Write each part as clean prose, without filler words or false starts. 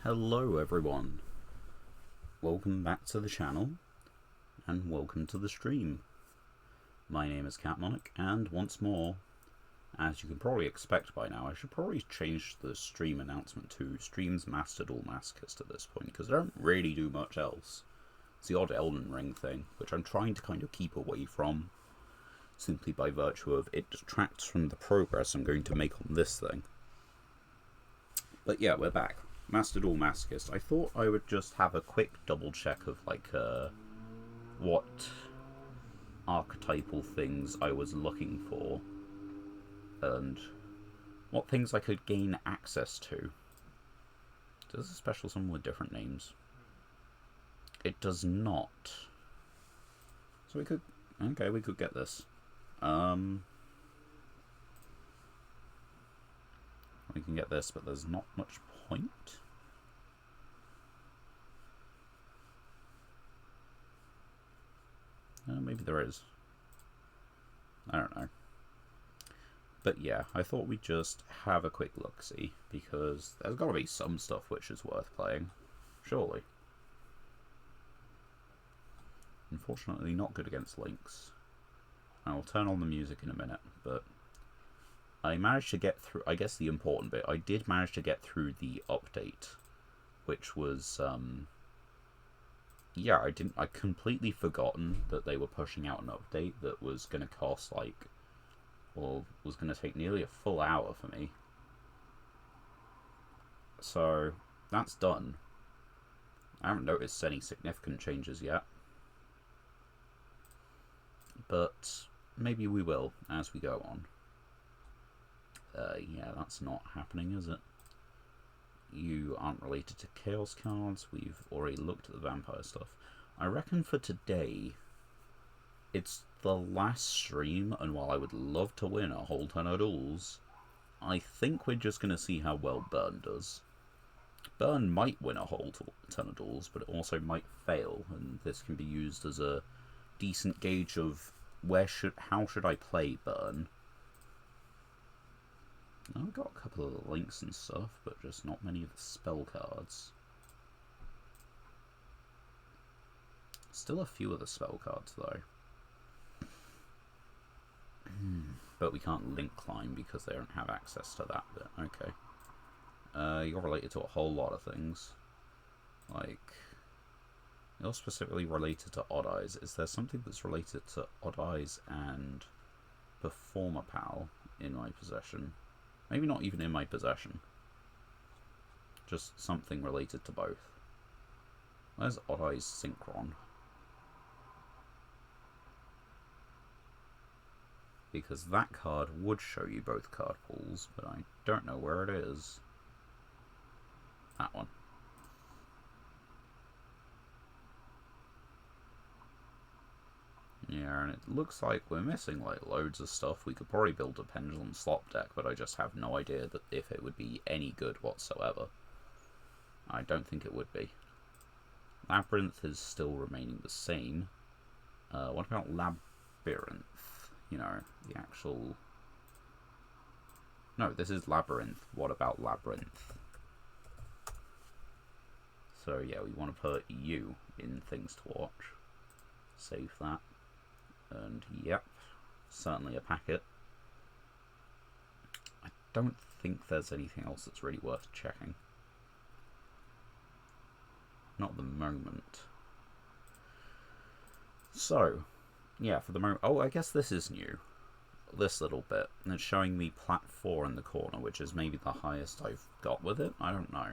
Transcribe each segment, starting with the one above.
Hello everyone, welcome back to the channel and welcome to the stream. My name is Catmonic and once more, as you can probably expect by now, I should probably change the stream announcement to Streams Master Duel Masochist at this point because I don't really do much else. It's the odd Elden Ring thing, which I'm trying to kind of keep away from simply by virtue of it detracts from the progress I'm going to make on this thing. But yeah, we're back. Master Duel Masochist. I thought I would just have a quick double check of what archetypal things I was looking for and what things I could gain access to. Does a special summon with different names? It does not. So we could get this. We can get this, but there's not much point. Maybe there is. I don't know. But yeah, I thought we'd just have a quick look-see, because there's got to be some stuff which is worth playing. Surely. Unfortunately not good against Lynx. I'll turn on the music in a minute, but I managed to get through, I guess the important bit, I did manage to get through the update, which was, yeah, I completely forgotten that they were pushing out an update that was going to cost, was going to take nearly a full hour for me. So, that's done. I haven't noticed any significant changes yet. But maybe we will as we go on. Yeah, that's not happening, is it? You aren't related to Chaos cards. We've already looked at the vampire stuff. I reckon for today, it's the last stream, and while I would love to win a whole ton of duels, I think we're just going to see how well Burn does. Burn might win a whole ton of duels, but it also might fail, and this can be used as a decent gauge of how should I play Burn. I've got a couple of the links and stuff, but just not many of the spell cards. Still a few of the spell cards, though. But we can't link climb because they don't have access to that bit. Okay. You're related to a whole lot of things. You're specifically related to Odd Eyes. Is there something that's related to Odd Eyes and Performer Pal in my possession? Maybe not even in my possession. Just something related to both. Where's Odd Eyes Synchron? Because that card would show you both card pools, but I don't know where it is. That one. Yeah, and it looks like we're missing loads of stuff. We could probably build a Pendulum Slop deck, but I just have no idea that if it would be any good whatsoever. I don't think it would be. Labyrinth is still remaining the same. What about Labyrinth? You know, the actual... No, this is Labyrinth. What about Labyrinth? So yeah, we want to put you in things to watch. Save that. And yep, certainly a packet. I don't think there's anything else that's really worth checking. Not at the moment. So, yeah, for the moment... Oh, I guess this is new. This little bit. And it's showing me Plat 4 in the corner, which is maybe the highest I've got with it. I don't know.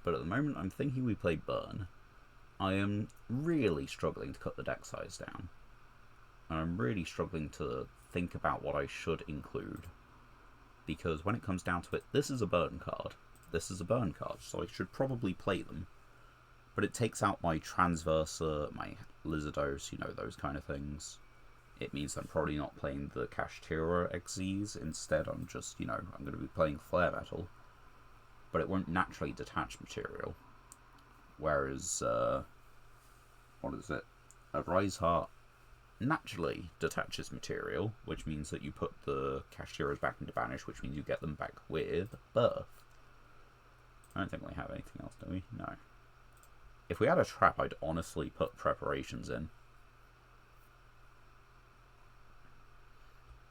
But at the moment, I'm thinking we play Burn. I am really struggling to cut the deck size down. And I'm really struggling to think about what I should include. Because when it comes down to it, this is a Burn card. This is a Burn card, so I should probably play them. But it takes out my Transverser, my Lizardos, you know, those kind of things. It means I'm probably not playing the Kashtira XZs. Instead, I'm just, you know, I'm going to be playing Flare Metal. But it won't naturally detach material. Whereas, what is it? A Rise Heart naturally detaches material, which means that you put the Kashtiras back into Banish, which means you get them back with Birth. I don't think we have anything else, do we? No. If we had a trap, I'd honestly put preparations in.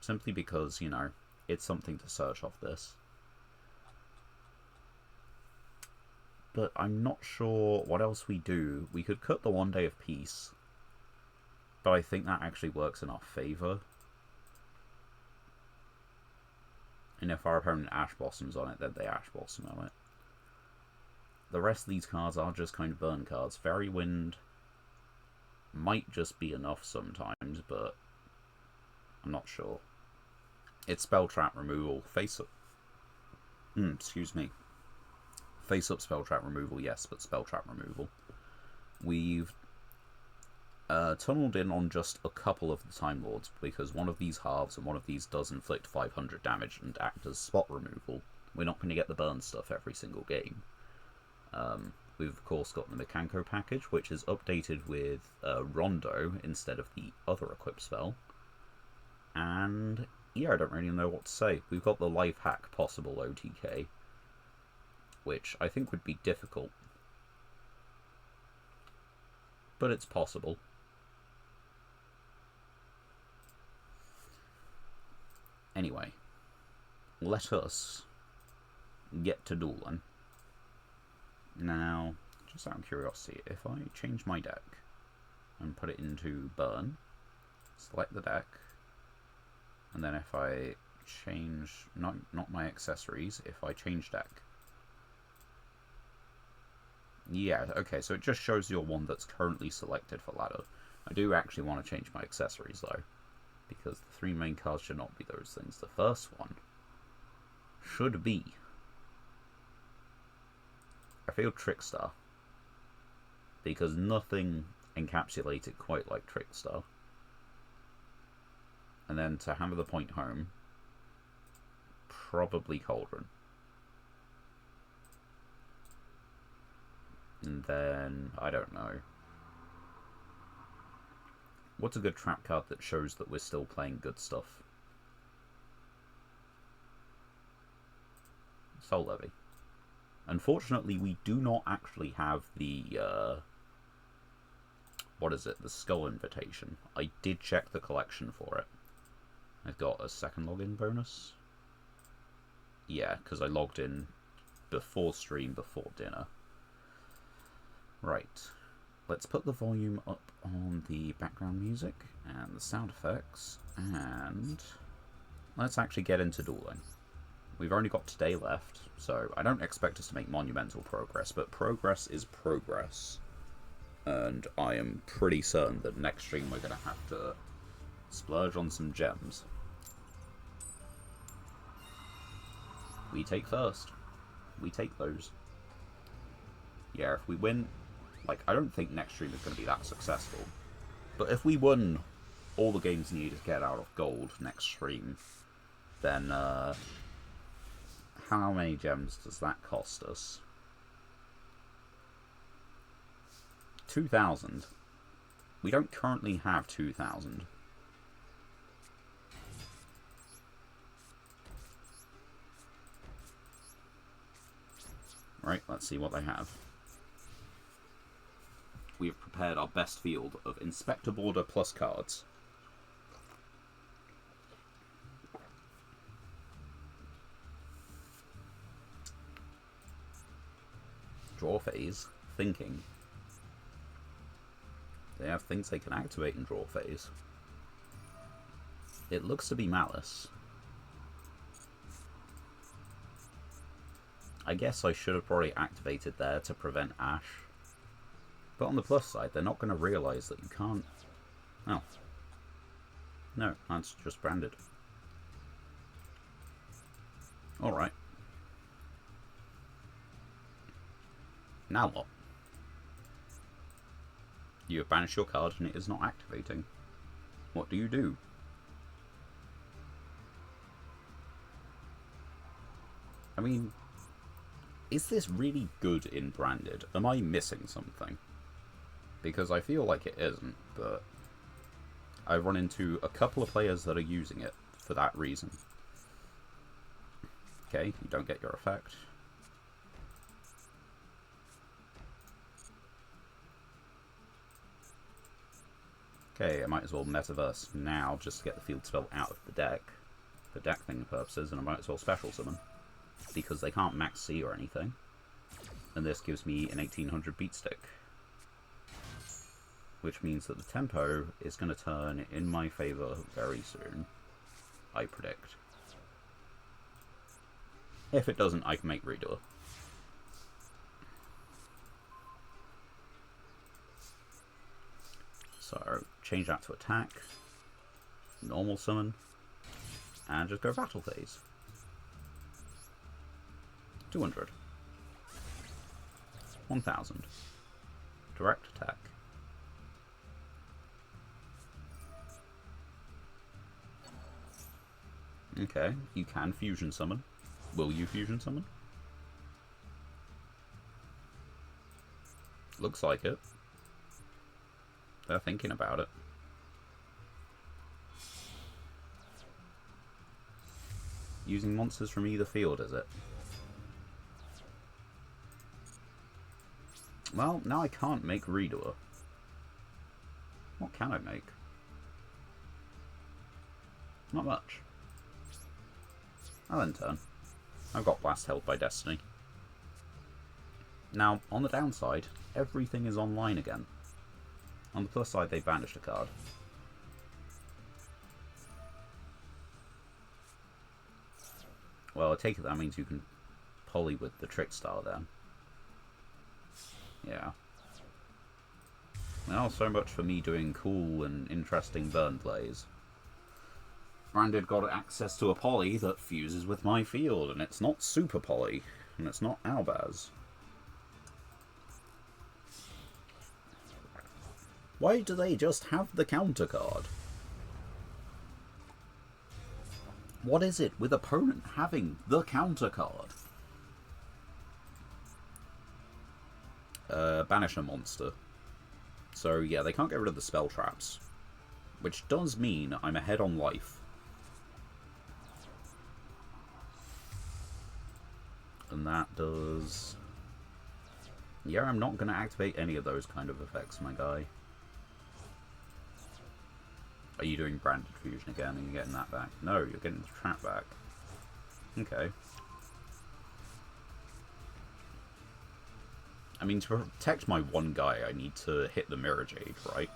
Simply because, you know, it's something to search off this. But I'm not sure what else we do. We could cut the 1 day of peace, but I think that actually works in our favour. And if our opponent Ash Blossoms on it, then they Ash Blossom on it. The rest of these cards are just kind of burn cards. Fairy Wind might just be enough sometimes, but I'm not sure. It's Spell Trap removal. Face up. Excuse me. Face up Spell Trap removal, yes, but Spell Trap removal. We've tunneled in on just a couple of the Time Lords, because one of these halves and one of these does inflict 500 damage and act as spot removal. We're not going to get the burn stuff every single game. We've of course got the Mekanko package, which is updated with Rondo instead of the other equip spell. And yeah, I don't really know what to say. We've got the Life Hack possible OTK, which I think would be difficult, but it's possible. Anyway, let us get to dueling. Now, just out of curiosity, if I change my deck and put it into burn, select the deck, and then if I change, not my accessories, if I change deck. Yeah, okay, so it just shows your one that's currently selected for ladder. I do actually want to change my accessories though, because the 3 main cards should not be those things. The first one should be, I feel, Trickstar, because nothing encapsulated quite like Trickstar. And then to hammer the point home, probably Cauldron. And then, I don't know. What's a good trap card that shows that we're still playing good stuff? Soul Levy. Unfortunately, we do not actually have the, what is it? The Skull Invitation. I did check the collection for it. I've got a second login bonus. Yeah, because I logged in before stream, before dinner. Right. Let's put the volume up on the background music and the sound effects, and let's actually get into dueling. We've only got today left, so I don't expect us to make monumental progress, but progress is progress. And I am pretty certain that next stream we're going to have to splurge on some gems. We take first. We take those. Yeah, if we win, like, I don't think next stream is going to be that successful. But if we won all the games needed to get out of gold next stream, then how many gems does that cost us? 2,000. We don't currently have 2,000. Right, let's see what they have. We have prepared our best field of Inspector Border plus cards. Draw phase. Thinking. They have things they can activate in draw phase. It looks to be Malice. I guess I should have probably activated there to prevent Ash. But on the plus side, they're not going to realise that you can't... Oh. No, that's just branded. Alright. Now what? You have banished your card and it is not activating. What do you do? I mean, is this really good in branded? Am I missing something? Because I feel like it isn't, but I've run into a couple of players that are using it for that reason. Okay, you don't get your effect. Okay, I might as well Metaverse now just to get the field spell out of the deck for deck thing purposes, and I might as well special summon because they can't max C or anything. And this gives me an 1800 beat stick, which means that the tempo is going to turn in my favour very soon, I predict. If it doesn't, I can make Redoer. So, change that to attack, normal summon, and just go battle phase. 200. 1000. Direct attack. Okay, you can fusion summon. Will you fusion summon? Looks like it. They're thinking about it. Using monsters from either field, is it? Well, now I can't make Redoer. What can I make? Not much. I'll end turn. I've got Blast held by Destiny. Now, on the downside, everything is online again. On the plus side, they banished a card. Well, I take it that means you can poly with the Trick Star then. Yeah. Well, so much for me doing cool and interesting burn plays. Branded got access to a poly that fuses with my field, and it's not Super Poly, and it's not Albaz. Why do they just have the counter card? What is it with opponent having the counter card? Banish a monster. So yeah, they can't get rid of the spell traps, which does mean I'm ahead on life. And that does... Yeah, I'm not going to activate any of those kind of effects, my guy. Are you doing Branded Fusion again? Are you getting that back? No, you're getting the trap back. Okay. I mean, to protect my one guy, I need to hit the Mirror Jade, right?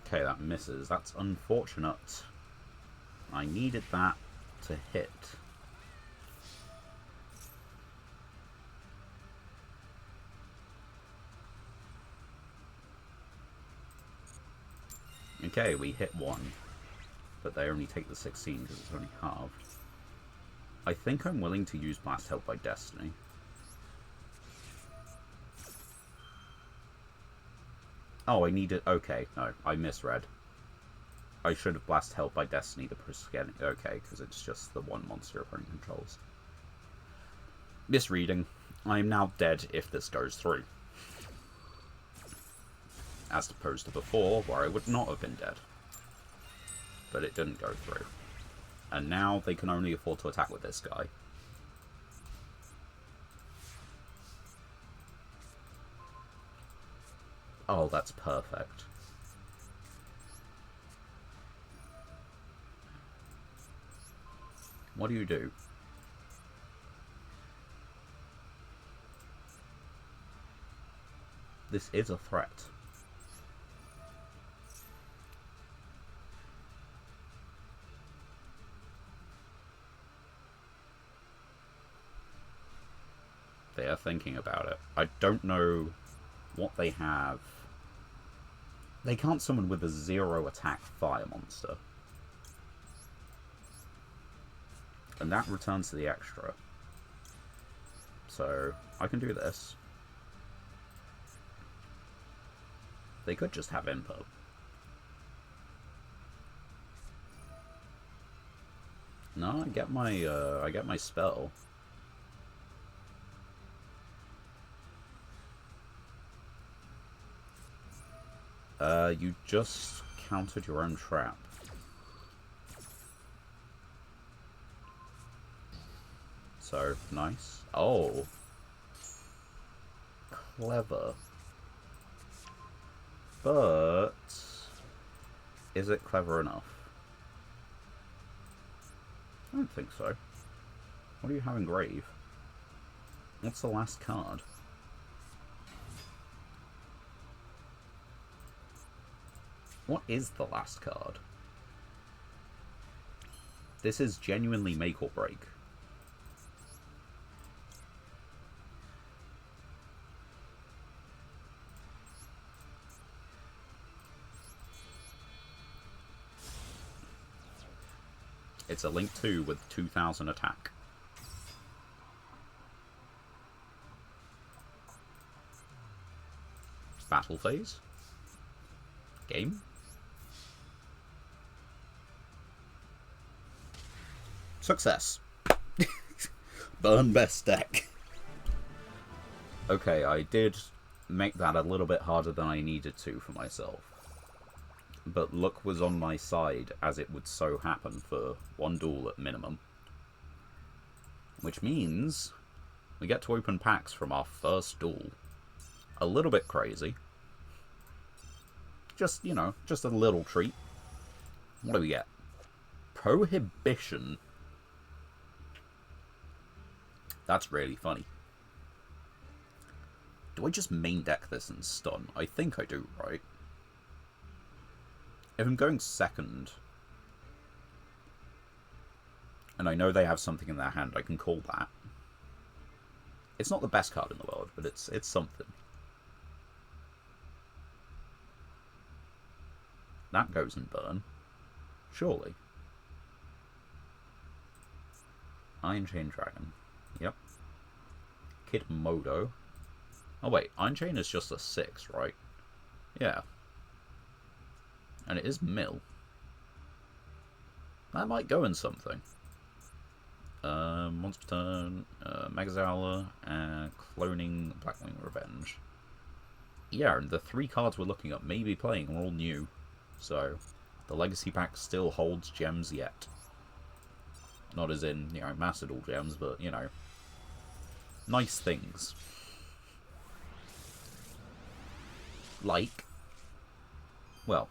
Okay, that misses. That's unfortunate. I needed that to hit. Okay, we hit one, but they only take the 16 because it's only halved. I think I'm willing to use Blast Held by Destiny. Oh, I needed... Okay, no, I misread. I should have Blast Held by Destiny the Priscenic. Okay, because it's just the one monster opponent controls. Misreading. I am now dead if this goes through. As opposed to before, where I would not have been dead. But it didn't go through. And now they can only afford to attack with this guy. Oh, that's perfect. What do you do? This is a threat. They are thinking about it. I don't know what they have. They can't summon with a 0 attack fire monster. And that returns to the extra. So, I can do this. They could just have input. No, I get my spell. You just countered your own trap. So, nice. Oh. Clever. But... is it clever enough? I don't think so. What do you have in grave? What's the last card? What is the last card? This is genuinely make or break. It's a Link 2 with 2000 attack. Battle phase. Game. Success. Burn best deck. Okay, I did make that a little bit harder than I needed to for myself. But luck was on my side, as it would so happen for one duel at minimum. Which means we get to open packs from our first duel. A little bit crazy. Just, you know, just a little treat. What do we get? Prohibition. That's really funny. Do I just main deck this and stun? I think I do, right? If I'm going second, and I know they have something in their hand, I can call that. It's not the best card in the world, but it's something. That goes in burn. Surely. Iron Chain Dragon. Yep. Kid Modo. Oh wait, Iron Chain is just a 6, right? Yeah. And it is mill. That might go in something. Once per turn, Megazowler, and Cloning Blackwing Revenge. Yeah, and the 3 cards we're looking at may be playing are all new. So, the Legacy Pack still holds gems yet. Not as in, you know, Macedal gems, but, you know, nice things. Like, well,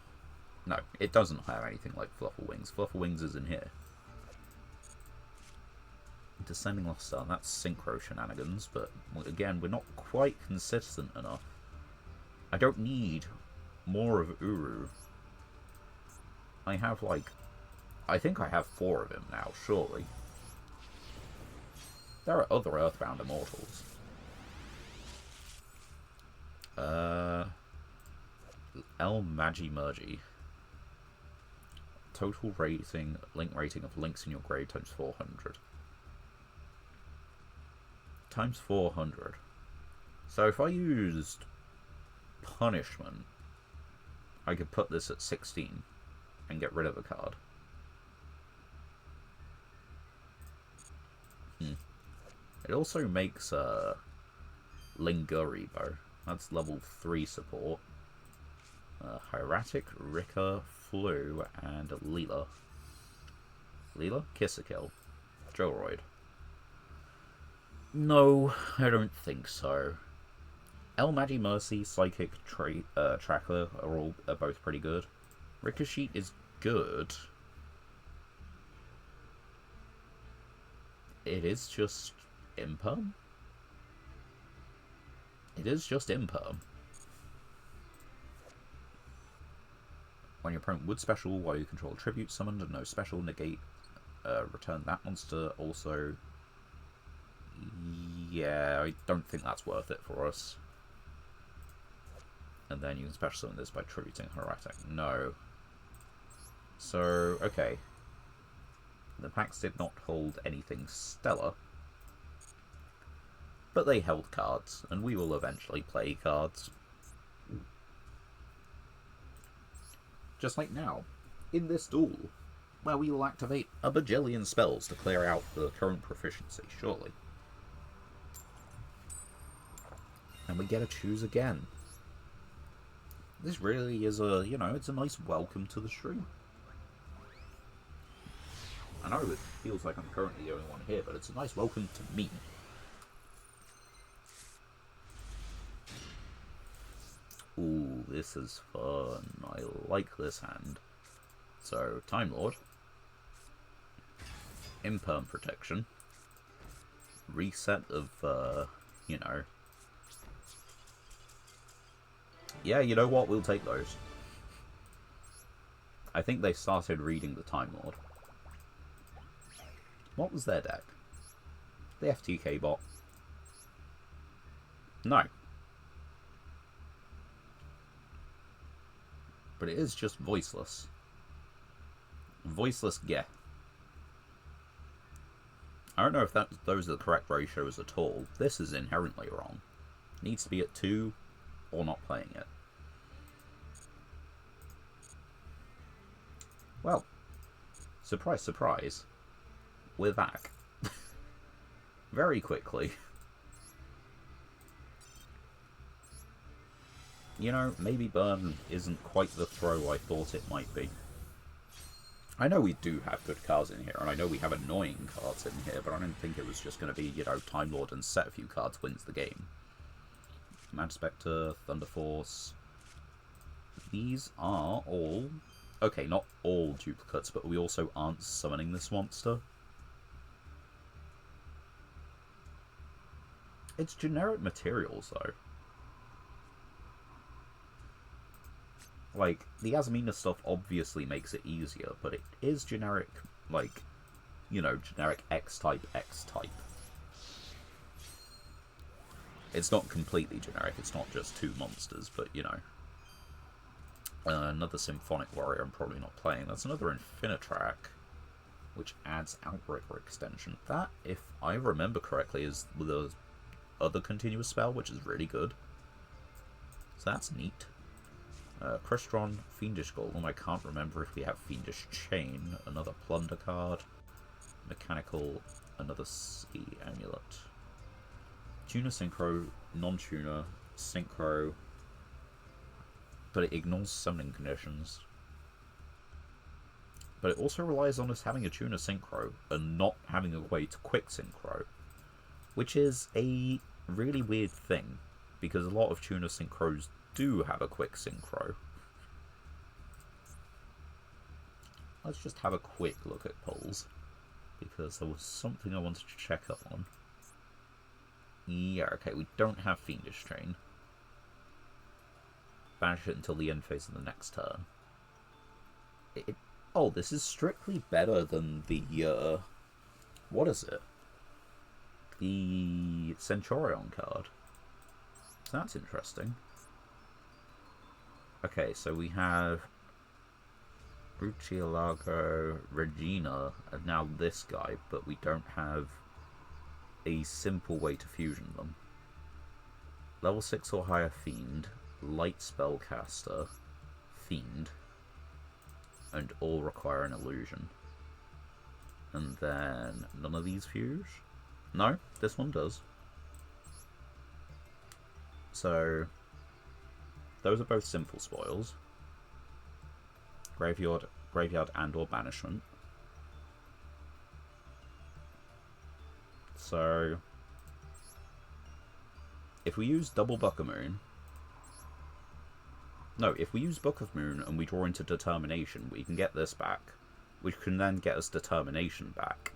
no, it doesn't have anything like Fluffle Wings. Fluffle Wings is in here. Descending Lost Star, that's Synchro shenanigans, but again, we're not quite consistent enough. I don't need more of Uru. I have, like, I think I have 4 of him now, surely. There are other Earthbound Immortals. El Magi Mergi. Total rating, link rating of links in your grave times 400. Times 400. So if I used Punishment, I could put this at 16 and get rid of a card. It also makes Linguribo. That's level 3 support. Hieratic, Rika, Flu, and Leela. Leela? Kiss-a-Kill. Jolroid. No, I don't think so. El Magi Mercy, Psychic, Tracker are both pretty good. Ricochet is good. It is just Imperm? It is just Imperm. When your opponent would special while you control a tribute summoned and no special, negate, return that monster. Also, yeah, I don't think that's worth it for us. And then you can special summon this by tributing Hieratic. No. So, okay. The packs did not hold anything stellar. But they held cards, and we will eventually play cards. Just like now, in this duel, where we will activate a bajillion spells to clear out the current proficiency, surely. And we get to choose again. This really is a, you know, it's a nice welcome to the stream. I know it feels like I'm currently the only one here, but it's a nice welcome to me. Ooh, this is fun. I like this hand. So, Time Lord. Imperm Protection. Reset of, you know. Yeah, you know what? We'll take those. I think they started reading the Time Lord. What was their deck? The FTK bot. No. But it is just voiceless. Voiceless Geh. I don't know if those are the correct ratios at all. This is inherently wrong. Needs to be at 2 or not playing it. Well, surprise, surprise. We're back. Very quickly. You know, maybe burn isn't quite the throw I thought it might be. I know we do have good cards in here, and I know we have annoying cards in here, but I don't think it was just going to be, you know, Time Lord and set a few cards wins the game. Mad Spectre, Thunder Force. These are all... Okay, not all duplicates, but we also aren't summoning this monster. It's generic materials, though. Like, the Azamina stuff obviously makes it easier, but it is generic, like, you know, generic X-type, X-type. It's not completely generic, it's not just 2 monsters, but, you know. Another Symphonic Warrior I'm probably not playing. That's another Infinitrack, which adds Outrigger extension. That, if I remember correctly, is the other continuous spell, which is really good. So that's neat. Crystron, Fiendish Golem. I can't remember if we have Fiendish Chain. Another Plunder card. Mechanical, another Sea Amulet. Tuner Synchro, non-tuner, Synchro. But it ignores summoning conditions. But it also relies on us having a tuner Synchro and not having a way to quick Synchro. Which is a really weird thing, because a lot of tuner Synchros do have a quick Synchro. Let's just have a quick look at polls, because there was something I wanted to check up on. Yeah, okay, we don't have Fiendish Chain. Banish it until the end phase of the next turn. Oh, this is strictly better than the, what is it? The Centurion card. So that's interesting. Okay, so we have Brucielago, Regina, and now this guy, but we don't have a simple way to fusion them. Level 6 or higher Fiend, Light Spellcaster, Fiend, and all require an illusion. And then none of these fuse? No, this one does. So those are both simple spoils. Graveyard and or banishment. So if we use double Book of Moon, no, if we use Book of Moon and we draw into Determination, we can get this back, which can then get us Determination back,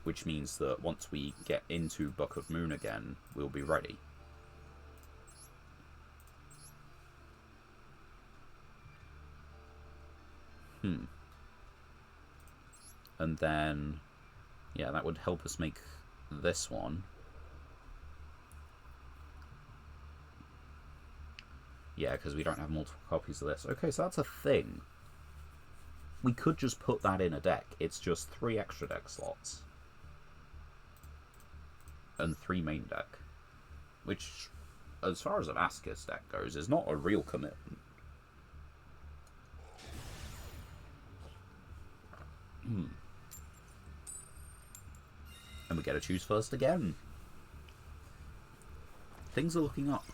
which means that once we get into Book of Moon again, we'll be ready. And then, yeah, that would help us make this one. Yeah, because we don't have multiple copies of this. Okay, so that's a thing. We could just put that in a deck. It's just 3 extra deck slots. And 3 main deck. Which, as far as an Askis deck goes, is not a real commitment. And we get to choose first again. Things are looking up.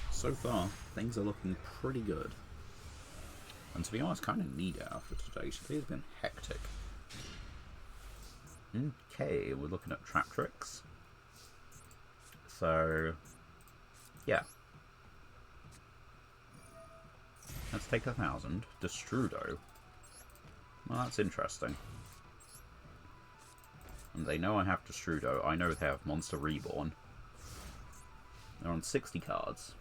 So far, things are looking pretty good. And to be honest, kind of need it after today. Today's been hectic. Okay, we're looking at trap tricks. So, yeah. Let's take 1,000. Destrudo. Well, that's interesting. And they know I have Destrudo. I know they have Monster Reborn. They're on 60 cards.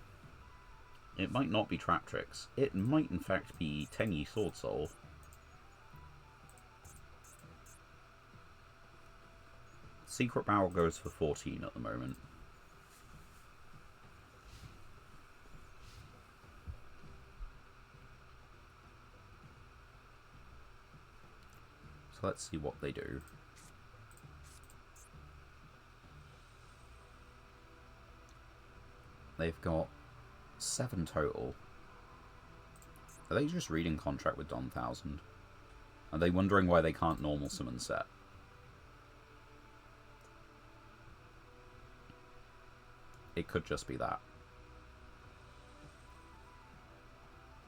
It might not be Trap Tricks. It might, in fact, be Tenyi Sword Soul. Secret Barrel goes for 14 at the moment. So let's see what they do. They've got 7 total. Are they just reading contract with Don 1000? Are they wondering why they can't normal summon set? It could just be that.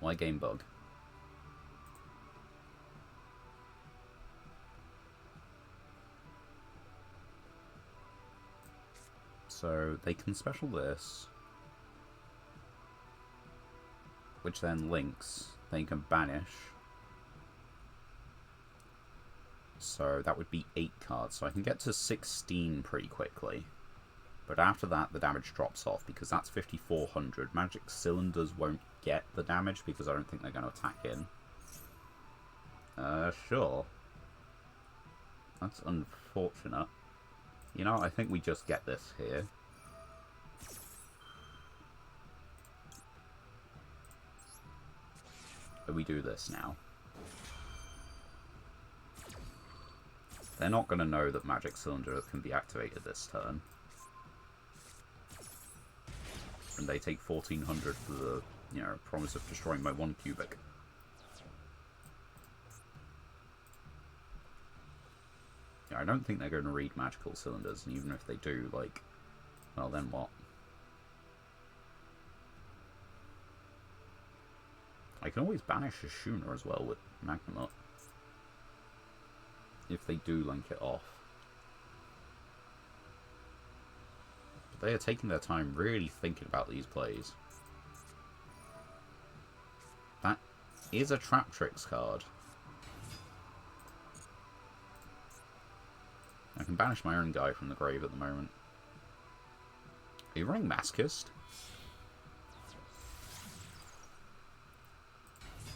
Why game bug? So they can special this, which then links. They can banish. So that would be 8 cards. So I can get to 16 pretty quickly. But after that, the damage drops off because that's 5,400. Magic Cylinders won't get the damage because I don't think they're going to attack in. Sure. That's unfortunate. You know, I think we just get this here. But we do this now. They're not going to know that Magic Cylinder can be activated this turn. And they take 1,400 for the, you know, promise of destroying my 1 cubic. Yeah, I don't think they're going to read Magical Cylinders, and even if they do, like, well, then what? I can always banish a Shuna as well with Magnamut. If they do link it off. But they are taking their time really thinking about these plays. That is a Trap Tricks card. I can banish my own guy from the grave at the moment. Are you running Masochist?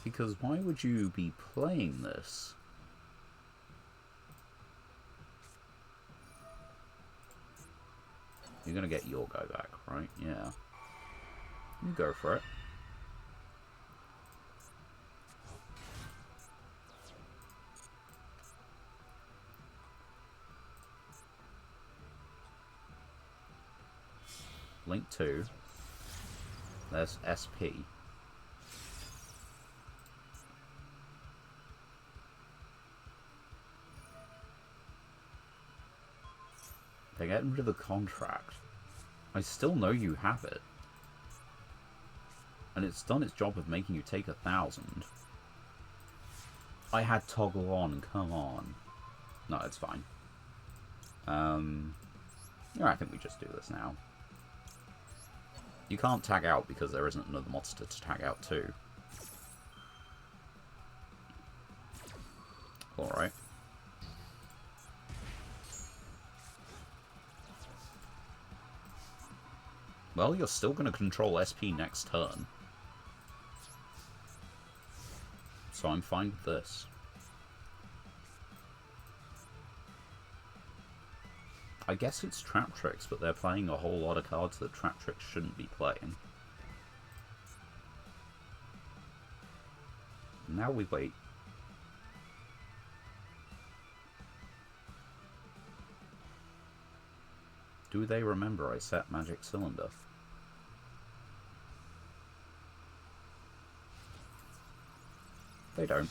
Because why would you be playing this? You're gonna get your guy back, right? Yeah. You go for it. Link 2. There's SP. They're getting rid of the contract. I still know you have it. And it's done its job of making you take 1,000. I had toggle on, come on. No, it's fine. Yeah, I think we just do this now. You can't tag out because there isn't another monster to tag out to. Alright. Well, you're still going to control SP next turn. So I'm fine with this. I guess it's Trap Tricks, but they're playing a whole lot of cards that Trap Tricks shouldn't be playing. Now we wait. Do they remember I set Magic Cylinder? They don't.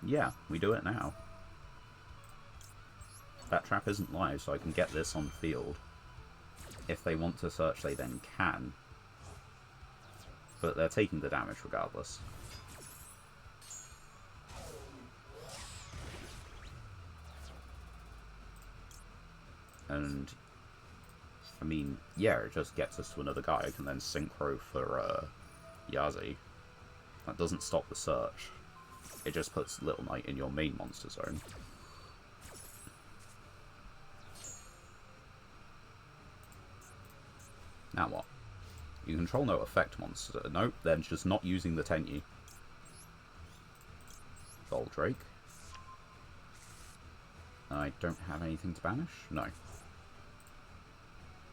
Yeah, we do it now. That trap isn't live, so I can get this on field. If they want to search, they then can. But they're taking the damage regardless. And, I mean, yeah, it just gets us to another guy. I can then synchro for Yazi. That doesn't stop the search. It just puts Little Knight in your main monster zone. Now what? You control no effect monster. Nope, they're just not using the Tenyi. Goldrake. I don't have anything to banish? No.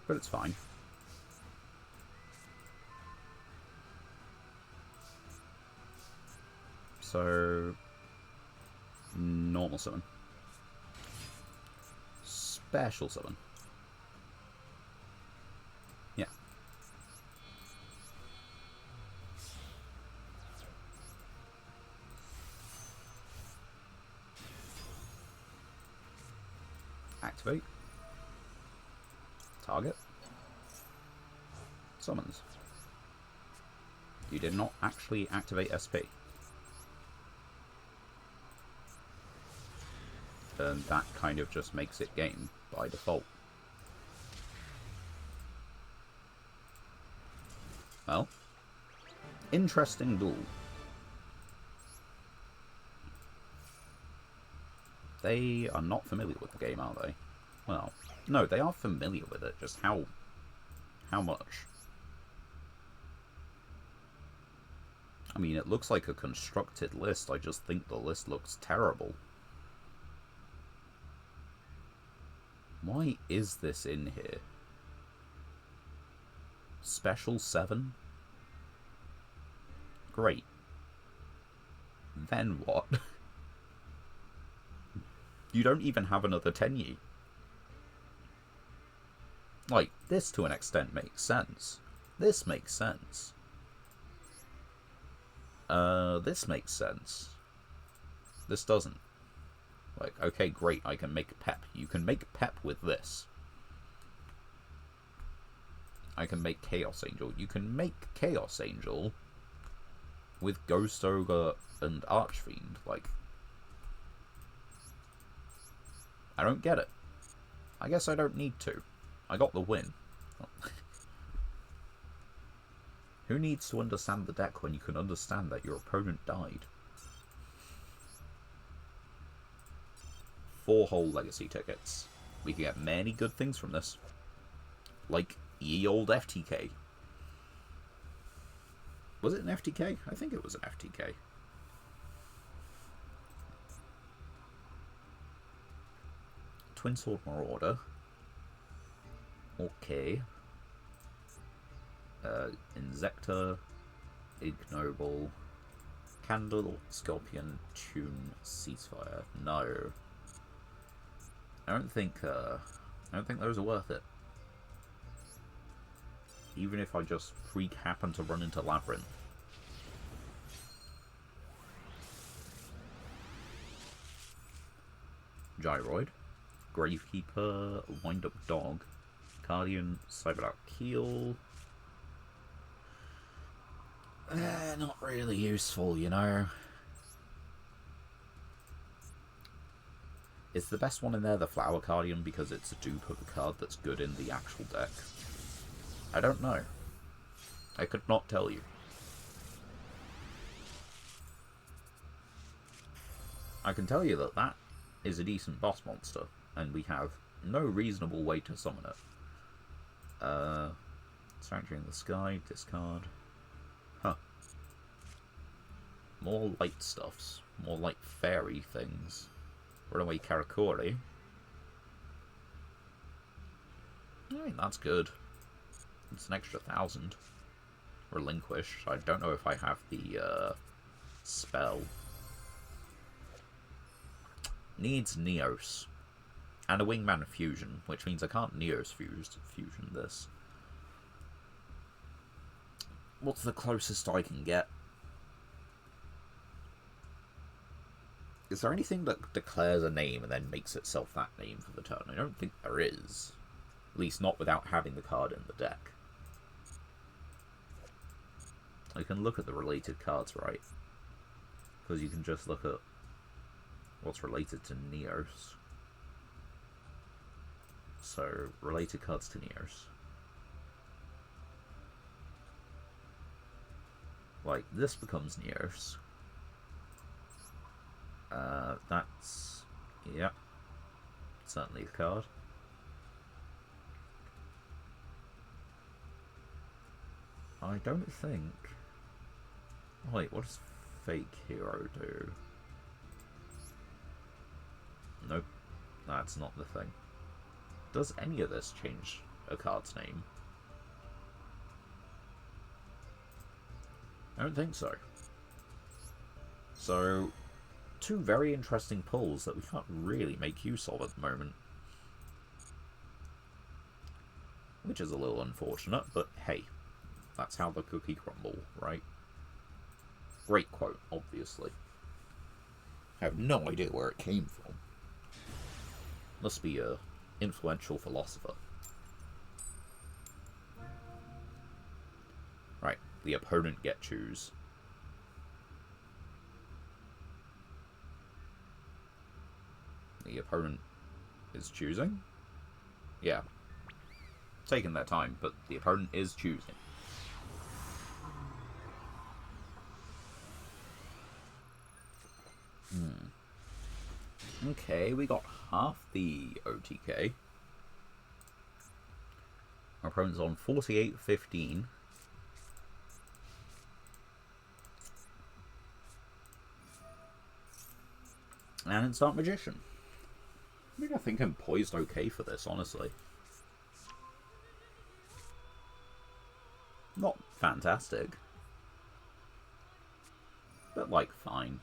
But it's fine. So... normal summon. Special summon. Yeah. Activate. Target. Summons. You did not actually activate SP. And that kind of just makes it game by default. Well, interesting duel. They are not familiar with the game, are they? Well, no, they are familiar with it, just how much? I mean, it looks like a constructed list, I just think the list looks terrible. Why is this in here? Special 7? Great. Then what? You don't even have another Tenyi. Like, this to an extent makes sense. This makes sense. This makes sense. This doesn't. Like, okay, great, I can make Pep. You can make Pep with this. I can make Chaos Angel. You can make Chaos Angel with Ghost Ogre and Archfiend. Like, I don't get it. I guess I don't need to. I got the win. Who needs to understand the deck when you can understand that your opponent died? 4 whole legacy tickets. We can get many good things from this. Like ye old FTK. Was it an FTK? I think it was an FTK. Twin Sword Marauder. Okay. Insector. Ignoble. Candle, Scorpion, Tune, Ceasefire. No. I don't think those are worth it. Even if I just freak happen to run into Labyrinth. Gyroid. Gravekeeper, Wind Up Dog, Guardian, Cyberdark Keel. Not really useful, you know. Is the best one in there the Flower Guardian because it's a dupe of a card that's good in the actual deck? I don't know. I could not tell you. I can tell you that that is a decent boss monster, and we have no reasonable way to summon it. Sanctuary in the Sky, discard. Huh. More light stuffs. More like fairy things. Runaway Karakuri. I mean, that's good. It's an extra 1,000. Relinquish. I don't know if I have the spell. Needs Neos. And a Wingman Fusion, which means I can't Neos fusion this. What's the closest I can get? Is there anything that declares a name and then makes itself that name for the turn? I don't think there is. At least not without having the card in the deck. I can look at the related cards, right? Because you can just look at what's related to Neos. So, related cards to Neos. Like, this becomes Neos. That's... yeah. Certainly a card. I don't think... wait, what does Fake Hero do? Nope. That's not the thing. Does any of this change a card's name? I don't think so. So, two very interesting pulls that we can't really make use of at the moment. Which is a little unfortunate, but hey, that's how the cookie crumble, right? Great quote, obviously. I have no idea where it came from. Must be a influential philosopher. Right, the opponent get choose. The opponent is choosing? Yeah. Taking their time, but the opponent is choosing. Okay, we got half the OTK. Our opponent's on 48-15. And it's Dark Magician. I think I'm poised okay for this, honestly. Not fantastic. But, like, fine.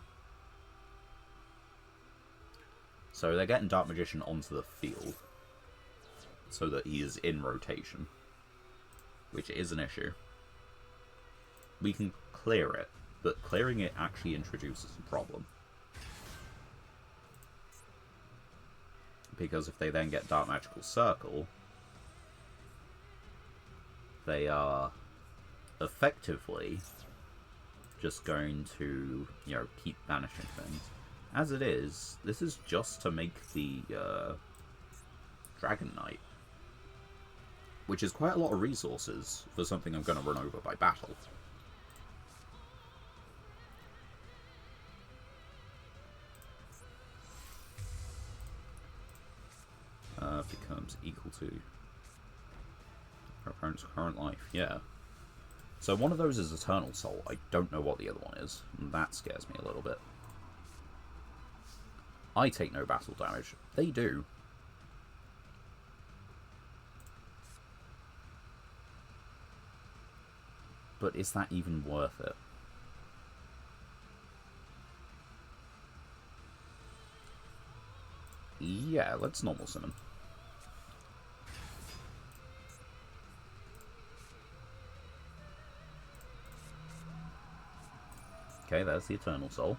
So they're getting Dark Magician onto the field. So that he is in rotation. Which is an issue. We can clear it, but clearing it actually introduces a problem. Because if they then get Dark Magical Circle, they are effectively just going to, you know, keep banishing things. As it is, this is just to make the Dragon Knight, which is quite a lot of resources for something I'm going to run over by battle. Becomes equal to our opponent's current life, yeah. So one of those is Eternal Soul. I don't know what the other one is, and that scares me a little bit. I take no battle damage. They do. But is that even worth it? Yeah, let's normal summon. Okay, there's the Eternal Soul.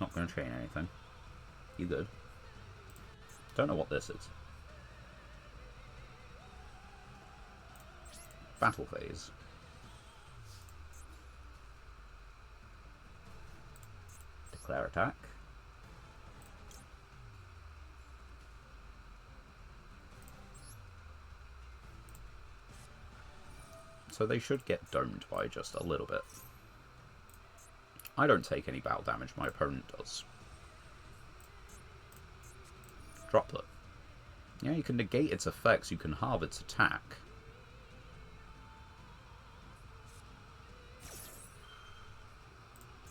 Not going to chain anything. You good? Don't know what this is. Battle phase. Declare attack. So they should get domed by just a little bit. I don't take any battle damage, my opponent does. Droplet. Yeah, you can negate its effects, you can halve its attack.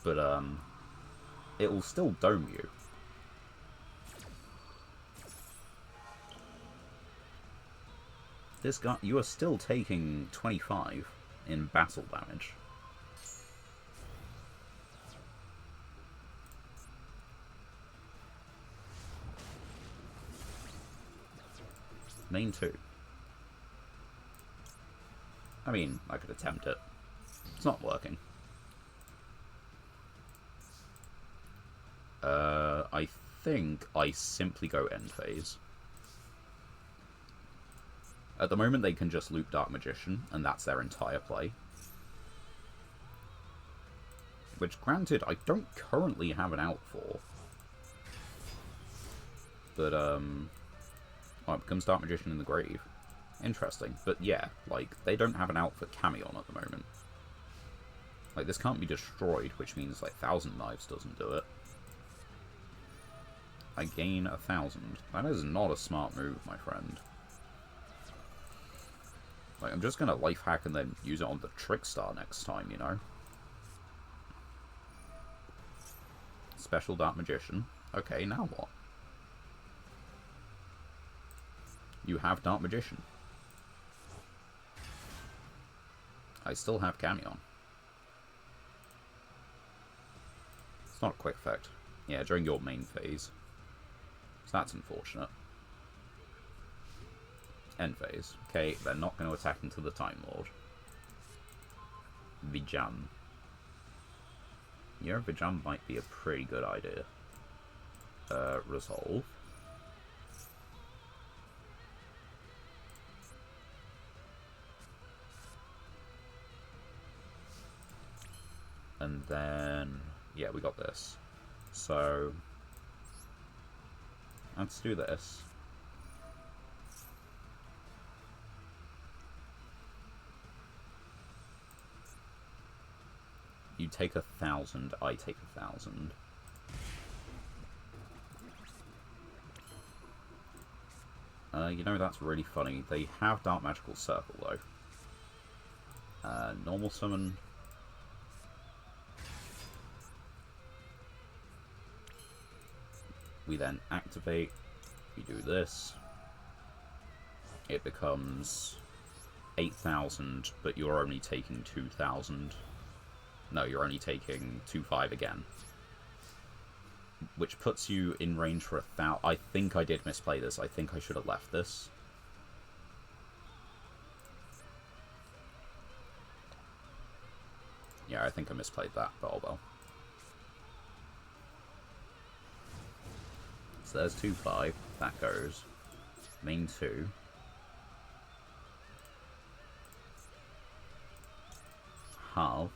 But, it will still dome you. This guy, you are still taking 25 in battle damage. Main 2. I mean, I could attempt it. It's not working. think I simply go end phase. At the moment, they can just loop Dark Magician, and that's their entire play. Which, granted, I don't currently have an out for. But, oh, it becomes Dark Magician in the grave. Interesting. But yeah, like, they don't have an out for Camion at the moment. Like, this can't be destroyed, which means, like, Thousand Knives doesn't do it. I gain 1,000. That is not a smart move, my friend. Like, I'm just gonna life hack and then use it on the Trickstar next time, you know? Special Dark Magician. Okay, now what? You have Dark Magician. I still have Camion. It's not a quick effect. Yeah, during your main phase. So that's unfortunate. End phase. Okay, they're not going to attack into the Time Lord. Vijan. Yeah, Vijan might be a pretty good idea. Resolve. And then, yeah, we got this. So, let's do this. You take 1,000, I take 1,000. You know, that's really funny. They have Dark Magical Circle, though. Normal Summon. We then activate. We do this. It becomes 8,000, but you're only taking 2,000. No, you're only taking 2,500 again. Which puts you in range for 1,000. I think I did misplay this. I think I should have left this. Yeah, I think I misplayed that, but oh well. So there's 2,500. That goes. Main 2. Halve.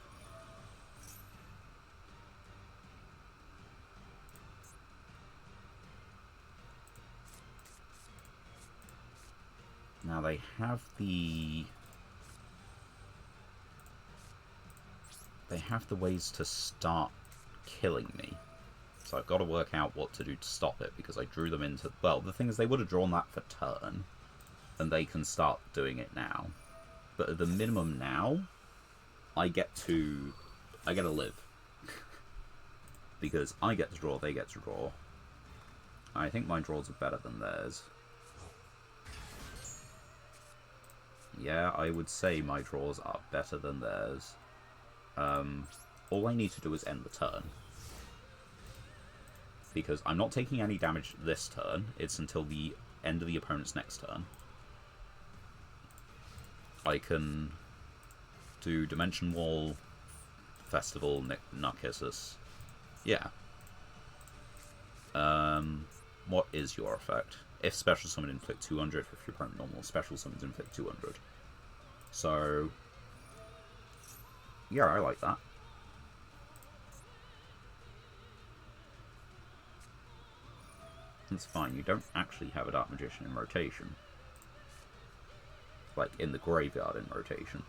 Now they have the... They have the ways to start killing me. So I've got to work out what to do to stop it, because I drew them into... Well, the thing is, they would have drawn that for turn, and they can start doing it now. But at the minimum now, I get to live. Because I get to draw, they get to draw. I think my draws are better than theirs. Yeah, I would say my draws are better than theirs. All I need to do is end the turn. Because I'm not taking any damage this turn. It's until the end of the opponent's next turn. I can do Dimension Wall, Festival, Narcissus. Yeah. What is your effect? If Special Summon inflict 200, if your opponent normal, Special Summons inflict 200. So, yeah, I like that. It's fine, you don't actually have a Dark Magician in rotation. Like, in the graveyard in rotation.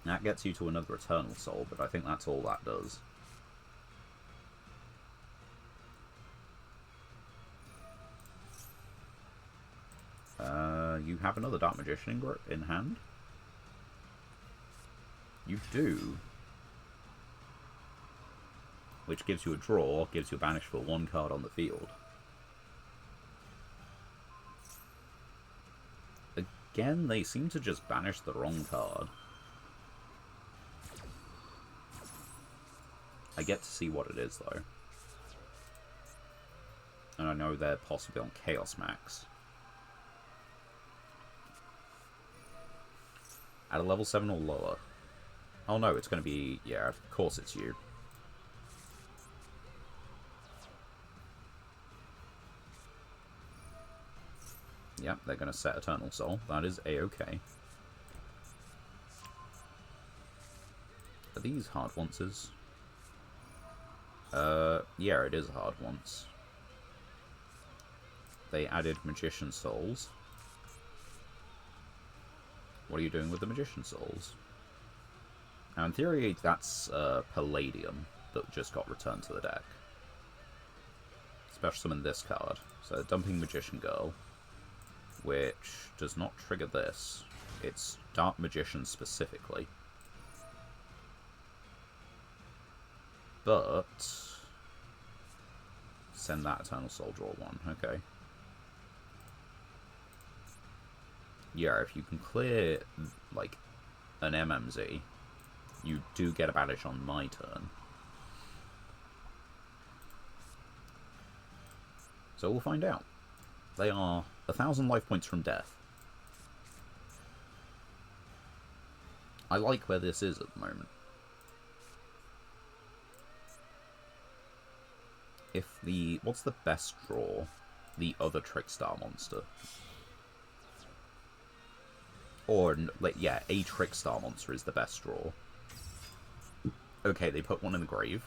That gets you to another Eternal Soul, but I think that's all that does. You have another Dark Magician in hand? You do. Which gives you a draw, gives you a banish for 1 card on the field. Again, they seem to just banish the wrong card. I get to see what it is, though. And I know they're possibly on Chaos Max. At a level 7 or lower. Oh no, it's going to be... Yeah, of course it's you. Yep, they're going to set Eternal Soul. That is A-okay. Are these hard onces? Yeah, it is hard once. They added Magician Souls. What are you doing with the Magician Souls? Now, in theory, that's Palladium that just got returned to the deck. Special summon this card. So, dumping Magician Girl, which does not trigger this. It's Dark Magician specifically. But send that Eternal Soul, draw one. Okay. Yeah, if you can clear, like, an MMZ, you do get a banish on my turn. So we'll find out. They are 1,000 life points from death. I like where this is at the moment. If the... What's the best draw? The other Trickstar monster. Or, yeah, a Trickstar monster is the best draw. Okay, they put one in the grave.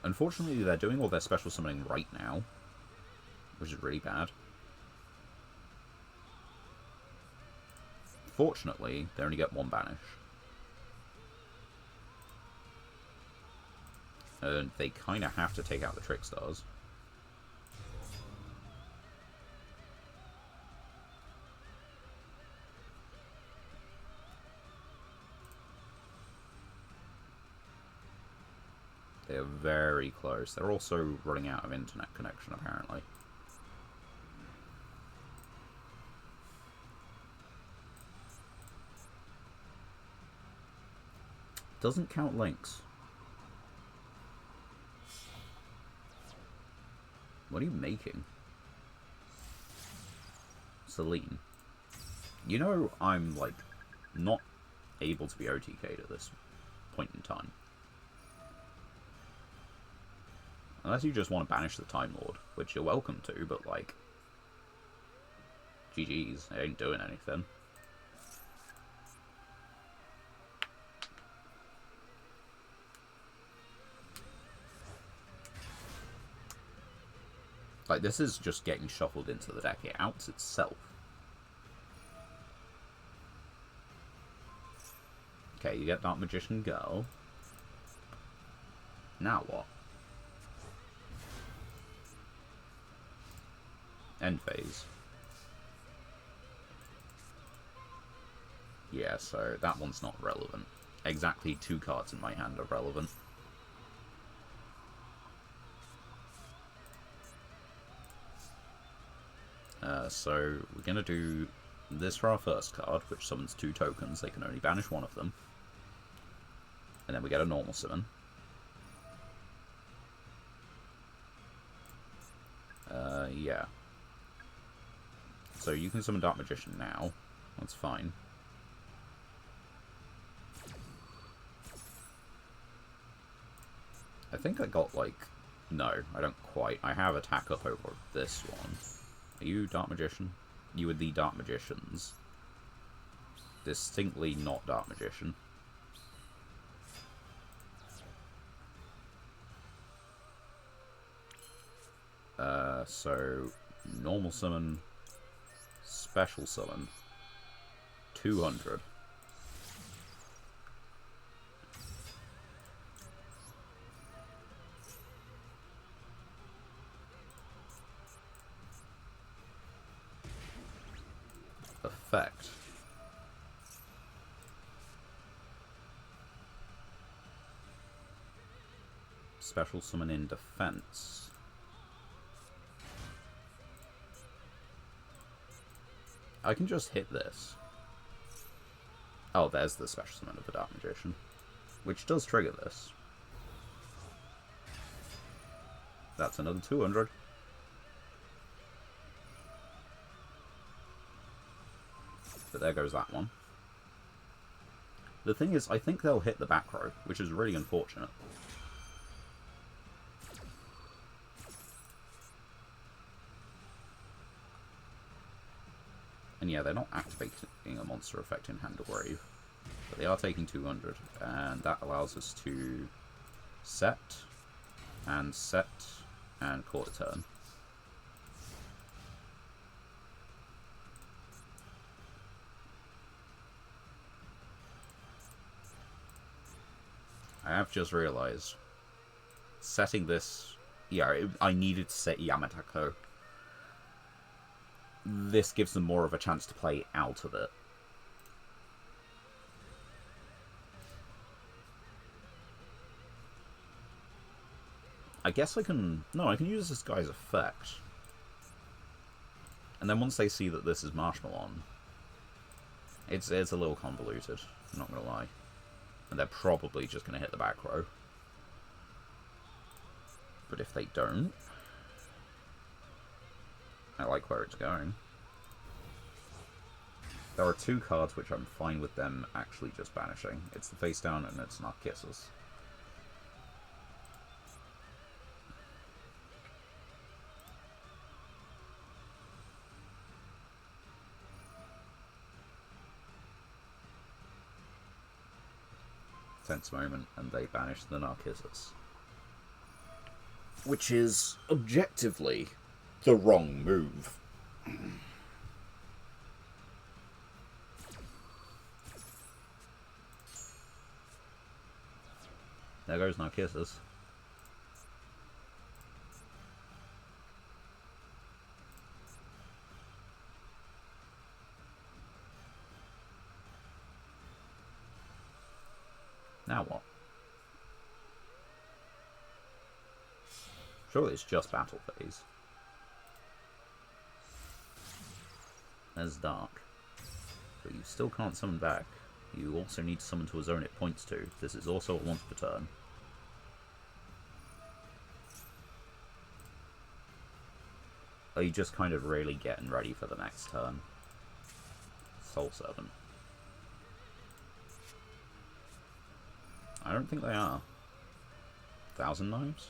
Unfortunately, they're doing all their special summoning right now, which is really bad. Fortunately, they only get one banish. And they kind of have to take out the Trickstars. They are very close. They're also running out of internet connection, apparently. Doesn't count links. What are you making? Celine. You know I'm, like, not able to be OTK'd at this point in time. Unless you just want to banish the Time Lord, which you're welcome to, but, like... GG's, it ain't doing anything. Like, this is just getting shuffled into the deck. It outs itself. Okay, you get Dark Magician Girl. Now what? End phase. Yeah, so that one's not relevant. Exactly 2 cards in my hand are relevant. So we're going to do this for our first card, which summons 2 tokens. They can only banish one of them. And then we get a normal summon. Yeah. So you can summon Dark Magician now. That's fine. I think I got, like... No, I don't quite. I have attack up over this one. Are you Dark Magician? You are the Dark Magicians. Distinctly not Dark Magician. So... Normal summon... Special summon... 200. Effect. Special summon in defense. I can just hit this. Oh, there's the special summon of the Dark Magician, which does trigger this. That's another 200. But there goes that one. The thing is, I think they'll hit the back row, which is really unfortunate. And yeah, they're not activating a monster effect in Hand or Grave, but they are taking 200, and that allows us to set, and call it a turn. I have just realised, setting this... Yeah, I needed to set Yamatako. This gives them more of a chance to play out of it. I guess I can... No, I can use this guy's effect. And then once they see that this is Marshmallon, it's a little convoluted, I'm not going to lie. And they're probably just going to hit the back row. But if they don't... I like where it's going. There are two cards which I'm fine with them actually just banishing. It's the Face Down and it's Narcissus. Tense moment, and they banish the Narcissus. Which is objectively the wrong move. There goes Narcissus. Now what? Surely it's just battle phase. There's Dark. But you still can't summon back. You also need to summon to a zone it points to. This is also a once per turn. Are you just kind of really getting ready for the next turn? Soul Servant. I don't think they are. 1,000 Knives?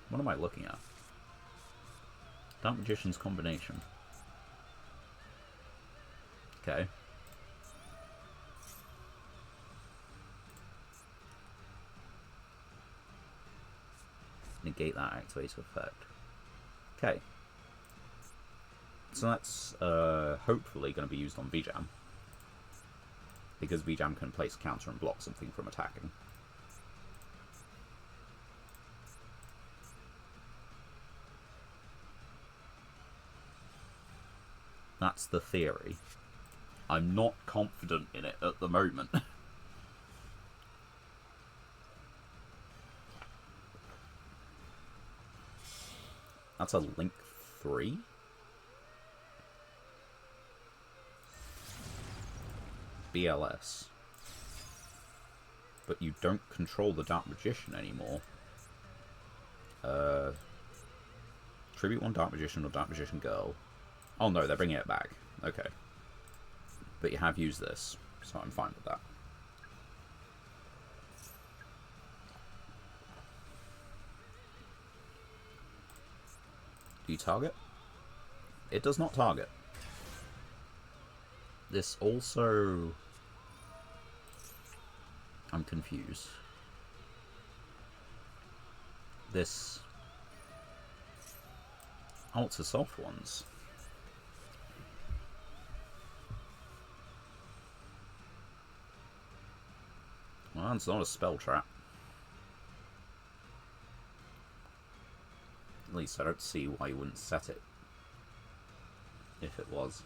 What am I looking at? Dark Magician's Combination. Okay. Negate that activator effect. Okay. So that's hopefully going to be used on Vjam. Because Vjam can place a counter and block something from attacking. That's the theory. I'm not confident in it at the moment. That's a Link 3? BLS. But you don't control the Dark Magician anymore. Tribute one Dark Magician or Dark Magician Girl. Oh no, they're bringing it back. Okay. But you have used this, so I'm fine with that. Do you target? It does not target. This also... I'm confused. This... Oh, it's the soft ones. Well, it's not a spell trap. At least I don't see why you wouldn't set it. If it was.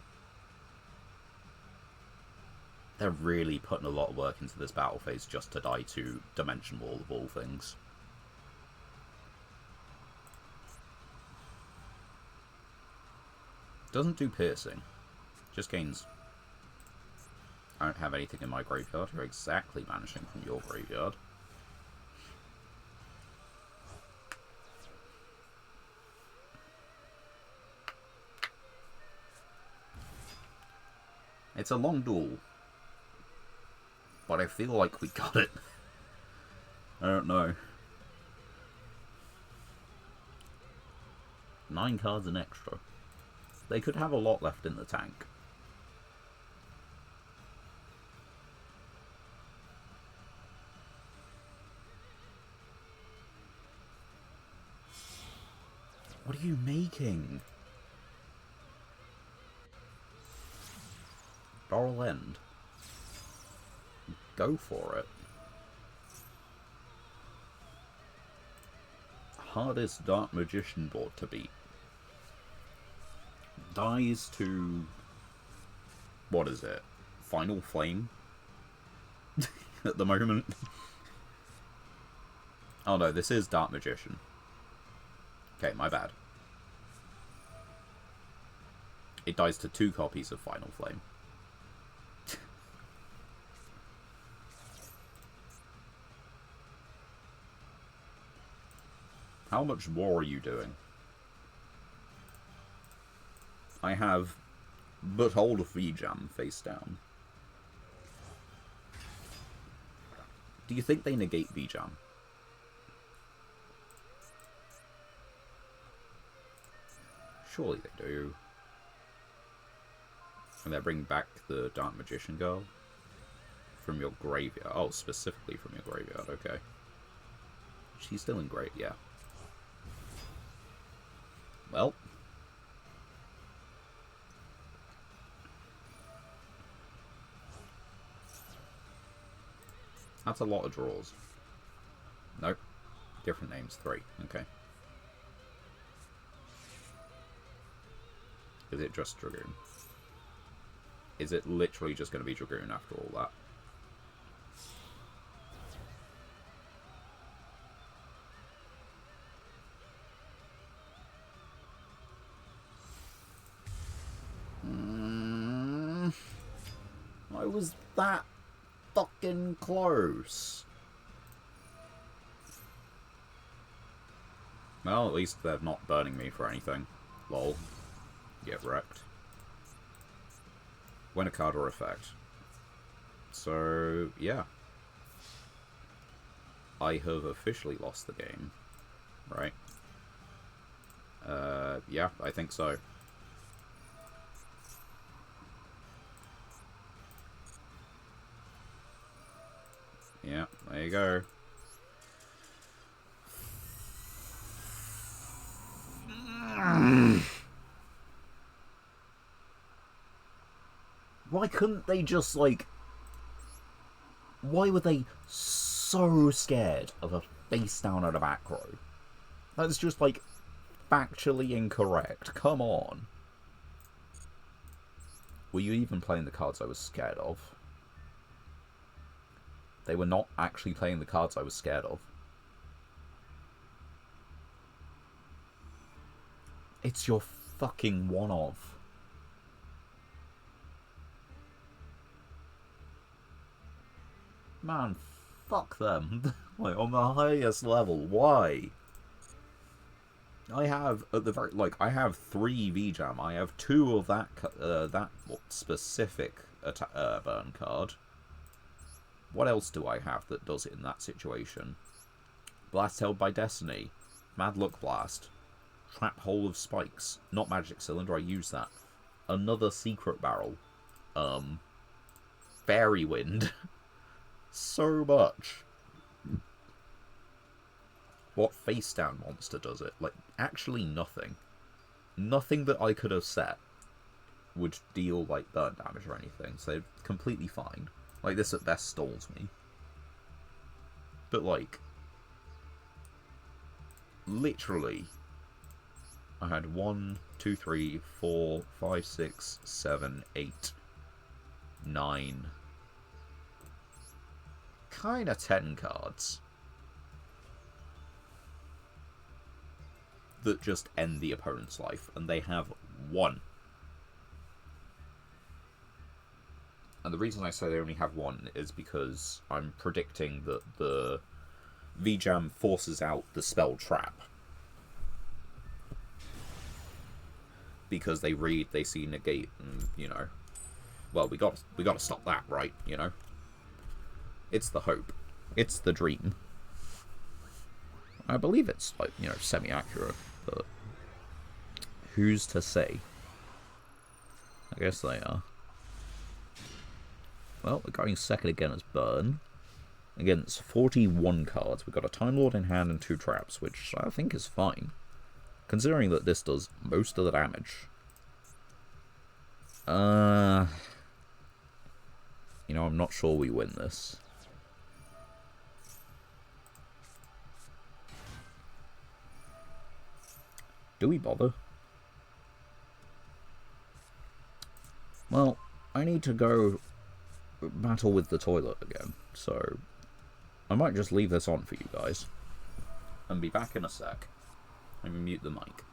They're really putting a lot of work into this battle phase just to die to Dimension Wall of all things. Doesn't do piercing. Just gains... I don't have anything in my graveyard. You're exactly vanishing from your graveyard. It's a long duel. But I feel like we got it. I don't know. 9 cards an extra. They could have a lot left in the tank. What are you making? Barrel End. Go for it. Hardest Dark Magician board to beat. Dies to... what is it? Final Flame? At the moment. Oh no, this is Dark Magician. Okay, my bad. It dies to 2 copies of Final Flame. How much more are you doing? I have but hold of V-Jam face down. Do you think they negate V-Jam? Surely they do. And they bring back the Dark Magician girl from your graveyard. Oh, specifically from your graveyard, okay. She's still in great, yeah. Well. That's a lot of draws. Nope. Different names, 3. Okay. Is it just Dragoon? Is it literally just going to be Dragoon after all that? I was that fucking close. Well, at least they're not burning me for anything. Lol. Get wrecked. When a card or effect. So, yeah. I have officially lost the game. Right? Yeah, I think so. Yeah, there you go. Why couldn't they just, like... Why were they so scared of a face down at a back row? That's just, like, factually incorrect. Come on. Were you even playing the cards I was scared of? They were not actually playing the cards I was scared of. It's your fucking one-off. Man, fuck them. Like, on the highest level, why? I have, at the very, like, I have 3 V-Jam. I have 2 of that specific burn card. What else do I have that does it in that situation? Blast Held by Destiny. Mad Luck Blast. Trap Hole of Spikes. Not Magic Cylinder, I use that. Another Secret Barrel. Fairy Wind. So much. What face down monster does it? Like, actually nothing. Nothing that I could have set would deal, like, burn damage or anything. So, completely fine. Like, this at best stalls me. But, like, literally, I had 1, 2, 3, 4, 5, 6, 7, 8, 9, kinda 10 cards that just end the opponent's life, and they have 1. And the reason I say they only have 1 is because I'm predicting that the V-Jam forces out the spell trap. Because they read, they see negate, and, you know, well, we got to stop that, right, you know? It's the hope. It's the dream. I believe it's, like, you know, semi-accurate, but who's to say? I guess they are. Well, we're going second again as Burn. Against 41 cards, we've got a Time Lord in hand and 2 traps, which I think is fine, considering that this does most of the damage. You know, I'm not sure we win this. Do we bother? Well, I need to go battle with the toilet again, so I might just leave this on for you guys. And be back in a sec. Let me mute the mic.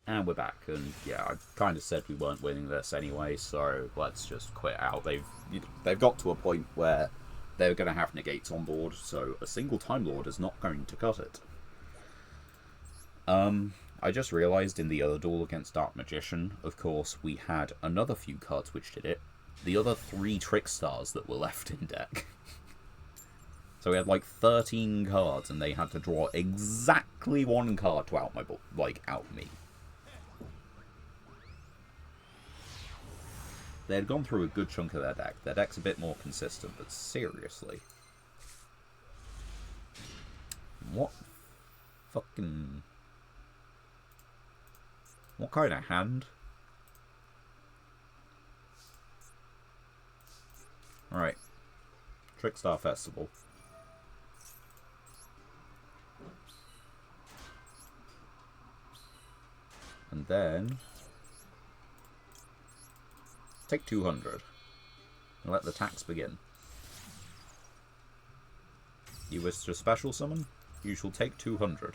And we're back, and yeah, I kind of said we weren't winning this anyway, so let's just quit out. They've got to a point where they're going to have negates on board, so a single Time Lord is not going to cut it. I just realised in the other duel against Dark Magician, of course, we had another few cards which did it. The other 3 Trick Stars that were left in deck. So we had like 13 cards, and they had to draw exactly 1 card to out me. They had gone through a good chunk of their deck. Their deck's a bit more consistent, but seriously. What fucking... What kind of hand? Alright. Trickstar Festival. And then... take 200. And let the tax begin. You wish to special summon? You shall take 200.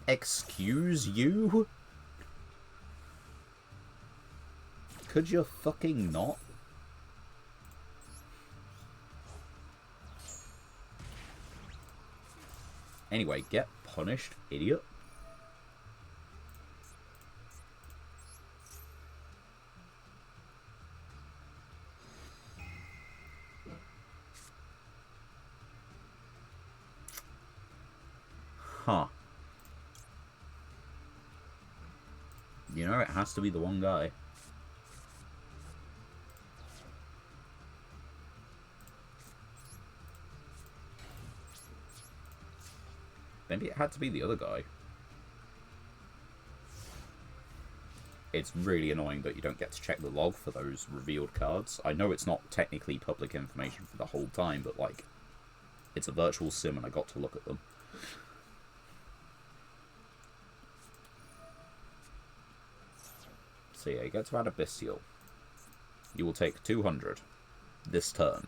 Excuse you? Could you fucking not? Anyway, get punished, idiot. Huh. You know, it has to be the one guy. Maybe it had to be the other guy. It's really annoying that you don't get to check the log for those revealed cards. I know it's not technically public information for the whole time, but, like, it's a virtual sim and I got to look at them. So yeah, you get to add a Bestial. You will take 200 this turn.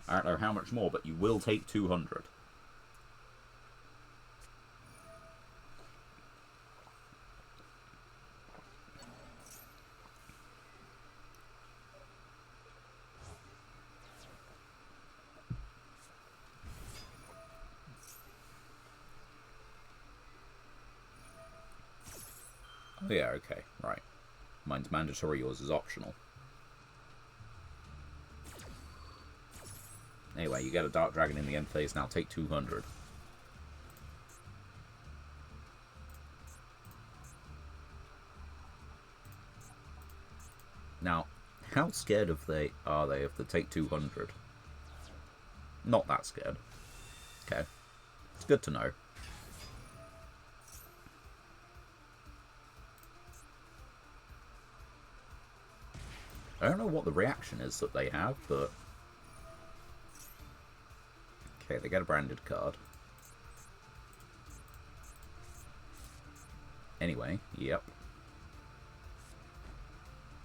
I don't know how much more, but you will take 200. Oh yeah, okay, right. Mine's mandatory, yours is optional. Anyway, you get a Dark Dragon in the end phase, now take 200. Now, how scared are they of the take 200? Not that scared. Okay. It's good to know. I don't know what the reaction is that they have, but... Okay, they get a branded card. Anyway, yep.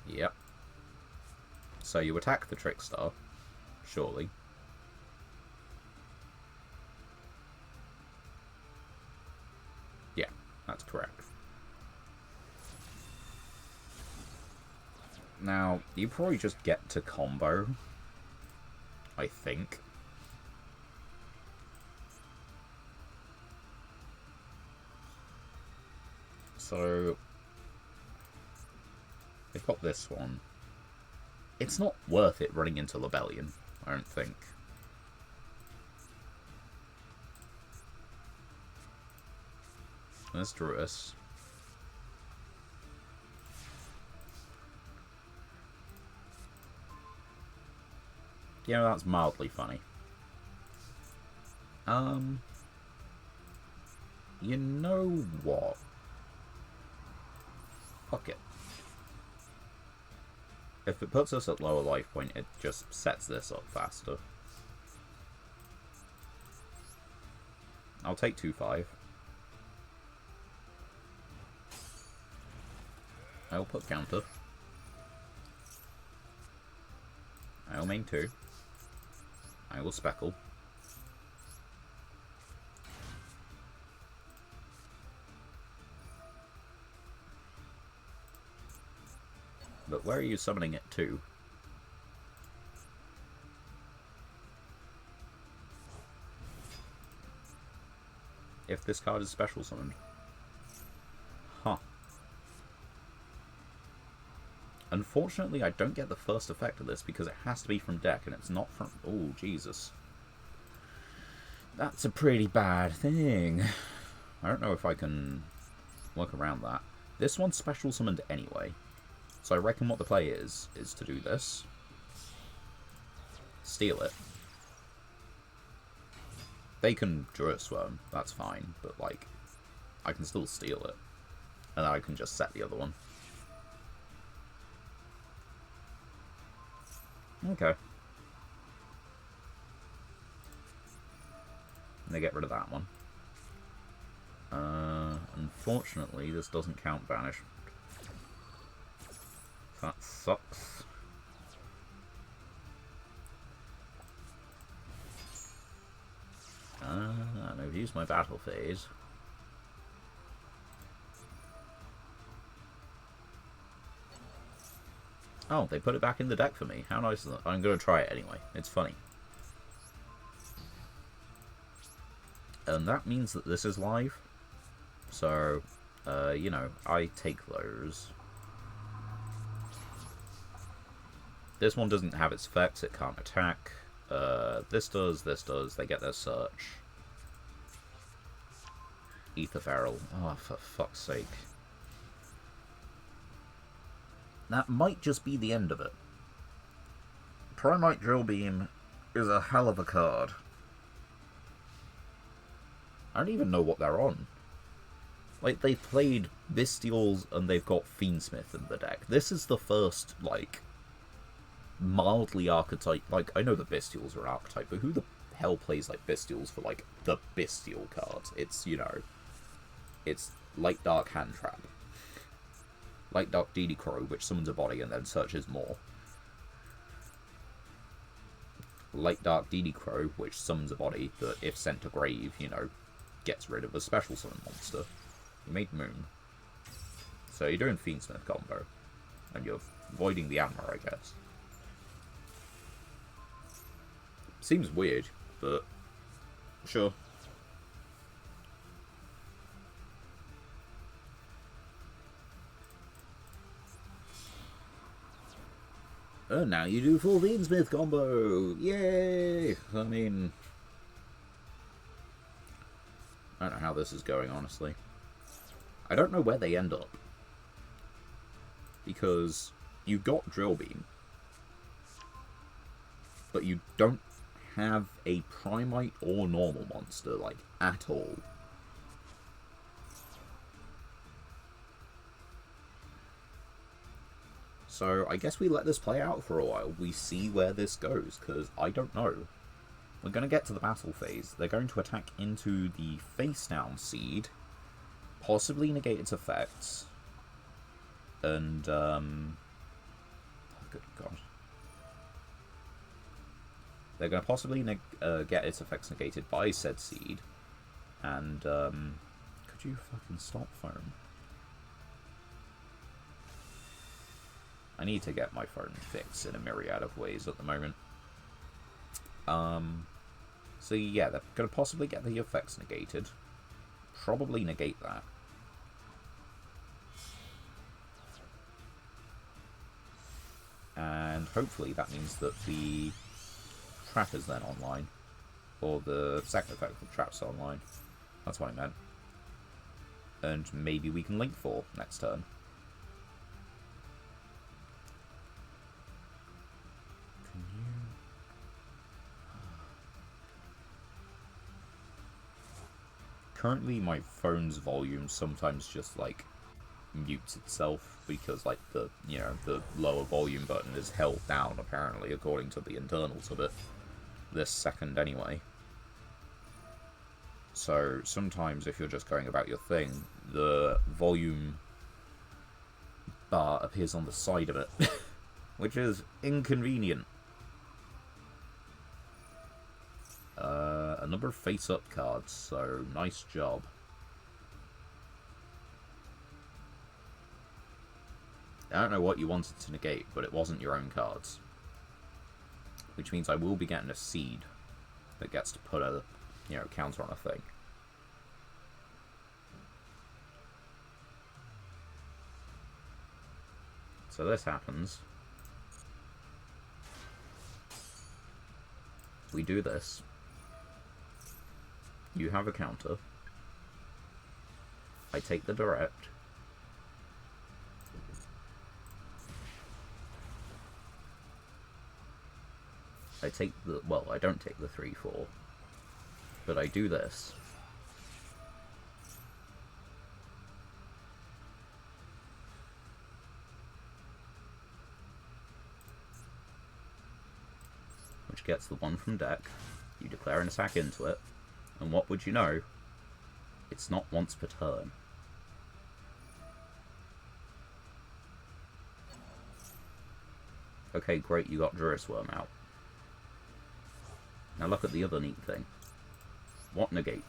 Yep. So you attack the Trickstar, surely. Yeah, that's correct. Now, you probably just get to combo, I think. So, they've got this one. It's not worth it running into Lebellion, I don't think. Let's draw this. Yeah, that's mildly funny. You know what? Fuck it. If it puts us at lower life point, it just sets this up faster. I'll take 2-5. I'll put counter. I'll main 2. I will speckle. But where are you summoning it to? If this card is special summoned. Huh. Unfortunately, I don't get the first effect of this because it has to be from deck and it's not from... Oh, Jesus. That's a pretty bad thing. I don't know if I can work around that. This one's special summoned anyway. So I reckon what the play is to do this. Steal it. They can Druid Swarm, that's fine, but like, I can still steal it. And then I can just set the other one. Okay. And they get rid of that one. Unfortunately, this doesn't count Banish. That sucks. And I've used my battle phase. Oh, they put it back in the deck for me. How nice is that? I'm going to try it anyway. It's funny. And that means that this is live. So, you know, I take those. This one doesn't have its effects, it can't attack. This does, they get their search. Ether Feral. Oh, for fuck's sake. That might just be the end of it. Primite Drill Beam is a hell of a card. I don't even know what they're on. Like, they played Bestials and they've got Fiendsmith in the deck. This is the first, like, mildly archetype. Like, I know the Bestials are an archetype, but who the hell plays, like, Bestials for, like, the Bestial cards? It's, you know, it's Light Dark Hand Trap. Light Dark DD Crow, which summons a body and then searches more. Light Dark DD Crow, which summons a body that, if sent to grave, you know, gets rid of a special summon monster. You made Moon. So you're doing Fiendsmith combo. And you're avoiding the Admiral, I guess. Seems weird, but sure. . And now you do full Beansmith combo! Yay! I mean... I don't know how this is going, honestly. I don't know where they end up. Because you've got Drill Beam. But you don't have a Primite or normal monster, like, at all. So I guess we let this play out for a while. We see where this goes, because I don't know. We're going to get to the battle phase. They're going to attack into the face-down seed, possibly negate its effects, and, oh, good God. They're going to possibly get its effects negated by said seed, and, could you fucking stop, phone? I need to get my phone fixed in a myriad of ways at the moment. So yeah, they're going to possibly get the effects negated. Probably negate that. And hopefully that means that the trap is then online. Or the second effect of the trap's online. That's what I meant. And maybe we can link 4 next turn. Currently my phone's volume sometimes just like mutes itself because like the the lower volume button is held down apparently according to the internals of it this second anyway. So sometimes if you're just going about your thing, the volume bar appears on the side of it, which is inconvenient. A number of face-up cards, so nice job. I don't know what you wanted to negate, but it wasn't your own cards. Which means I will be getting a seed that gets to put a, counter on a thing. So this happens. We do this. You have a counter. I take the direct. I take the... well, I don't take the 3-4. But I do this. Which gets the 1 from deck. You declare an attack into it. And what would you know? It's not once per turn. Okay, great, you got Jurisworm out. Now look at the other neat thing. What negate?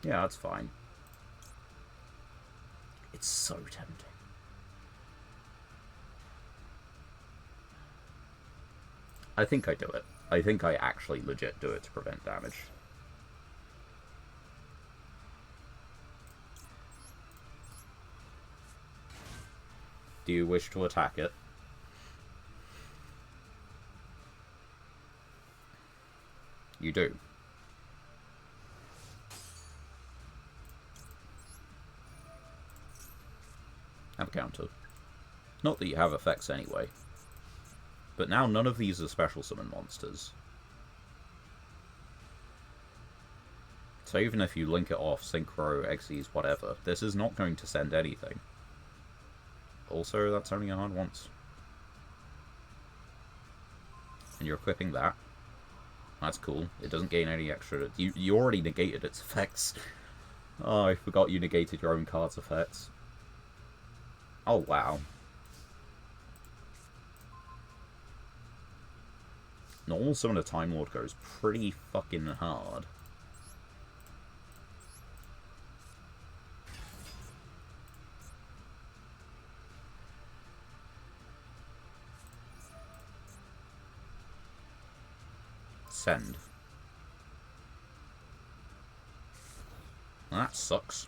Yeah, that's fine. It's so tempting. I think I do it. I think I actually legit do it to prevent damage. Do you wish to attack it? You do. Have a counter. Not that you have effects anyway. But now none of these are special summon monsters. So even if you link it off, Synchro, Xyz, whatever, this is not going to send anything. Also, that's only a hard once. And you're equipping that. That's cool. It doesn't gain any extra... You already negated its effects. Oh, I forgot you negated your own card's effects. Oh, wow. Normal Summon a Time Lord goes pretty fucking hard. Send. Well, that sucks.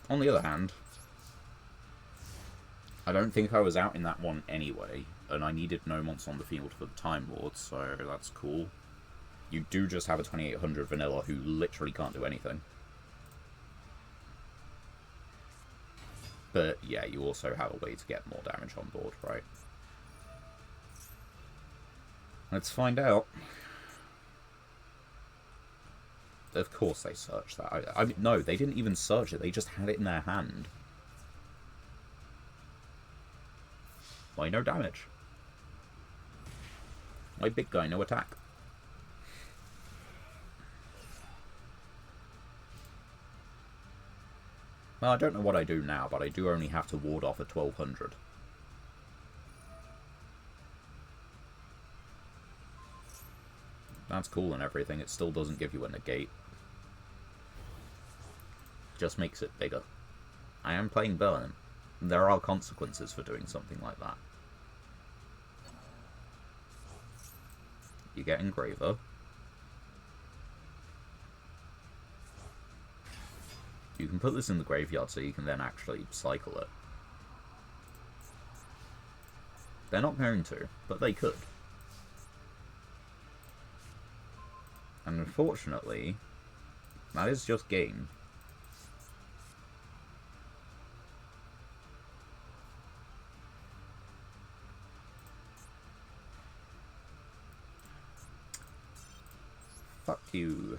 On the other hand, I don't think I was out in that one anyway, and I needed no monster on the field for the Time Lord, so that's cool. You do just have a 2800 vanilla who literally can't do anything. But yeah, you also have a way to get more damage on board, right? Let's find out. Of course they searched that. I mean, no, they didn't even search it, they just had it in their hand. Why no damage? My big guy, no attack. Well, I don't know what I do now, but I do only have to ward off a 1200. That's cool and everything, it still doesn't give you a negate. Just makes it bigger. I am playing Burn. There are consequences for doing something like that. You get Engraver. You can put this in the graveyard so you can then actually cycle it. They're not going to, but they could. And unfortunately, that is just game. Fuck you.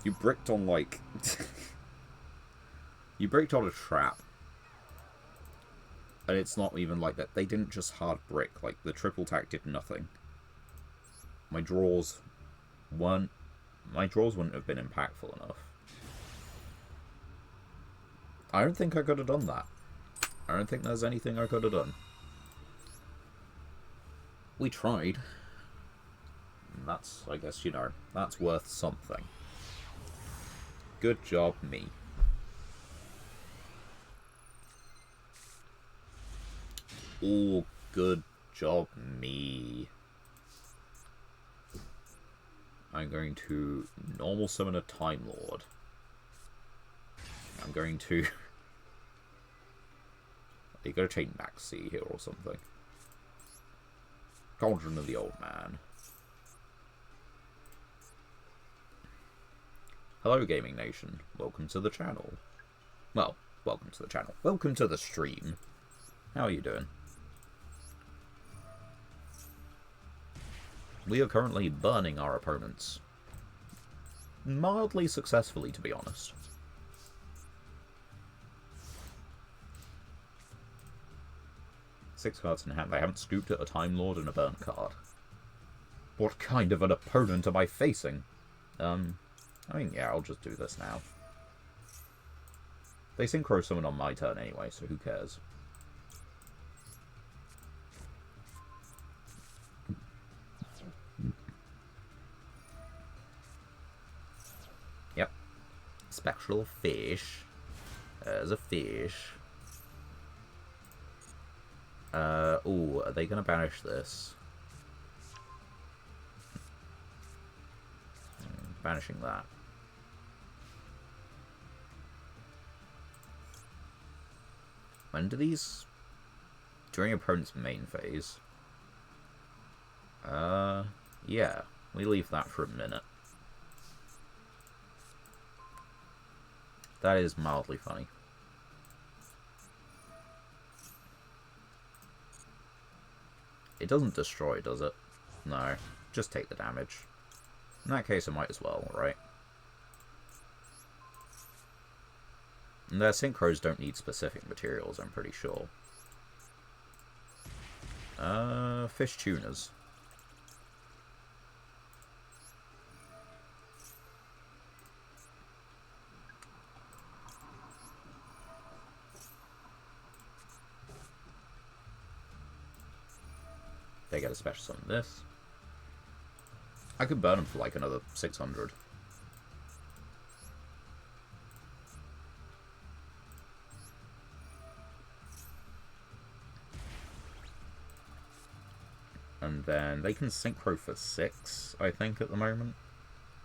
You bricked on, like... you bricked on a trap. And it's not even like that. They didn't just hard brick. Like, the triple attack did nothing. My draws weren't... My draws wouldn't have been impactful enough. I don't think I could have done that. I don't think there's anything I could have done. We tried. And that's, I guess, you know, that's worth something. Good job, me. Oh, good job, me. I'm going to normal summon a Time Lord. I'm going to... You gotta chain Maxi here or something. Cauldron of the Old Man. Hello, Gaming Nation. Welcome to the channel. Well, welcome to the channel. Welcome to the stream. How are you doing? We are currently burning our opponents. Mildly successfully, to be honest. Six cards in hand. They haven't scooped at a Time Lord and a burn card. What kind of an opponent am I facing? I mean, yeah, I'll just do this now. They synchro summon on my turn anyway, so who cares? Yep. Spectral fish. There's a fish. Oh, are they going to banish this? Banishing that. When do these... During opponent's main phase? Yeah. We leave that for a minute. That is mildly funny. It doesn't destroy, does it? No. Just take the damage. In that case, I might as well, right? And their synchros don't need specific materials, I'm pretty sure. Fish tuners. They get a special summon this. I could burn them for like another 600. And then they can synchro for 6, I think, at the moment.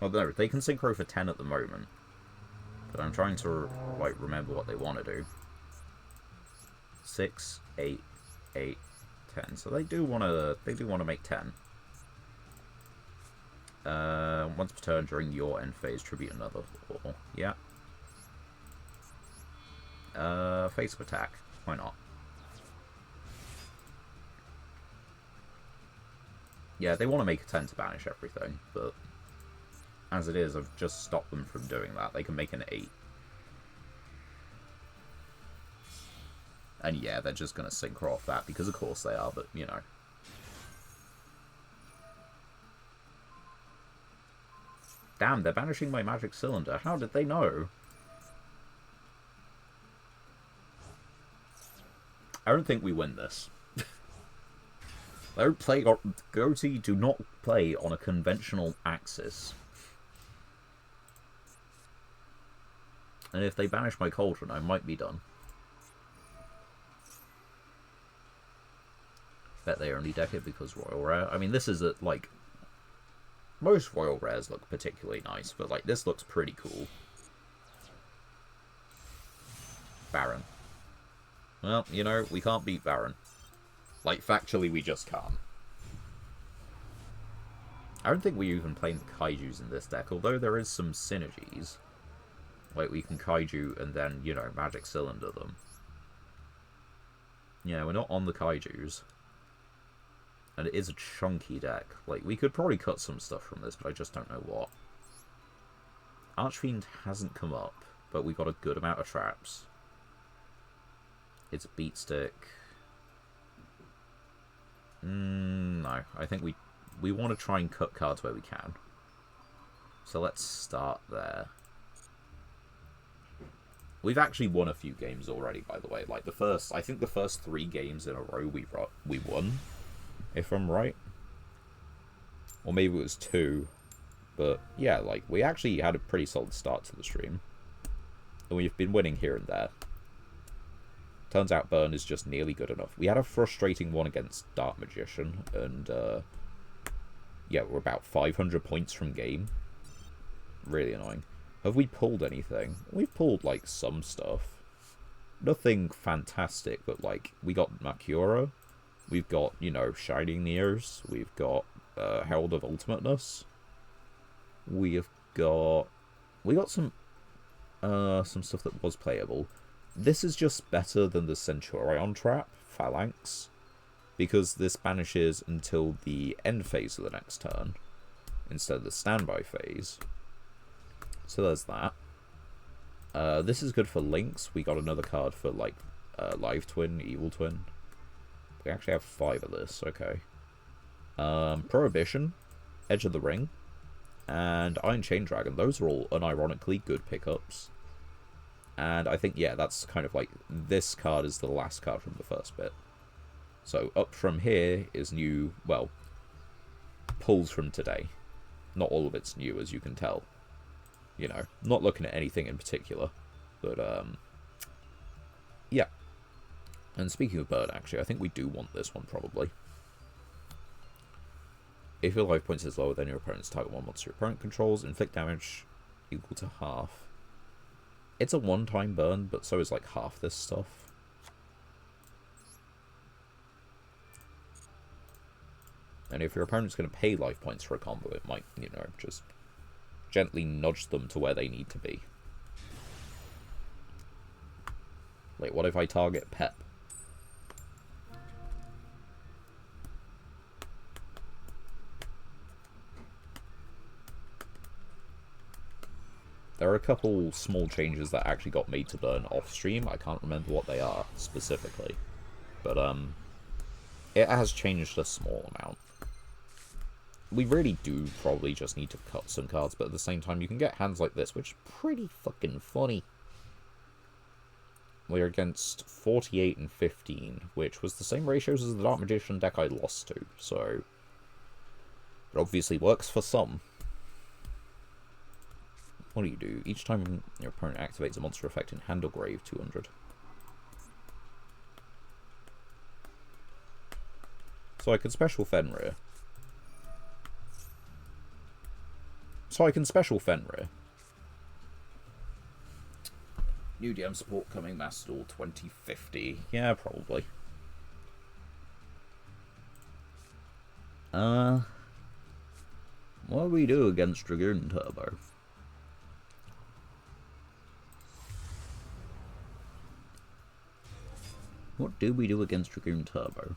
Well, no, they can synchro for 10 at the moment. But I'm trying to, like, remember what they want to do. 6, 8, 8, 10. So they do want to make 10. Once per turn during your end phase, tribute another. Or, yeah. Face of attack. Why not? Yeah, they want to make a 10 to banish everything, but as it is, I've just stopped them from doing that. They can make an 8. And yeah, they're just going to synchro off that, because of course they are, but, you know. Damn, they're banishing my magic cylinder. How did they know? I don't think we win this. They don't play... Goatee do not play on a conventional axis. And if they banish my cauldron, I might be done. Bet they only deck it because Royal Rare. I mean, this is a, like... Most Royal Rares look particularly nice, but, like, this looks pretty cool. Baron. Well, you know, we can't beat Baron. Like, factually, we just can't. I don't think we even play the Kaijus in this deck, although there is some synergies. Like, we can Kaiju and then, you know, Magic Cylinder them. Yeah, we're not on the Kaijus. And it is a chunky deck. Like, we could probably cut some stuff from this, but I just don't know what. Archfiend hasn't come up, but we got a good amount of traps. It's a beat stick. No, I think we want to try and cut cards where we can. So let's start there. We've actually won a few games already, by the way. Like, I think the first 3 games in a row we won, if I'm right. Or maybe it was 2. But, yeah, like, we actually had a pretty solid start to the stream. And we've been winning here and there. Turns out Burn is just nearly good enough. We had a frustrating one against Dark Magician, and, yeah, we're about 500 points from game. Really annoying. Have we pulled anything? We've pulled, like, some stuff. Nothing fantastic, but, like, we got Makura. We've got, you know, Shining Nears. We've got Herald of Ultimateness. We got some stuff that was playable. This is just better than the Centurion trap, Phalanx, because this banishes until the end phase of the next turn, instead of the standby phase. So there's that. This is good for links. We got another card for, like, Live Twin, Evil Twin. We actually have 5 of this, okay. Prohibition, Edge of the Ring, and Iron Chain Dragon. Those are all unironically good pickups. And I think, yeah, that's kind of like, this card is the last card from the first bit. So up from here is new, well, pulls from today. Not all of it's new, as you can tell. You know, not looking at anything in particular. But, yeah. And speaking of Bird, actually, I think we do want this one, probably. If your life points is lower than your opponent's target one monster your opponent controls, inflict damage equal to half. It's a one-time burn, but so is, like, half this stuff. And if your opponent's going to pay life points for a combo, it might, you know, just gently nudge them to where they need to be. Wait, what if I target Pep? There are a couple small changes that actually got made to Burn off stream. I can't remember what they are specifically. But, it has changed a small amount. We really do probably just need to cut some cards, but at the same time, you can get hands like this, which is pretty fucking funny. We're against 48 and 15, which was the same ratios as the Dark Magician deck I lost to, so it obviously works for some. What do you do? Each time your opponent activates a monster effect in hand or grave, 200. So I can special Fenrir. New DM support coming, Master Duel 2050. Yeah, probably. What do we do against Dragoon Turbo? What do we do against Dragoon Turbo?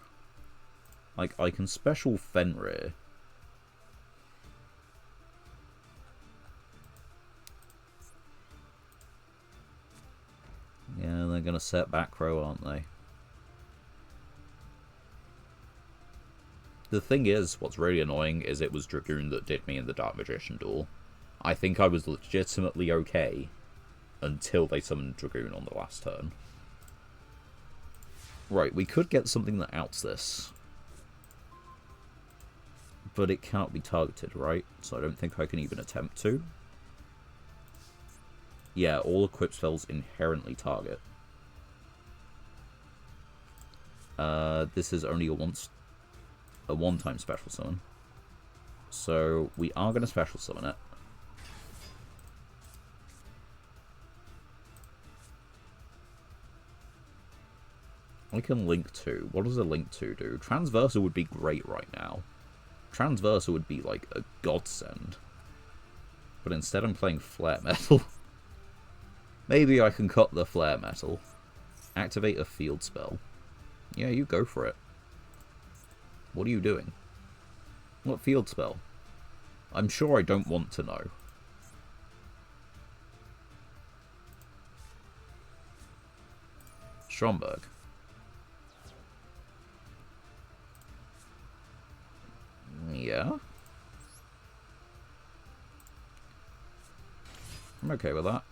Like, I can special Fenrir. Yeah, they're gonna set back row, aren't they? The thing is, what's really annoying is it was Dragoon that did me in the Dark Magician duel. I think I was legitimately okay until they summoned Dragoon on the last turn. Right, we could get something that outs this. But it cannot be targeted, right? So I don't think I can even attempt to. Yeah, all equip spells inherently target. This is only a one-time special summon. So we are going to special summon it. I can link to. What does a link to do? Transversal would be great right now. Transversal would be like a godsend. But instead I'm playing Flare Metal. Maybe I can cut the Flare Metal. Activate a field spell. Yeah, you go for it. What are you doing? What field spell? I'm sure I don't want to know. Stromberg. Yeah? I'm okay with that.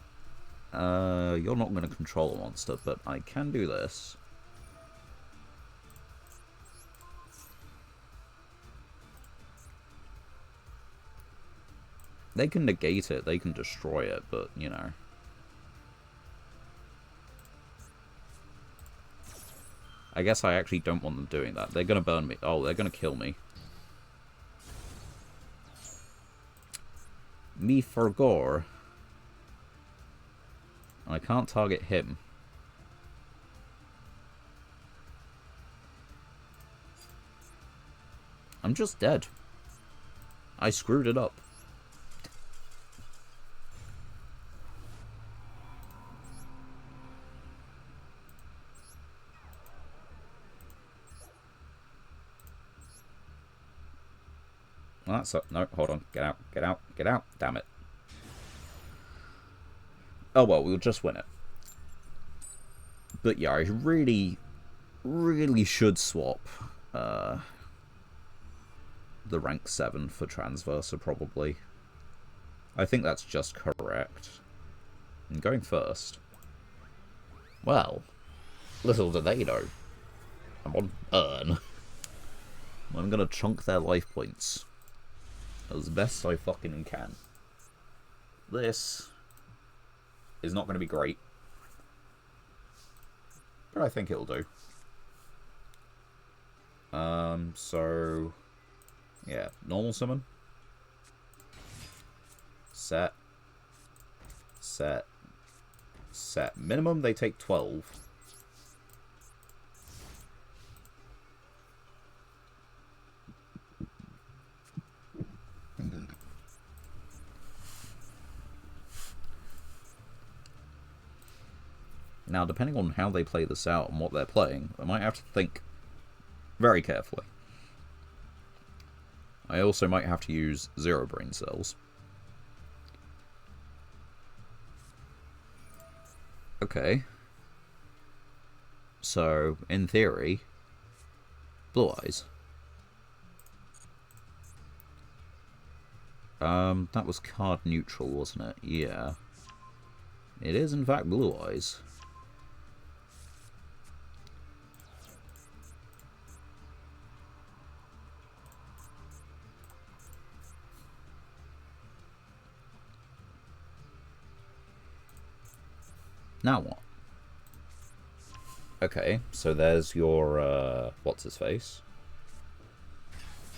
You're not going to control a monster, but I can do this. They can negate it, they can destroy it, but, you know. I guess I actually don't want them doing that. They're going to burn me. Oh, they're going to kill me. Me for gore. I can't target him. I'm just dead. I screwed it up. Well, that's up. No, hold on. Get out, get out, get out. Damn it. Oh well, we'll just win it. But yeah, I really should swap the rank 7 for Transversa, probably. I think that's just correct. I'm going first. Well, little do they know. I'm on burn. I'm gonna chunk their life points as best I fucking can. This is not going to be great, but I think it'll do. So yeah, normal summon. Set. Set. Set. Minimum they take 12. Now, depending on how they play this out and what they're playing, I might have to think very carefully. I also might have to use 0 brain cells. Okay. So, in theory, Blue Eyes. That was card neutral, wasn't it? Yeah. It is, in fact, Blue Eyes. Now what? Okay, so there's your, what's-his-face.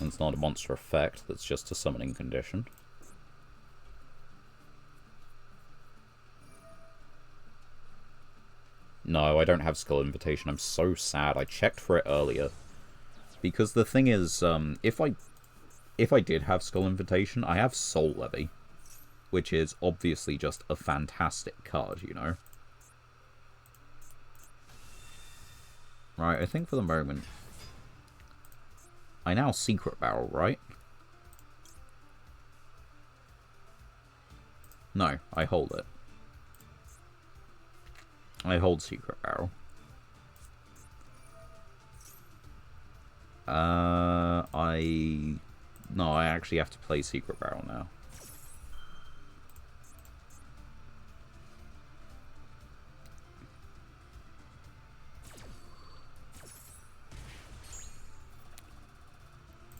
And it's not a monster effect, that's just a summoning condition. No, I don't have Skull Invitation. I'm so sad. I checked for it earlier. Because the thing is, if I did have Skull Invitation, I have Soul Levy, which is obviously just a fantastic card, you know? Right, I think for the moment, I now Secret Barrel, right? No, I hold it. I hold Secret Barrel. No, I actually have to play Secret Barrel now.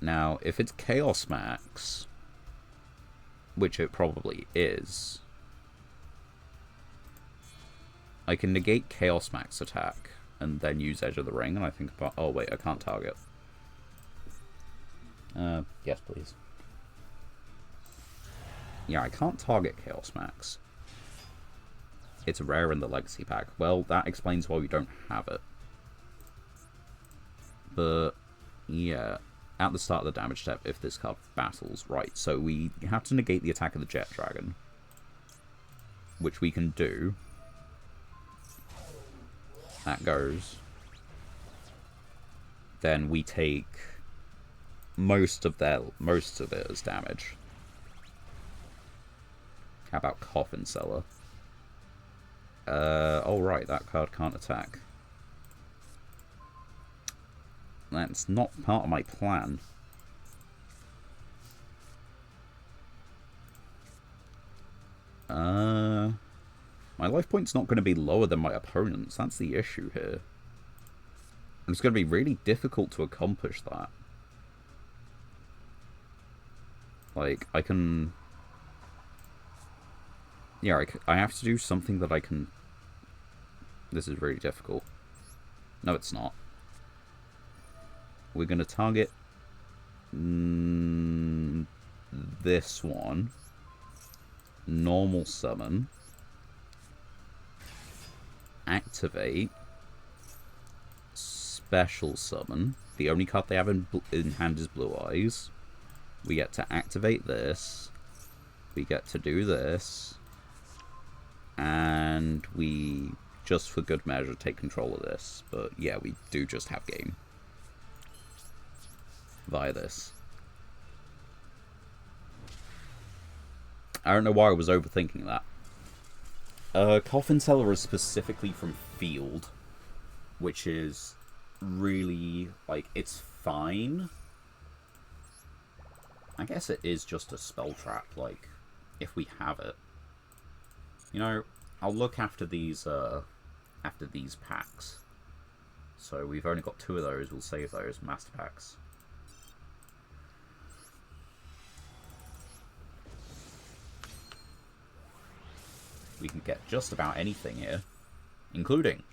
Now, if it's Chaos Max, which it probably is, I can negate Chaos Max attack and then use Edge of the Ring, and I think about... Oh, wait, I can't target. Yes, please. Yeah, I can't target Chaos Max. It's rare in the Legacy pack. Well, that explains why we don't have it. But, yeah, at the start of the damage step, if this card battles, right, so we have to negate the attack of the Jet Dragon, which we can do. That goes. Then we take most of it as damage. How about Coffin Seller? Oh right, that card can't attack. That's not part of my plan. My life point's not going to be lower than my opponent's. That's the issue here. And it's going to be really difficult to accomplish that. Like, I can... Yeah, I have to do something that I can... This is really difficult. No, it's not. We're going to target... this one. Normal summon. Activate. Special summon. The only card they have in hand is Blue Eyes. We get to activate this. We get to do this. And we, just for good measure, take control of this. But yeah, we do just have game. Via this. I don't know why I was overthinking that. Coffin Seller is specifically from Field, which is really, like, it's fine. I guess it is just a spell trap, like, if we have it. You know, I'll look after these packs. So we've only got 2 of those, we'll save those, master packs. We can get just about anything here, including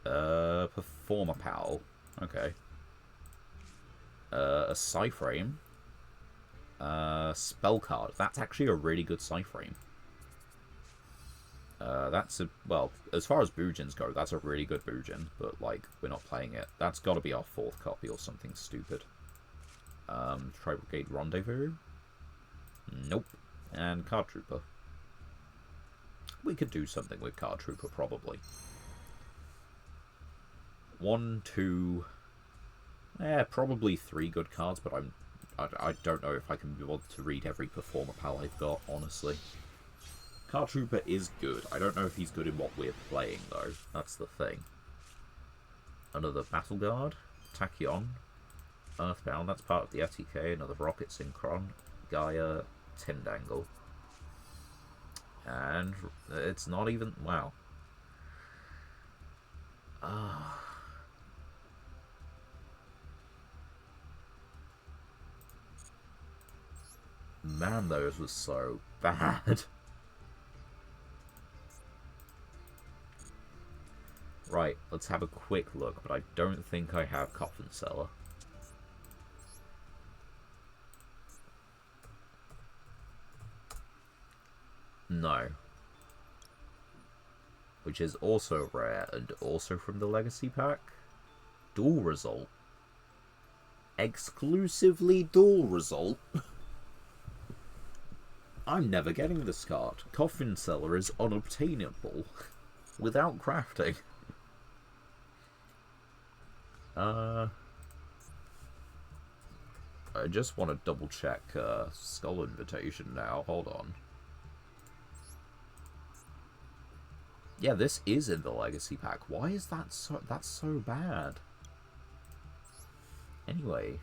Performer Pal. Okay. A Psyframe. Spell card. That's actually a really good Psyframe. That's a, well, as far as Boojins go, that's a really good Boojin, but like we're not playing it. That's got to be our 4th copy or something stupid. Tri-Brigade Rendezvous. Nope. And Card Trooper. We could do something with Card Trooper, probably. 1, 2... probably 3 good cards, but I don't know if I can be bothered to read every Performer Pal I've got, honestly. Card Trooper is good. I don't know if he's good in what we're playing, though. That's the thing. Another Battle Guard. Tachyon. Earthbound, that's part of the FTK. Another Rocket Synchron. Gaia. Tindangle. And it's not even... Wow. Man, those were so bad. Right, let's have a quick look, but I don't think I have Coffin Seller. No. which is also rare and also from the Legacy Pack. Dual Result. Exclusively Dual Result. I'm never getting this card. Coffin Seller is unobtainable without crafting. I just want to double check Skull Invitation now. Hold on. Yeah, this is in the Legacy Pack. Why is that so... That's so bad. Anyway.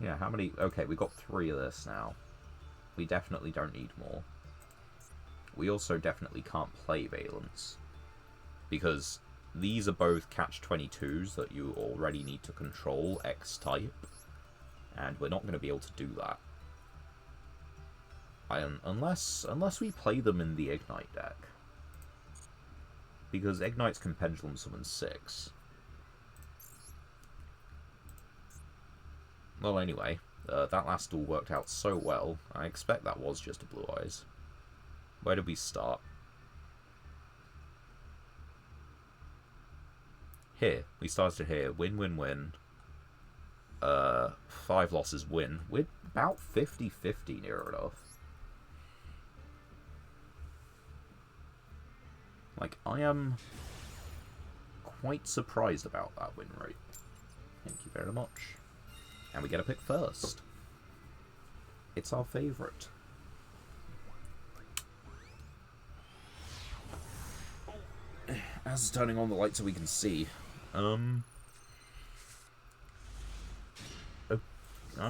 Yeah, how many... Okay, we got 3 of this now. We definitely don't need more. We also definitely can't play Valence. Because these are both catch-22s that you already need to control X-type. And we're not going to be able to do that. Unless we play them in the Ignite deck. Because Ignite's can Pendulum Summon 6. Well, anyway, that last duel worked out so well. I expect that was just a Blue Eyes. Where did we start? Here. We started here. Win, win, win. 5 losses win. We're about 50-50 near enough. Like, I am quite surprised about that win rate. Thank you very much. And we get a pick first. It's our favourite. As turning on the light so we can see. I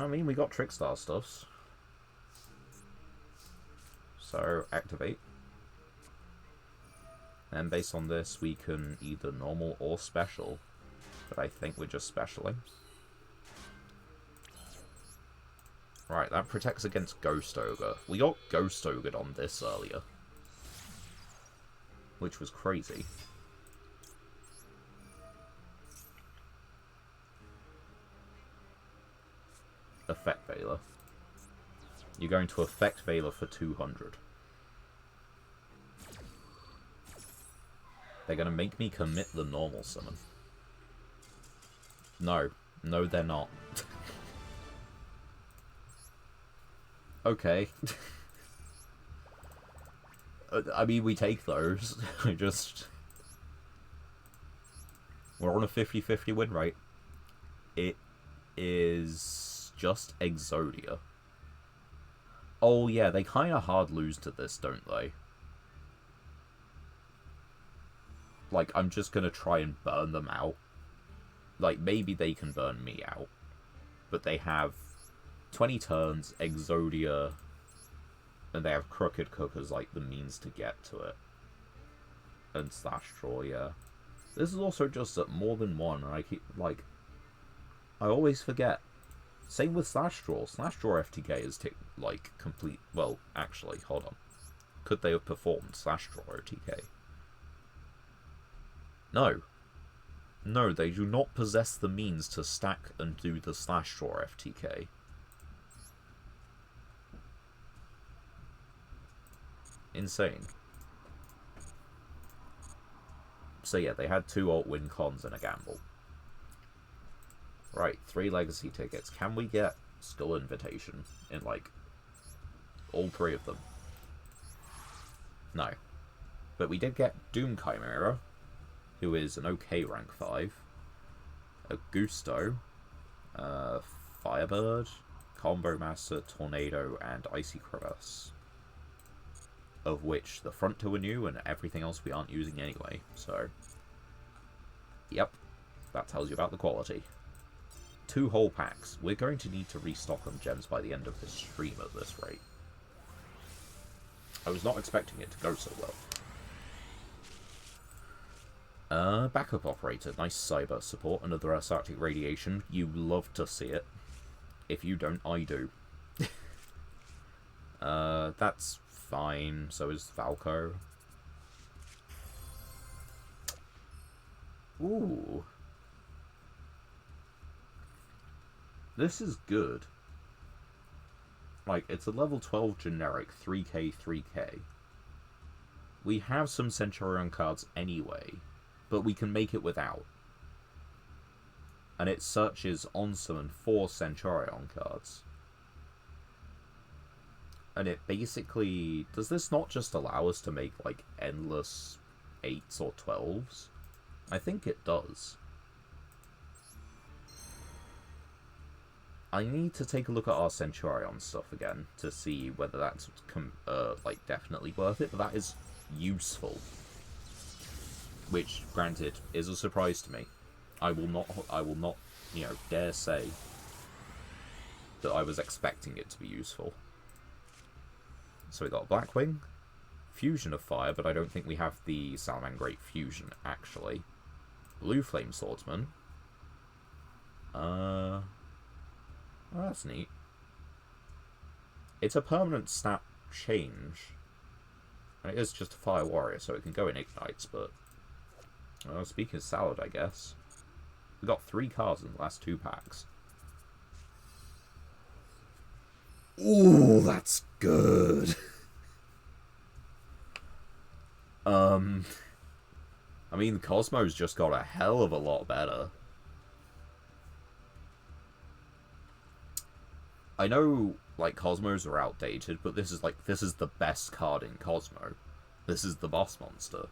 mean, we got Trickstar stuffs. So, activate. And based on this, we can either normal or special. But I think we're just specialing. Right, that protects against Ghost Ogre. We got Ghost Ogre on this earlier. Which was crazy. Effect Veiler. You're going to Effect Veiler for 200. They're going to make me commit the normal summon. No. No, they're not. Okay. I mean, we take those. We're on a 50-50 win rate. It is just Exodia. Oh yeah, they kind of hard lose to this, don't they? Like, I'm just gonna try and burn them out. Like, maybe they can burn me out. But they have 20 turns, Exodia, and they have Crooked Cook as, like, the means to get to it. And Slash Draw, yeah. This is also just at more than one, and I keep, like... I always forget. Same with Slash Draw. Slash Draw FTK is, like, complete... Well, actually, hold on. Could they have performed Slash Draw OTK? No. No, they do not possess the means to stack and do the Slash Draw FTK. Insane. So yeah, they had 2 alt win cons and a gamble. Right, 3 legacy tickets. Can we get Skull Invitation in, like, all 3 of them? No. But we did get Doom Chimera, who is an okay rank 5. A Gusto, Firebird, Combo Master, Tornado, and Icy Crevasse. Of which the front 2 are new, and everything else we aren't using anyway, so... Yep, that tells you about the quality. 2 whole packs. We're going to need to restock on gems by the end of this stream at this rate. I was not expecting it to go so well. Backup operator. Nice cyber support. Another Arctic Radiation. You love to see it. If you don't, I do. That's fine. So is Falco. Ooh. This is good. Like, it's a level 12 generic 3k, 3k. We have some Centurion cards anyway, but we can make it without. And it searches on summon 4 Centurion cards. And it basically... Does this not just allow us to make, like, endless 8s or 12s? I think it does. I need to take a look at our Centurion stuff again to see whether that's, like, definitely worth it, but that is useful. Which, granted, is a surprise to me. I will not, you know, dare say that I was expecting it to be useful. So we got Blackwing, Fusion of Fire, but I don't think we have the Salamangreat Fusion, actually. Blue Flame Swordsman. Oh, that's neat. It's a permanent stat change. And it is just a Fire Warrior, so it can go in Ignites, but... speaking of Salad, I guess. We got 3 cards in the last 2 packs. Ooh, that's good. I mean, Cosmo's just got a hell of a lot better. I know, like, Cosmos are outdated, but this is the best card in Cosmo. This is the boss monster.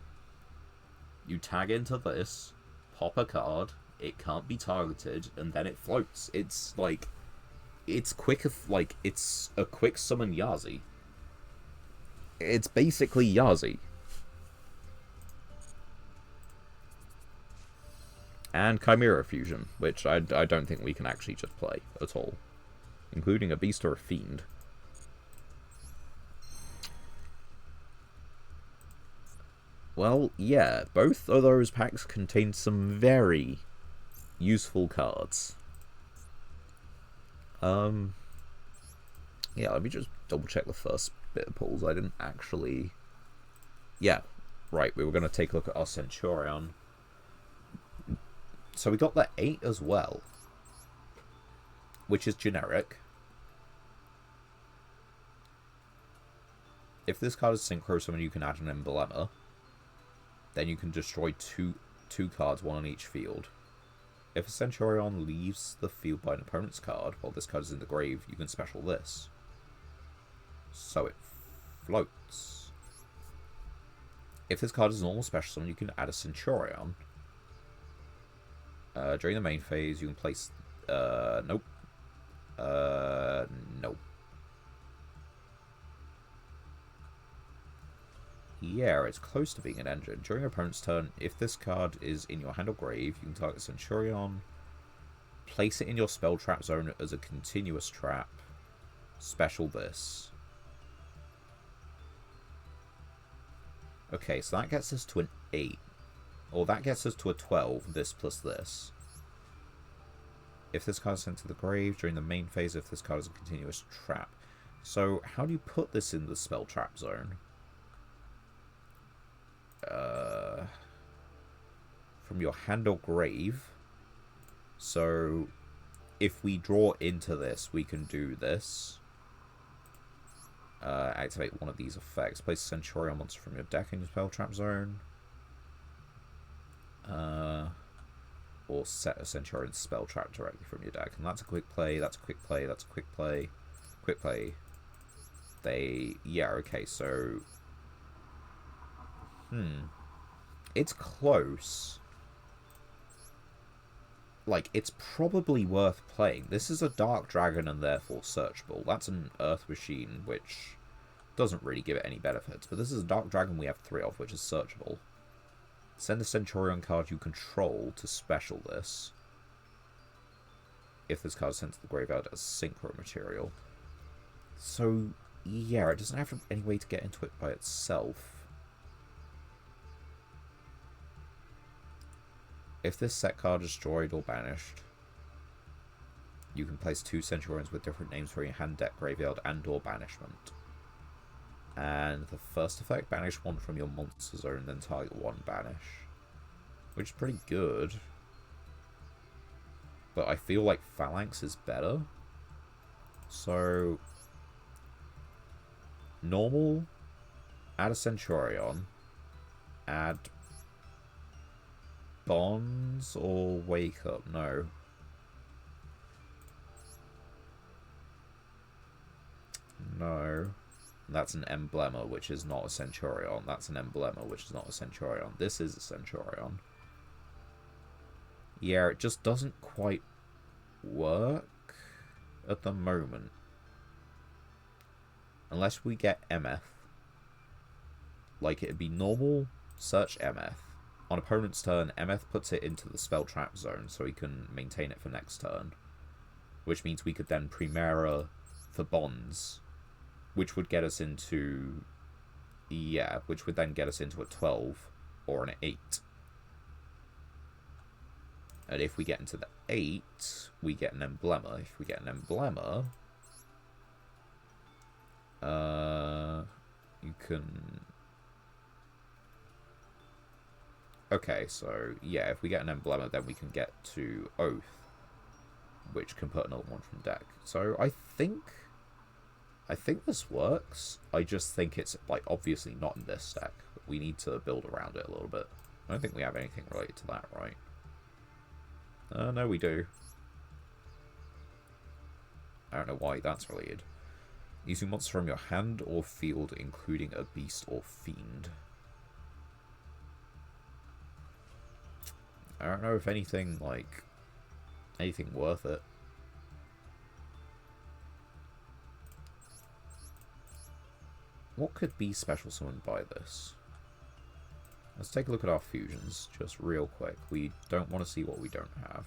You tag into this, pop a card, it can't be targeted, and then it floats. It's, like... It's quick, like, it's a quick summon Yazi. It's basically Yazi. And Chimera Fusion, which I don't think we can actually just play at all. Including a Beast or a Fiend. Well, yeah, both of those packs contain some very useful cards. Yeah, let me just double check the first bit of pulls. I didn't actually... Yeah, right, we were going to take a look at our Centurion. So we got the 8 as well, which is generic. If this card is Synchro Summon, you can add an Emblema. Then you can destroy two cards, 1 on each field. If a Centurion leaves the field by an opponent's card, while this card is in the grave, you can special this. So it floats. If this card is a normal special summon, you can add a Centurion. During the main phase, you can place... Nope. Nope. Yeah, it's close to being an engine. During your opponent's turn, if this card is in your hand or grave, you can target Centurion, place it in your spell trap zone as a continuous trap, special this. Okay, so that gets us to an 8. Or that gets us to a 12, this plus this. If this card is sent to the grave during the main phase, if this card is a continuous trap. So, how do you put this in the spell trap zone? From your hand or grave. So, if we draw into this, we can do this. Activate one of these effects. Place a Centurion monster from your deck in your spell trap zone. Or set a Centurion spell trap directly from your deck. And that's a quick play, that's a quick play, that's a quick play. Quick play. Yeah, okay, so... It's close. Like, it's probably worth playing. This is a Dark Dragon and therefore searchable. That's an Earth Machine, which doesn't really give it any benefits. But this is a Dark Dragon we have 3 of, which is searchable. Send a Centurion card you control to special this. If this card is sent to the graveyard as synchro material. So, yeah, it doesn't have any way to get into it by itself. If this set card is destroyed or banished, you can place 2 Centurions with different names for your hand, deck, graveyard, and or banishment. And the first effect, banish 1 from your monster zone, then target 1 banish. Which is pretty good. But I feel like Phalanx is better. So, normal, add a Centurion. Add bonds or wake up? No. No. That's an emblema, which is not a Centurion. That's an emblema, which is not a Centurion. This is a Centurion. Yeah, it just doesn't quite work at the moment. Unless we get MF. Like, it'd be normal, search MF. On opponent's turn, MF puts it into the spell trap zone so he can maintain it for next turn. Which means we could then Primera for bonds. Which would get us into... Yeah, which would then get us into a 12 or an 8. And if we get into the 8, we get an emblema. If we get an emblema... you can... Okay, so, yeah, if we get an emblema, then we can get to Oath, which can put another one from deck. So, I think this works. I just think it's, like, obviously not in this deck. We need to build around it a little bit. I don't think we have anything related to that, right? No, we do. I don't know why that's related. Using monsters from your hand or field, including a beast or fiend. I don't know if anything, like, anything worth it. What could be special summoned by this? Let's take a look at our fusions, just real quick. We don't want to see what we don't have.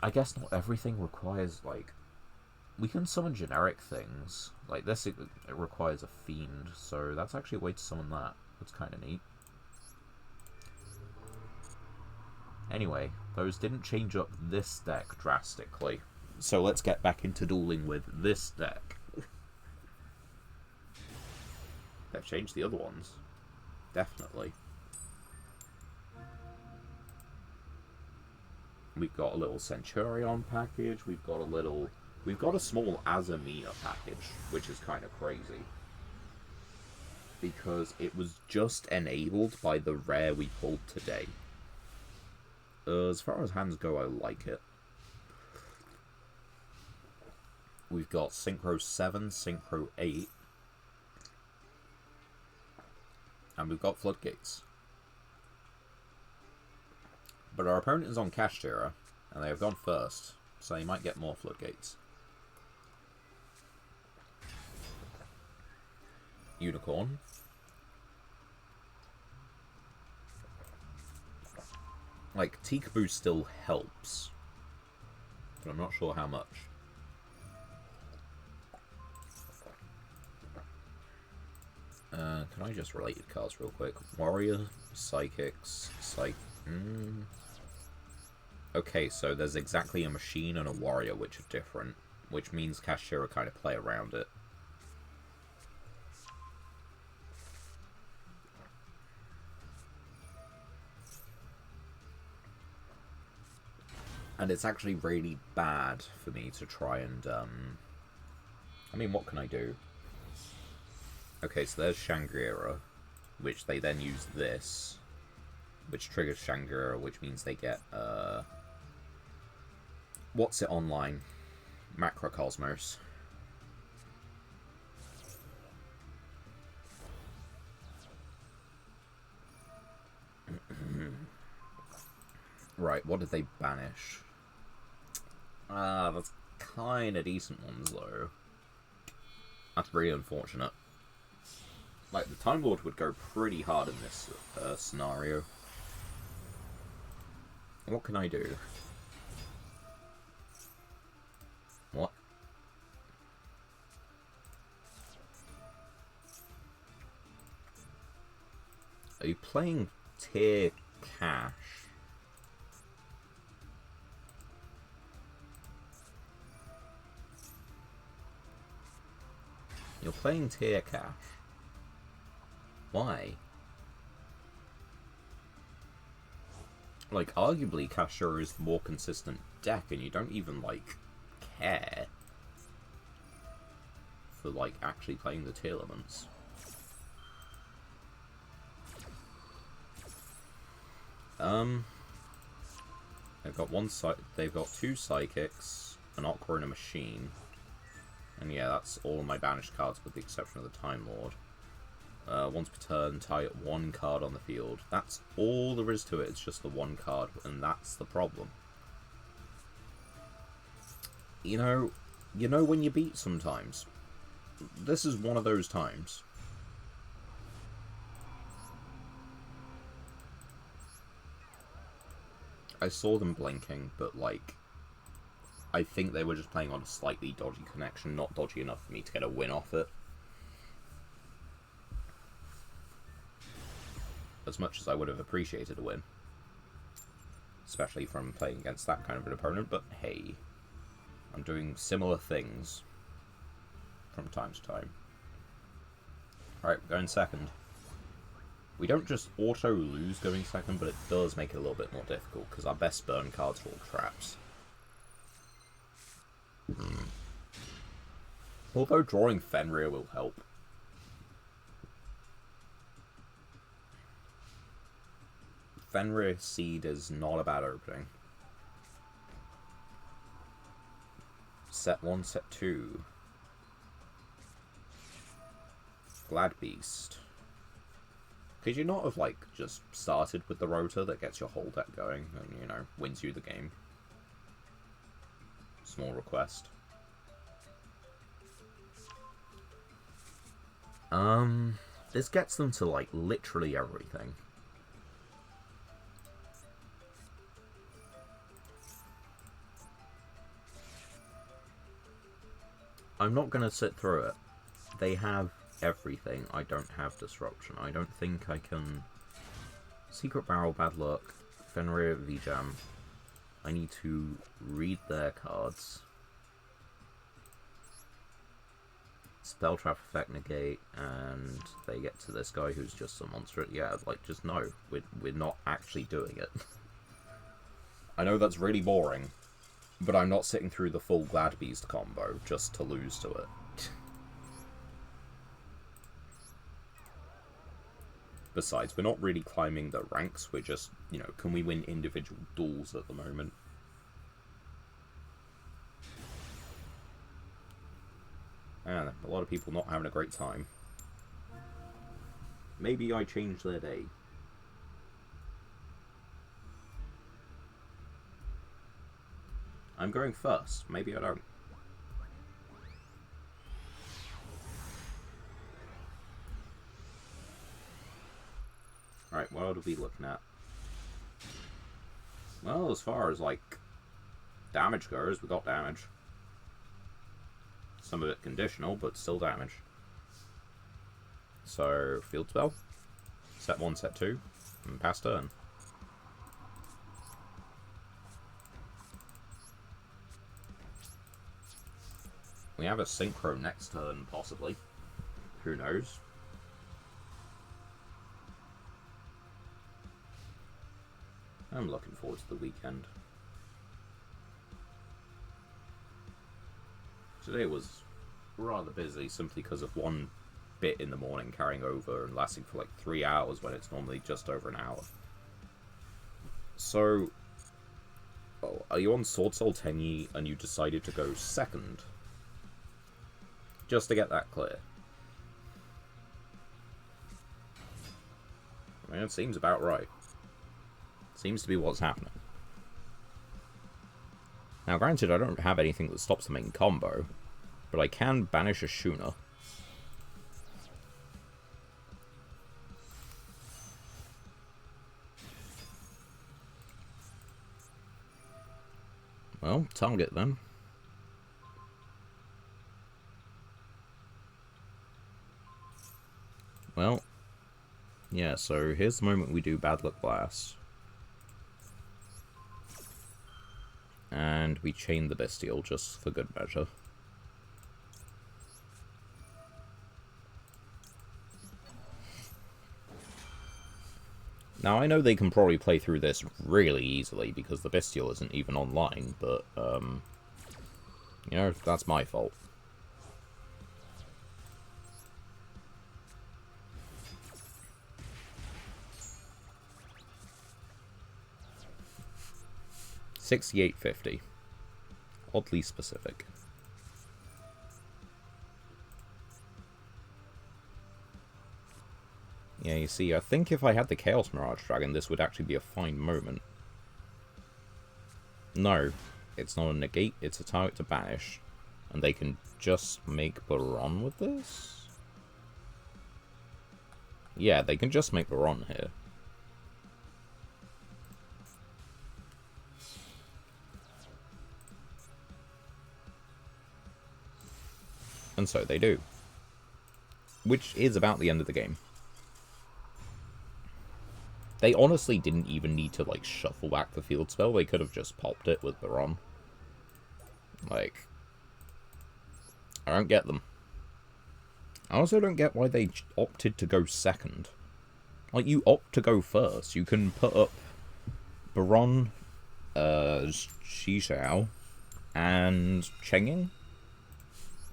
I guess not everything requires, like... We can summon generic things. Like this, it requires a fiend, so that's actually a way to summon that. That's kind of neat. Anyway, those didn't change up this deck drastically. So let's get back into dueling with this deck. They've changed the other ones. Definitely. We've got a little Centurion package. We've got a small Azamia package, which is kind of crazy. Because it was just enabled by the rare we pulled today. As far as hands go, I like it. We've got Synchro 7, Synchro 8. And we've got Floodgates. But our opponent is on Kashtira, and they have gone first, so you might get more Floodgates. Unicorn. Like, Teekaboo still helps, but I'm not sure how much. Can I just related cards real quick? Warrior, Psychics, Okay, so there's exactly a Machine and a Warrior which are different, which means Kashtira kind of play around it. And it's actually really bad for me to try and, I mean, what can I do? Okay, so there's Shangri-La, which they then use this, which triggers Shangri-La, which means they get, what's it online? Macrocosmos. Right, what did they banish? That's kind of decent ones, though. That's really unfortunate. Like, the Time Lord would go pretty hard in this scenario. What can I do? What? Are you playing Tier Cash? You're playing Tier Cash. Why? Like, arguably, Kashtira is the more consistent deck, and you don't even, like, care for, like, actually playing the Tier elements. Um, they've got they've got 2 psychics, an Aqua, and a machine. And yeah, that's all of my banished cards with the exception of the Time Lord. Once per turn, target 1 card on the field. That's all there is to it, it's just the 1 card, and that's the problem. You know when you beat sometimes. This is one of those times. I saw them blinking, but like, I think they were just playing on a slightly dodgy connection, not dodgy enough for me to get a win off it. As much as I would have appreciated a win. Especially from playing against that kind of an opponent, but hey. I'm doing similar things from time to time. Alright, we're going second. We don't just auto-lose going second, but it does make it a little bit more difficult, because our best burn cards are all traps. Although drawing Fenrir will help. Fenrir Seed is not a bad opening. Set 1, set 2. Glad Beast. Could you not have, like, just started with the rotor that gets your whole deck going and, you know, wins you the game? Small request. This gets them to, like, literally everything. I'm not gonna sit through it. They have everything. I don't have Disruption. I don't think I can... Secret Barrel, Bad Luck, Fenrir, V-Jam. I need to read their cards. Spell Trap, Effect, Negate, and they get to this guy who's just a monster. Yeah, like, just no. We're not actually doing it. I know that's really boring, but I'm not sitting through the full Glad Beast combo just to lose to it. Besides, we're not really climbing the ranks, we're just, you know, can we win individual duels at the moment? And a lot of people not having a great time. Maybe I changed their day. I'm going first. Maybe I don't. Alright, what are we looking at? Well, as far as, like, damage goes, we got damage. Some of it conditional, but still damage. So, field spell. Set 1, set 2, and pass turn. We have a synchro next turn, possibly. Who knows? I'm looking forward to the weekend. Today was rather busy simply because of one bit in the morning carrying over and lasting for like 3 hours when it's normally just over an hour. So, are you on Sword Soul Tenyi and you decided to go second? Just to get that clear. I mean, it seems about right. Seems to be what's happening. Now, granted, I don't have anything that stops the main combo, but I can banish a Shuna. Well, target then. Well, yeah, so here's the moment we do Bad Luck Blast. And we chain the Bestial just for good measure. Now, I know they can probably play through this really easily because the Bestial isn't even online, but, you know, that's my fault. 6850. Oddly specific. Yeah, you see, I think if I had the Chaos Mirage Dragon, this would actually be a fine moment. No, it's not a negate, it's a target to banish. And they can just make Baron with this? Yeah, they can just make Baron here. And so they do. Which is about the end of the game. They honestly didn't even need to, like, shuffle back the field spell. They could have just popped it with Baron. Like, I don't get them. I also don't get why they opted to go second. Like, you opt to go first. You can put up Baron, Xixiao, and Chengying.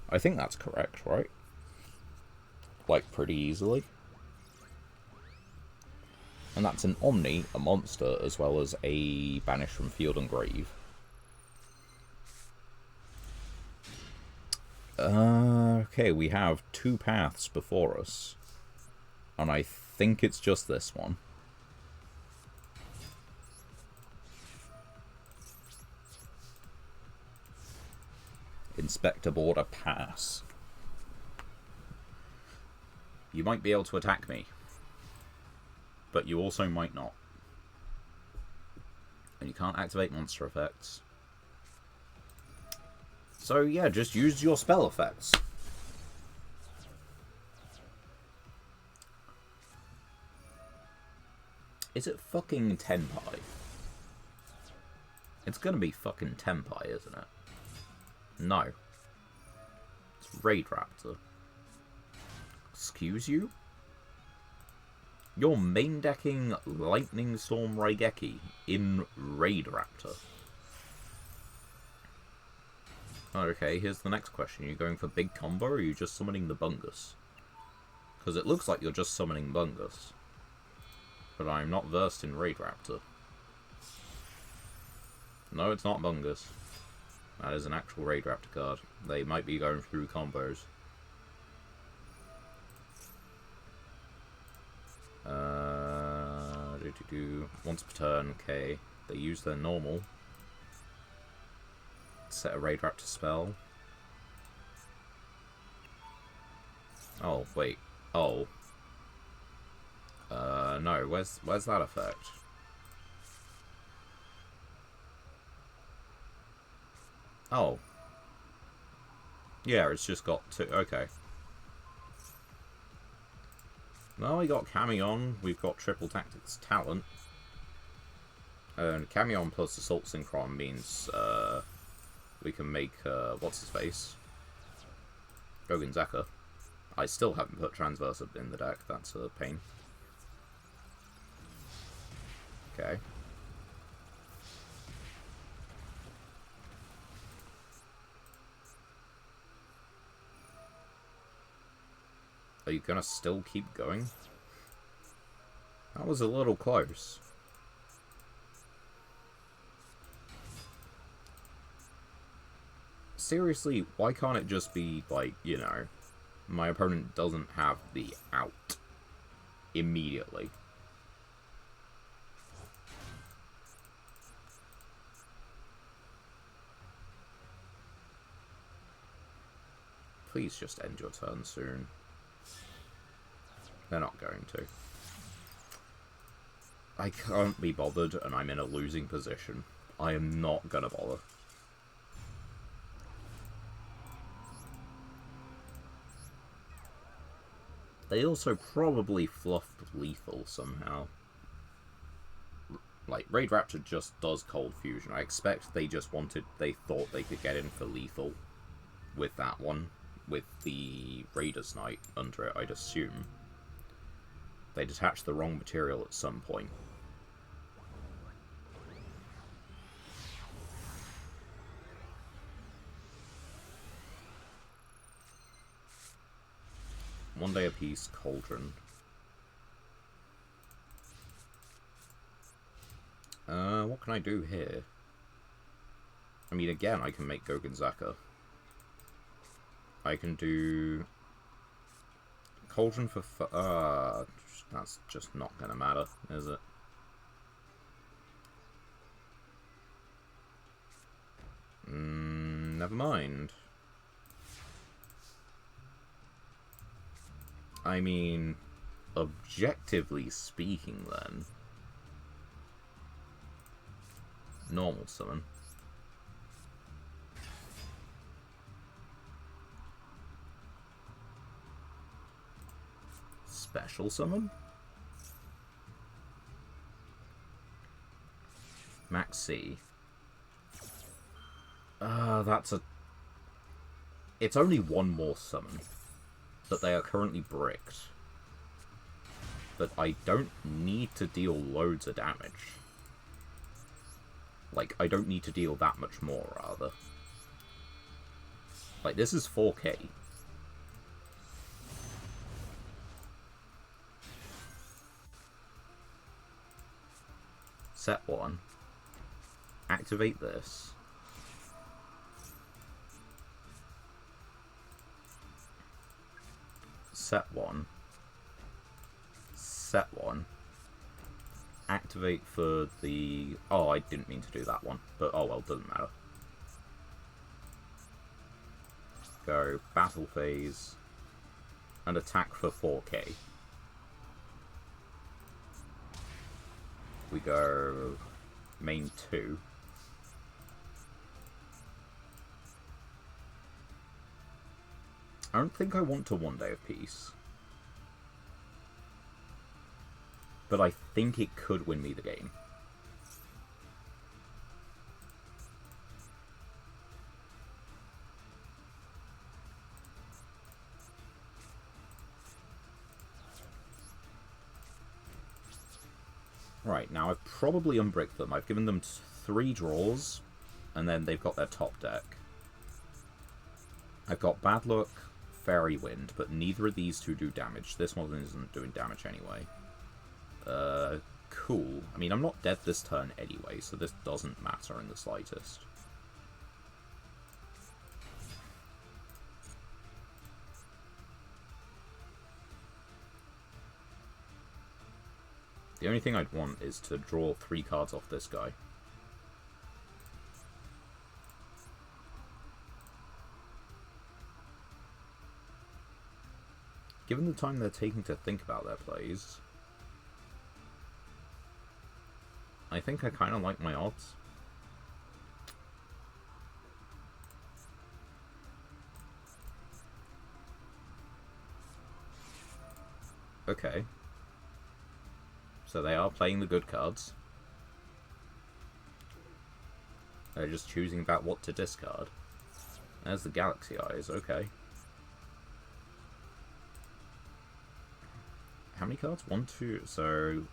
I think that's correct, right? Like, pretty easily. And that's an Omni, a monster, as well as a Banish from Field and Grave. Okay, we have 2 paths before us. And I think it's just this one. Inspector Border Pass. You might be able to attack me. But you also might not. And you can't activate monster effects. So yeah, just use your spell effects. Is it fucking Tenpai? It's gonna be fucking Tenpai, isn't it? No. It's Raid Raptor. Excuse you? You're main decking Lightning Storm Raigeki in Raid Raptor. Okay, here's the next question. Are you going for big combo, or are you just summoning the Bungus? Because it looks like you're just summoning Bungus. But I'm not versed in Raid Raptor. No, it's not Bungus. That is an actual Raid Raptor card. They might be going through combos. Once per turn, okay. They use their normal. Set a Raid Raptor spell. Oh, wait. Oh. No, where's that effect? Oh. Yeah, it's just got 2. Okay. Well, we got Camion, we've got Triple Tactics Talent. And Camion plus Assault Synchron means we can make, what's his face? Gogen Zeka. I still haven't put Transverse in the deck, that's a pain. Okay. Are you gonna still keep going? That was a little close. Seriously, why can't it just be, like, you know, my opponent doesn't have the out immediately? Please just end your turn soon. They're not going to. I can't be bothered, and I'm in a losing position. I am not gonna bother. They also probably fluffed lethal somehow. Like, Raid Raptor just does Cold Fusion. I expect they thought they could get in for lethal with that one. With the Raider's Knight under it, I'd assume. They detached the wrong material at some point. One day apiece, Cauldron. What can I do here? I mean, again, I can make Gogonzaka. I can do... Cauldron for... that's just not gonna matter, is it? Never mind. I mean, objectively speaking, then... Normal summon. Special summon? Max C. That's a... It's only one more summon. But they are currently bricked. But I don't need to deal loads of damage. Like, I don't need to deal that much more, rather. Like, this is 4k. Set 1. Activate this. Set 1. Set 1. Activate for the... Oh, I didn't mean to do that one. But, oh well, doesn't matter. Go battle phase. And attack for 4k. We go main 2. I don't think I want to One Day of Peace. But I think it could win me the game. Right, now I've probably unbricked them. I've given them 3 draws, and then they've got their top deck. I've got Bad Luck, Fairy Wind, but neither of these two do damage. This one isn't doing damage anyway. Cool. I mean, I'm not dead this turn anyway, so this doesn't matter in the slightest. The only thing I'd want is to draw 3 cards off this guy. Given the time they're taking to think about their plays, I think I kind of like my odds. Okay. So they are playing the good cards. They're just choosing about what to discard. There's the Galaxy Eyes, okay. How many cards? 1, 2, so...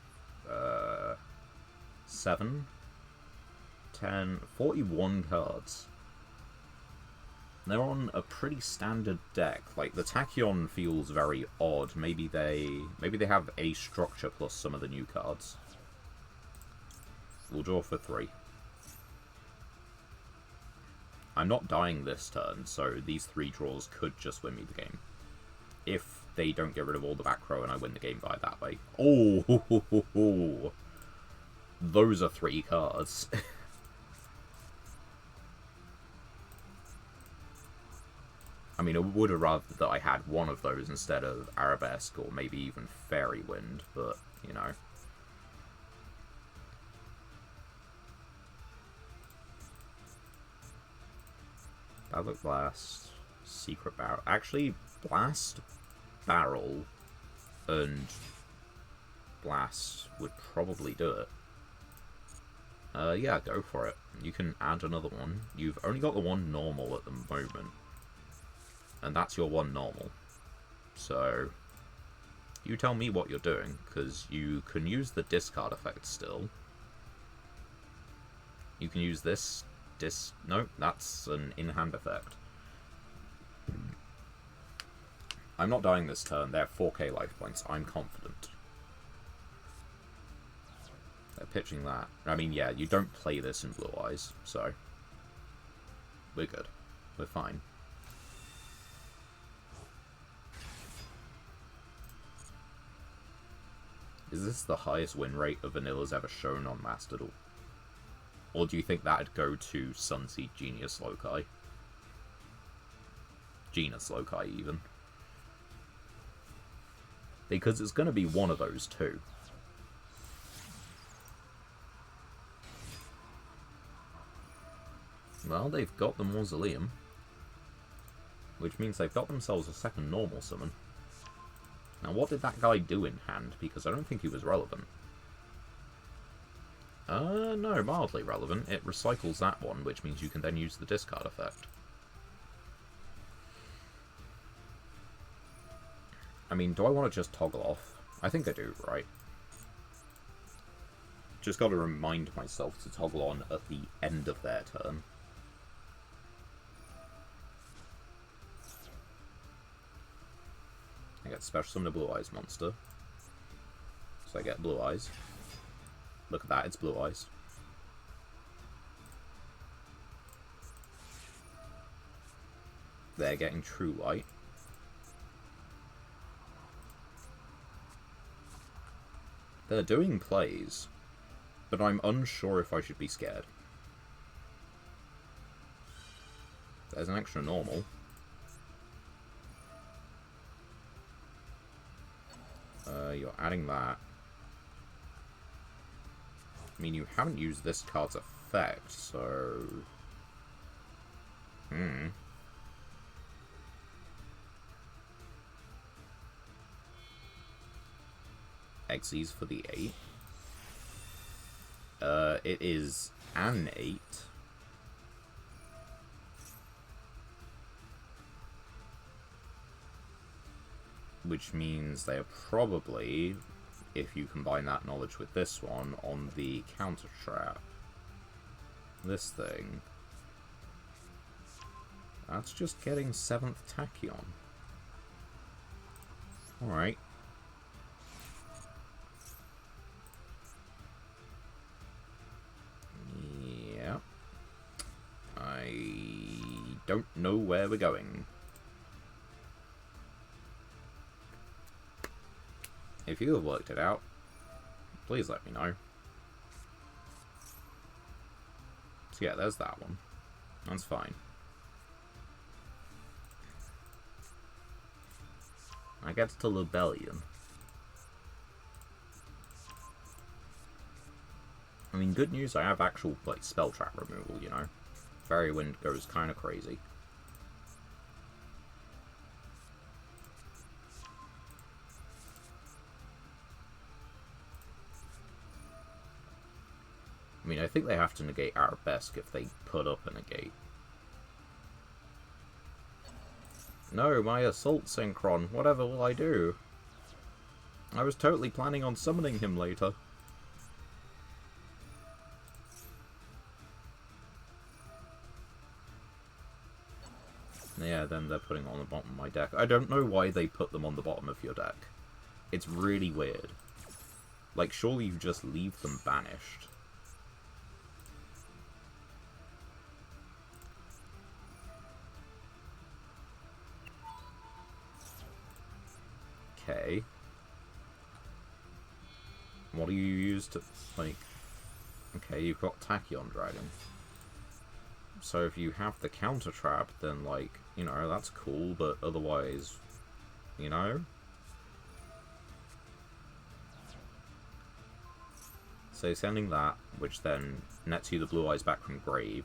7, 10, 41 cards. They're on a pretty standard deck. Like, the Tachyon feels very odd. Maybe they have a structure plus some of the new cards. We'll draw for 3. I'm not dying this turn, so these 3 draws could just win me the game. If they don't get rid of all the back row and I win the game by that way. Oh, ho, ho, ho, ho. Those are 3 cards. I mean, I would have rather that I had one of those instead of Arabesque or maybe even Fairy Wind, but, you know. Bad Luck Blast, Secret Barrel. Actually, Blast, Barrel, and Blast would probably do it. Yeah, go for it. You can add another one. You've only got the one normal at the moment. And that's your one normal. So, you tell me what you're doing, because you can use the discard effect still. You can use this... No, that's an in-hand effect. I'm not dying this turn. They're 4k life points. I'm confident. They're pitching that. I mean, yeah, you don't play this in Blue Eyes, so... We're good. We're fine. Is this the highest win rate a Vanilla's ever shown on Mastered? Or do you think that'd go to Sunseed Genius Loci? Genus Loci, even. Because it's going to be one of those two. Well, they've got the Mausoleum. Which means they've got themselves a second normal summon. Now, what did that guy do in hand? Because I don't think he was relevant. No, mildly relevant. It recycles that one, which means you can then use the discard effect. I mean, do I want to just toggle off? I think I do, right? Just got to remind myself to toggle on at the end of their turn. I get special summon a Blue Eyes monster. So I get Blue Eyes. Look at that, it's Blue Eyes. They're getting True Light. They're doing plays, but I'm unsure if I should be scared. There's an extra normal. You're adding that. I mean, you haven't used this card's effect, so... Xyz for the 8. It is an 8. Which means they are probably, if you combine that knowledge with this one, on the counter trap. This thing. That's just getting 7th Tachyon. Alright. Yeah. I don't know where we're going. If you have worked it out, please let me know. So yeah, there's that one. That's fine. I get to Lebellion. I mean, good news, I have actual, like, spell trap removal, you know? Fairy Wind goes kind of crazy. I mean, I think they have to negate Arabesque if they put up a negate. No, my Assault Synchron. Whatever will I do? I was totally planning on summoning him later. Yeah, then they're putting on the bottom of my deck. I don't know why they put them on the bottom of your deck. It's really weird. Like, surely you just leave them banished. Okay. What do you use to, like... Okay, you've got Tachyon Dragon. So if you have the counter trap, then, like, you know, that's cool, but otherwise, you know? So sending that, which then nets you the Blue Eyes back from Grave,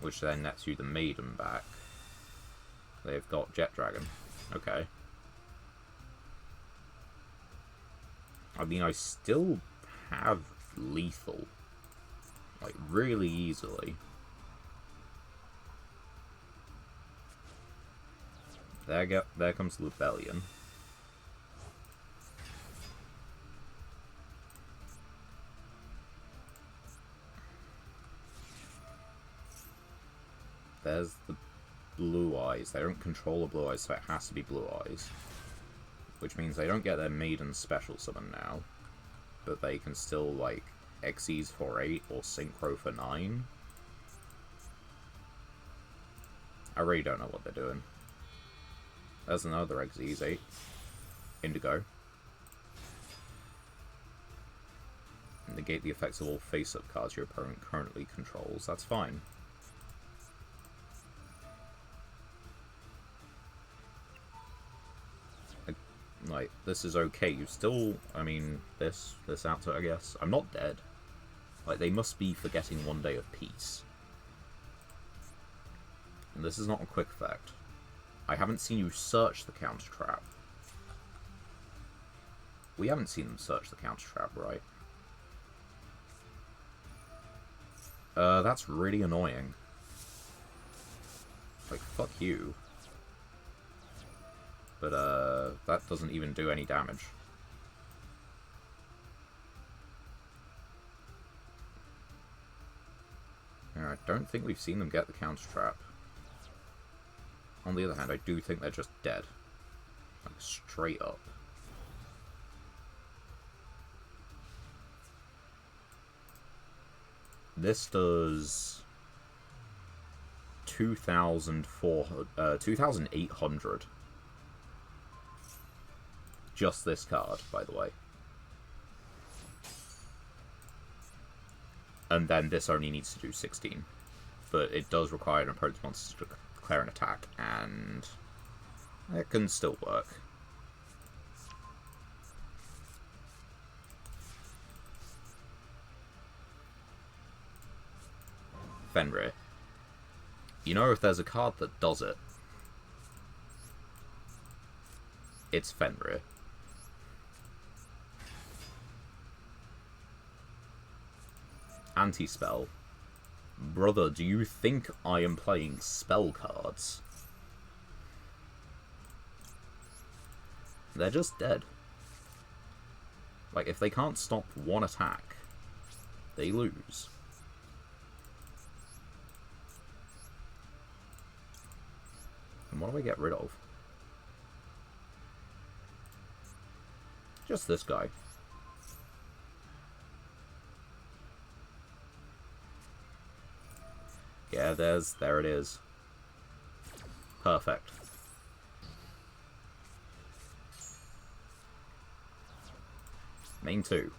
which then nets you the Maiden back. They've got Jet Dragon. Okay. I mean, I still have lethal. Like, really easily. There comes Lebellion. There's the Blue Eyes. They don't control the Blue Eyes, so it has to be Blue Eyes. Which means they don't get their Maiden special summon now. But they can still, like, Xyz for 8 or Synchro for 9. I really don't know what they're doing. There's another Xyz8. Indigo. Negate the effects of all face-up cards your opponent currently controls. That's fine. Like, this is okay. You still, I mean, this out to, I guess. I'm not dead. Like, they must be forgetting one day of peace. And this is not a quick effect. I haven't seen you search the counter trap. We haven't seen them search the counter trap, right? That's really annoying. Like, fuck you. But, that doesn't even do any damage. I don't think we've seen them get the counter trap. On the other hand, I do think they're just dead. Like, straight up. This does 2,800. Just this card, by the way. And then this only needs to do 16. But it does require an opponent's monster to declare an attack, and it can still work. Fenrir. You know, if there's a card that does it, it's Fenrir. Anti-spell. Brother, do you think I am playing spell cards? They're just dead. Like, if they can't stop one attack, they lose. And what do I get rid of? Just this guy. Yeah, there it is. Perfect. Main 2.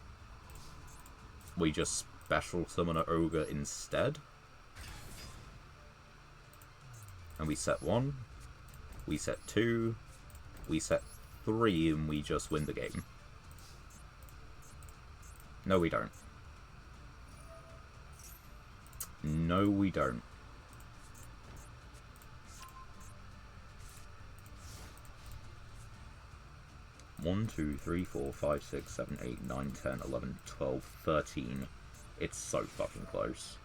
We just special summon an ogre instead. And we set 1. We set 2. We set 3, and we just win the game. No, we don't. No, we don't. One, 2, 3, 4, 5, 6, 7, 8, 9, 10, 11, 12, 13. It's so fucking close.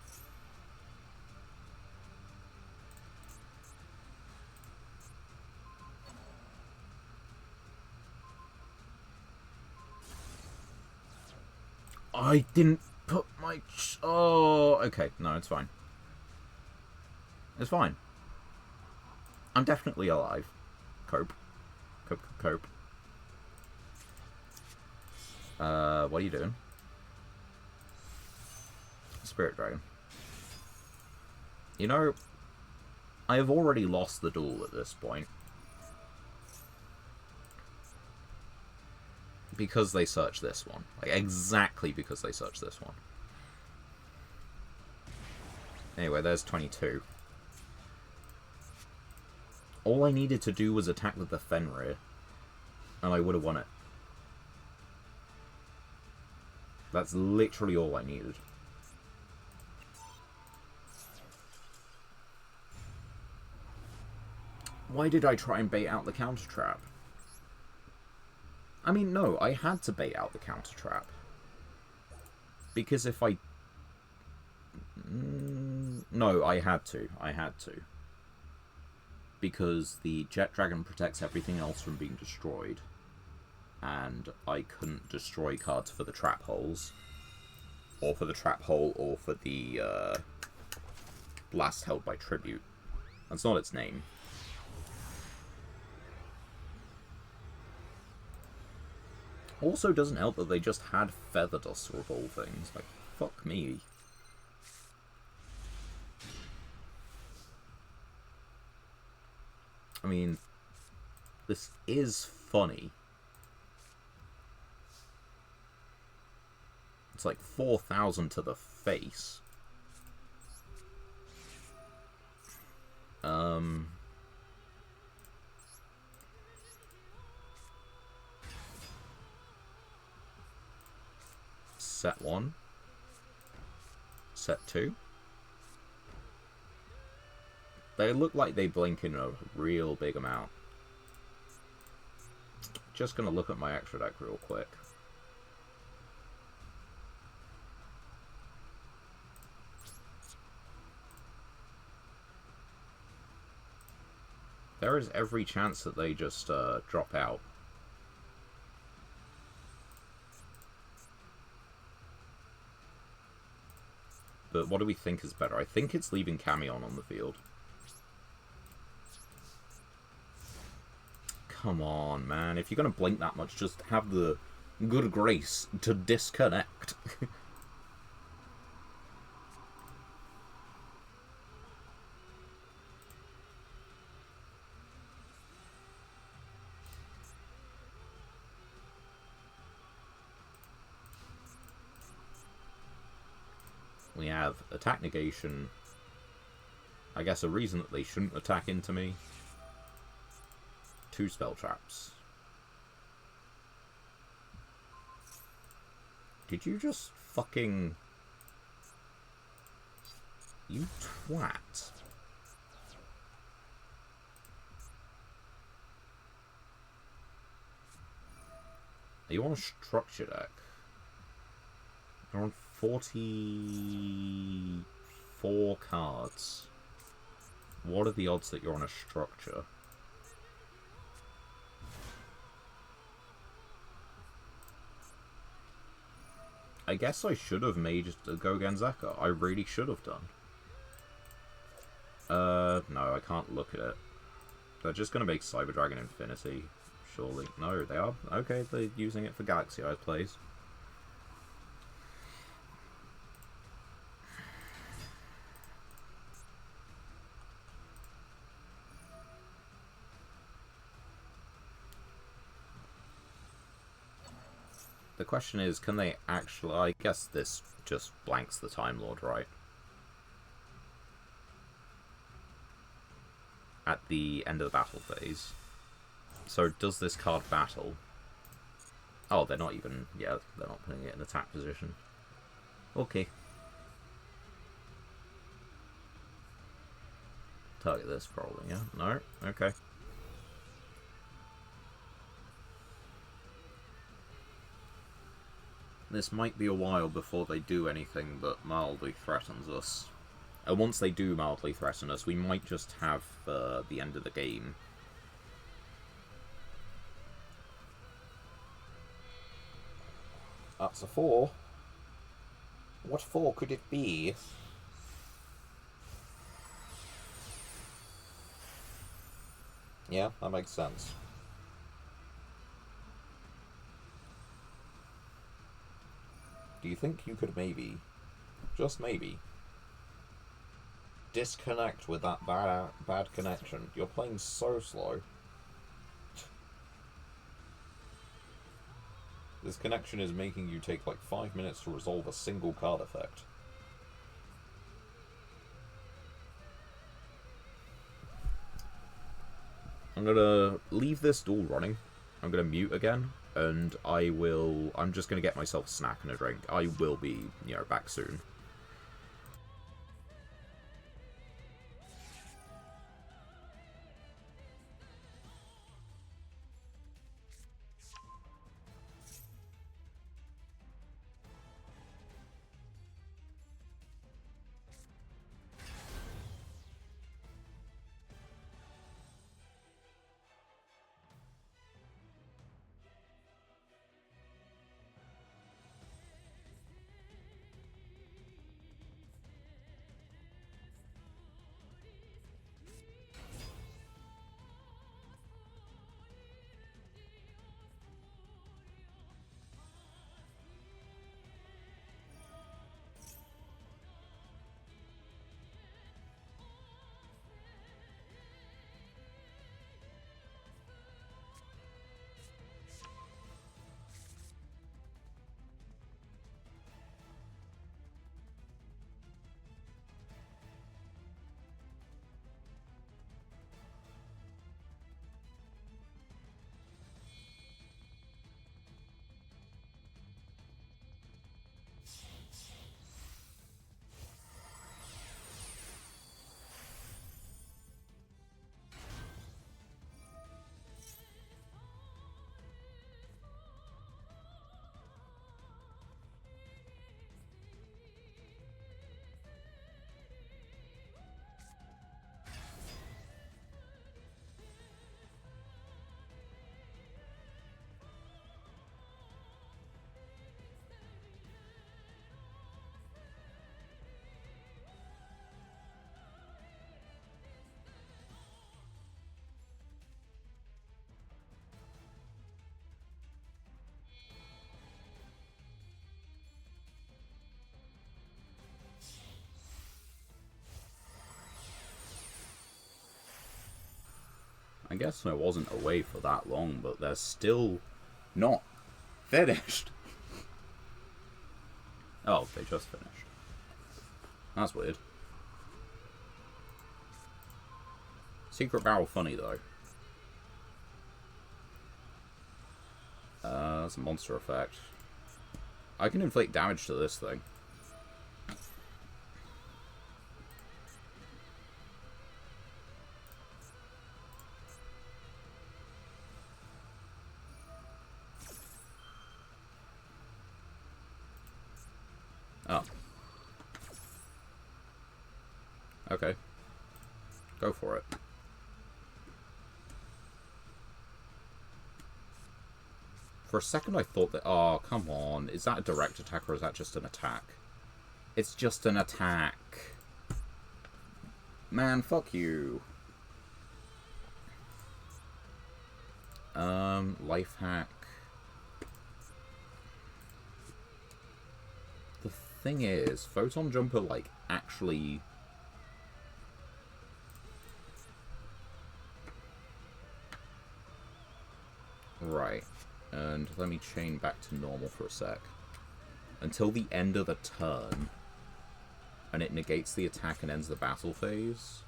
I didn't put my... Oh, okay. No, it's fine. It's fine. I'm definitely alive. Cope. Cope, cope. What are you doing? Spirit Dragon. You know, I have already lost the duel at this point. Because they searched this one. Like, exactly because they searched this one. Anyway, there's 22. All I needed to do was attack with the Fenrir, and I would have won it. That's literally all I needed. Why did I try and bait out the counter trap? I mean, no, I had to bait out the counter trap. Because if I... No, I had to. I had to. Because the Jet Dragon protects everything else from being destroyed. And I couldn't destroy cards for the trap holes. Or for the trap hole, or for the blast held by Tribute. That's not its name. Also doesn't help that they just had Feather Dust of all things. Like, fuck me. I mean, this is funny. It's like 4,000 to the face. Set 1. Set 2. They look like they blink in a real big amount. Just gonna look at my extra deck real quick. There is every chance that they just drop out. But what do we think is better? I think it's leaving Camion on the field. Come on, man. If you're going to blink that much, just have the good grace to disconnect. We have attack negation. I guess a reason that they shouldn't attack into me. 2 spell traps. Did you just fucking... You twat. Are you on a structure deck? You're on 44 cards. What are the odds that you're on a structure? I guess I should have made a Go Genzaka. I really should have done. No, I can't look at it. They're just going to make Cyber Dragon Infinity, surely. No, they are? Okay, they're using it for Galaxy Eyes plays. The question is, can they actually... I guess this just blanks the Time Lord, right? At the end of the battle phase. So does this card battle? Oh, they're not even... Yeah, they're not putting it in attack position. Okay. Target this, probably, yeah? No? Okay. This might be a while before they do anything that mildly threatens us. And once they do mildly threaten us, we might just have the end of the game. That's a 4. What 4 could it be? Yeah, that makes sense. Do you think you could maybe, just maybe, disconnect with that bad connection? You're playing so slow. This connection is making you take like 5 minutes to resolve a single card effect. I'm gonna leave this duel running. I'm gonna mute again. And I'm just going to get myself a snack and a drink. I will be, back soon. I guess I wasn't away for that long, but they're still not finished. Oh, they just finished. That's weird. Secret barrel funny, though. That's a monster effect. I can inflict damage to this thing. Oh. Okay. Go for it. For a second I thought that... Oh, come on. Is that a direct attack or is that just an attack? It's just an attack. Man, fuck you. Life hack. The thing is, Photon Jumper, like, actually... Right. And let me chain back to normal for a sec. Until the end of the turn. And it negates the attack and ends the battle phase.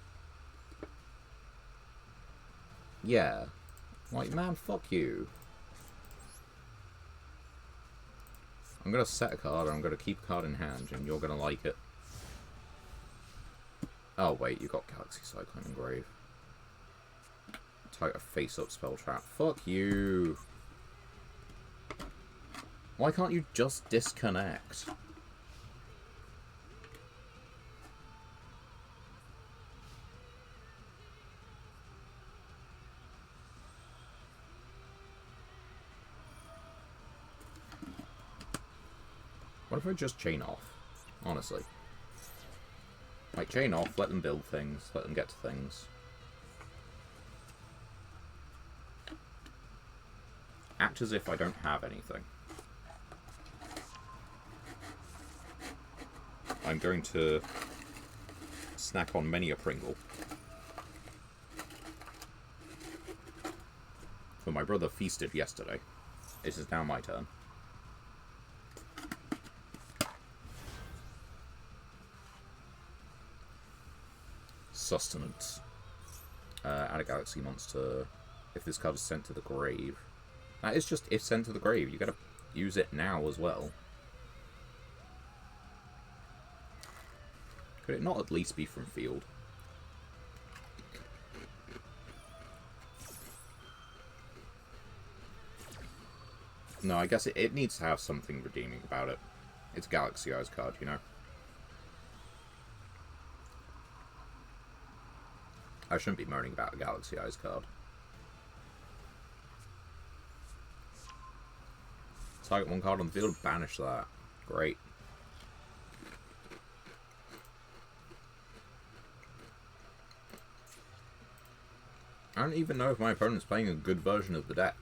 Yeah. Like, man, fuck you. I'm gonna set a card, and I'm gonna keep a card in hand, and you're gonna like it. Oh, wait, you got Galaxy Cyclone Engrave. Type a face-up spell trap. Fuck you. Why can't you just disconnect? What if I just chain off? Honestly. Like, chain off, let them build things, let them get to things. Act as if I don't have anything. I'm going to snack on many a Pringle. For my brother feasted yesterday. It is now my turn. Sustenance. Add a galaxy monster. If this card is sent to the grave. That is just if sent to the grave. You gotta use it now as well. Could it not at least be from field? No, I guess it needs to have something redeeming about it. It's a Galaxy Eyes card, you know? I shouldn't be moaning about a Galaxy Eyes card. Target one card on the field, banish that. Great. I don't even know if my opponent's playing a good version of the deck.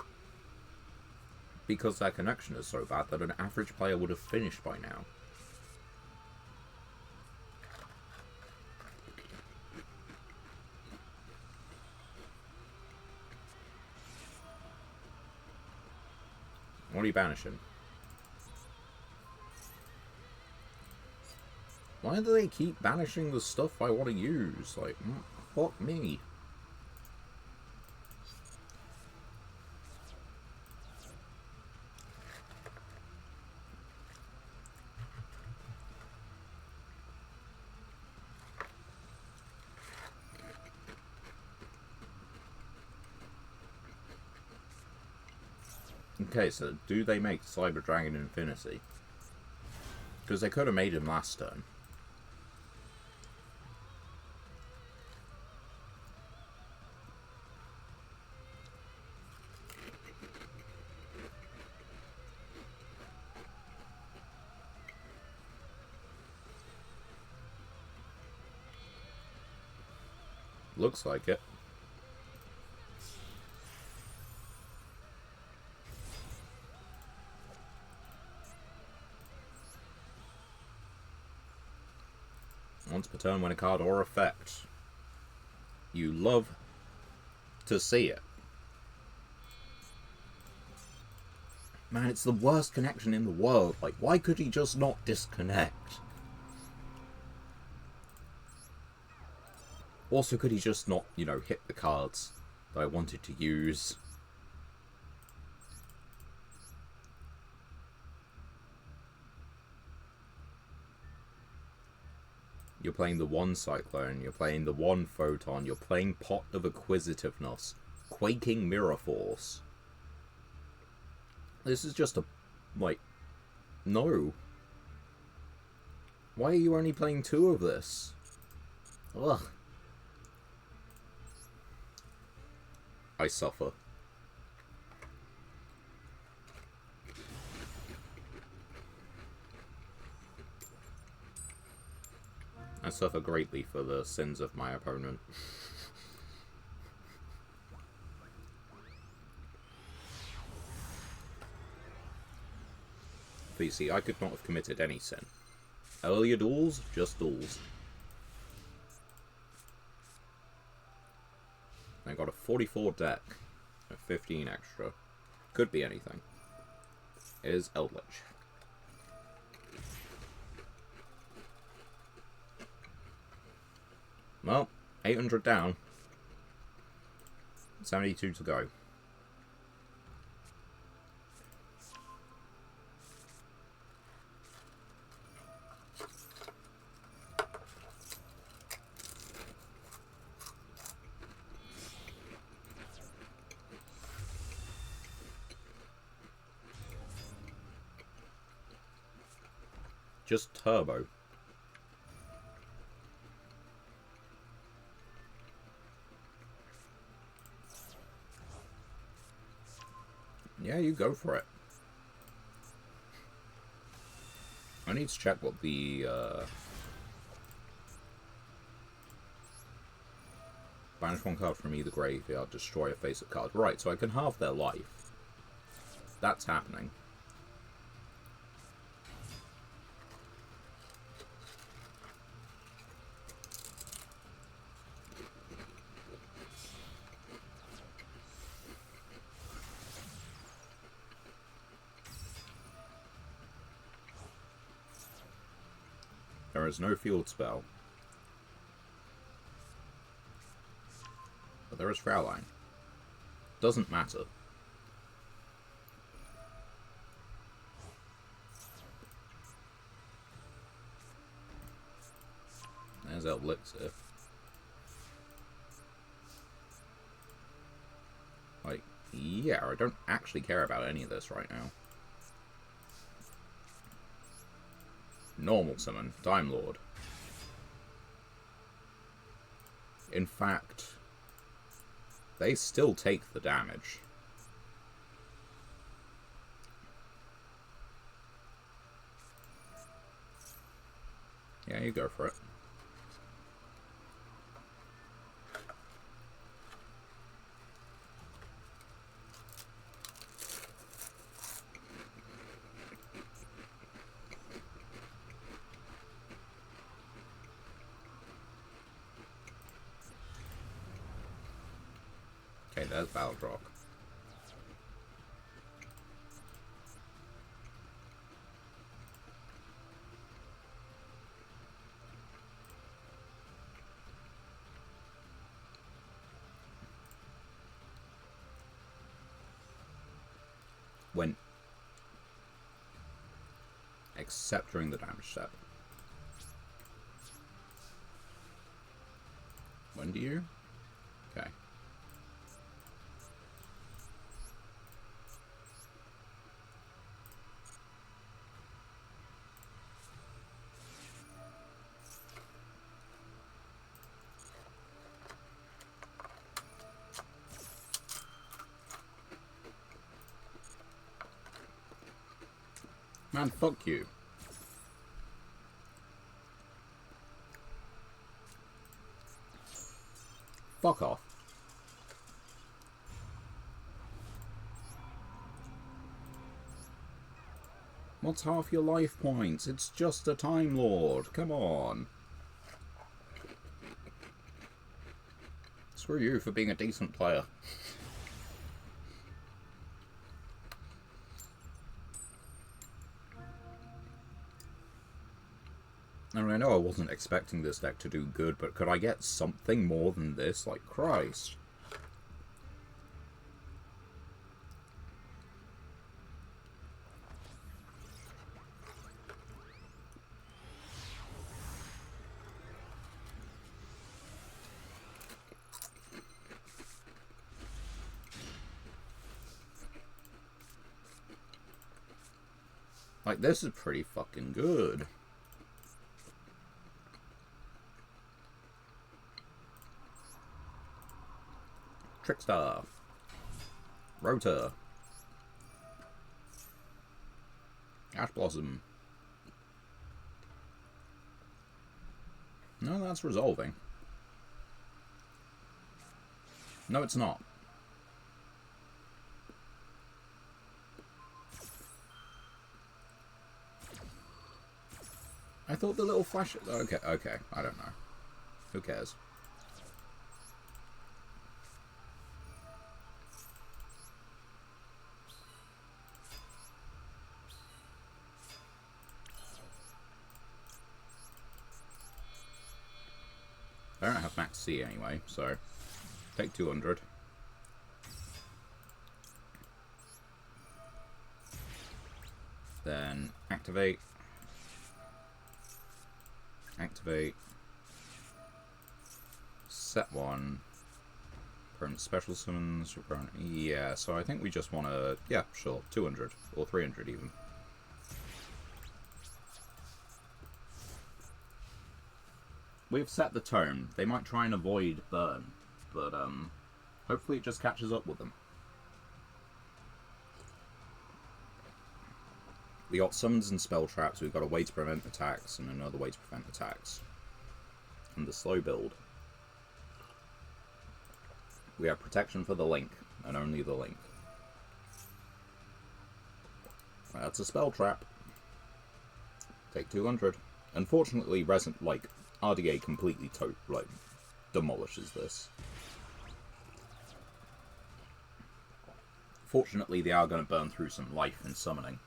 Because their connection is so bad that an average player would have finished by now. What are you banishing? Why do they keep banishing the stuff I want to use? Like, fuck me. Okay, so do they make Cyber Dragon Infinity? Because they could have made him last turn. Looks like it. Once per turn when a card or effect you love to see it. Man, it's the worst connection in the world. Like, why could he just not disconnect? Also, could he just not, you know, hit the cards that I wanted to use? You're playing the one Cyclone, you're playing the one Photon, you're playing Pot of Acquisitiveness, Quaking Mirror Force. This is just a... like... no. Why are you only playing 2 of this? Ugh. I suffer. I suffer greatly for the sins of my opponent. But you see, I could not have committed any sin. Earlier duels, just duels. I got a 44 deck, a 15 extra. Could be anything. Is Eldritch. Well, 800 down. 72 to go. Just turbo. Yeah, you go for it. I need to check what the banish one card from either graveyard, destroy a face-up card. Right, so I can halve their life. That's happening. There is no field spell. But there is Fraulein. Doesn't matter. There's Elixir. Like, yeah, I don't actually care about any of this right now. Normal summon, Time Lord. In fact, they still take the damage. Yeah, you go for it. Okay, there's Battle Rock. When... except during the damage step. When do you? Okay. Man, fuck you. Fuck off. What's half your life points? It's just a Time Lord. Come on. It's Screw you for being a decent player. I mean, I know I wasn't expecting this deck to do good, but could I get something more than this? Like, Christ. Like, this is pretty fucking good. Trickstar. Rotor. Ash Blossom. No, that's resolving. No, it's not. I thought the little flash... Okay, okay, I don't know. Who cares? I don't have max C anyway, so take 200. Then activate. Activate. Set one. Opponent special summons. Opponent, yeah, so I think we just want to... Yeah, sure, 200. Or 300 even. We've set the tone. They might try and avoid burn, but hopefully it just catches up with them. We got summons and spell traps, we've got a way to prevent attacks and another way to prevent attacks. And the slow build. We have protection for the link, and only the link. That's a spell trap. Take 200. Unfortunately, RDA completely demolishes this. Fortunately, they are going to burn through some life in summoning.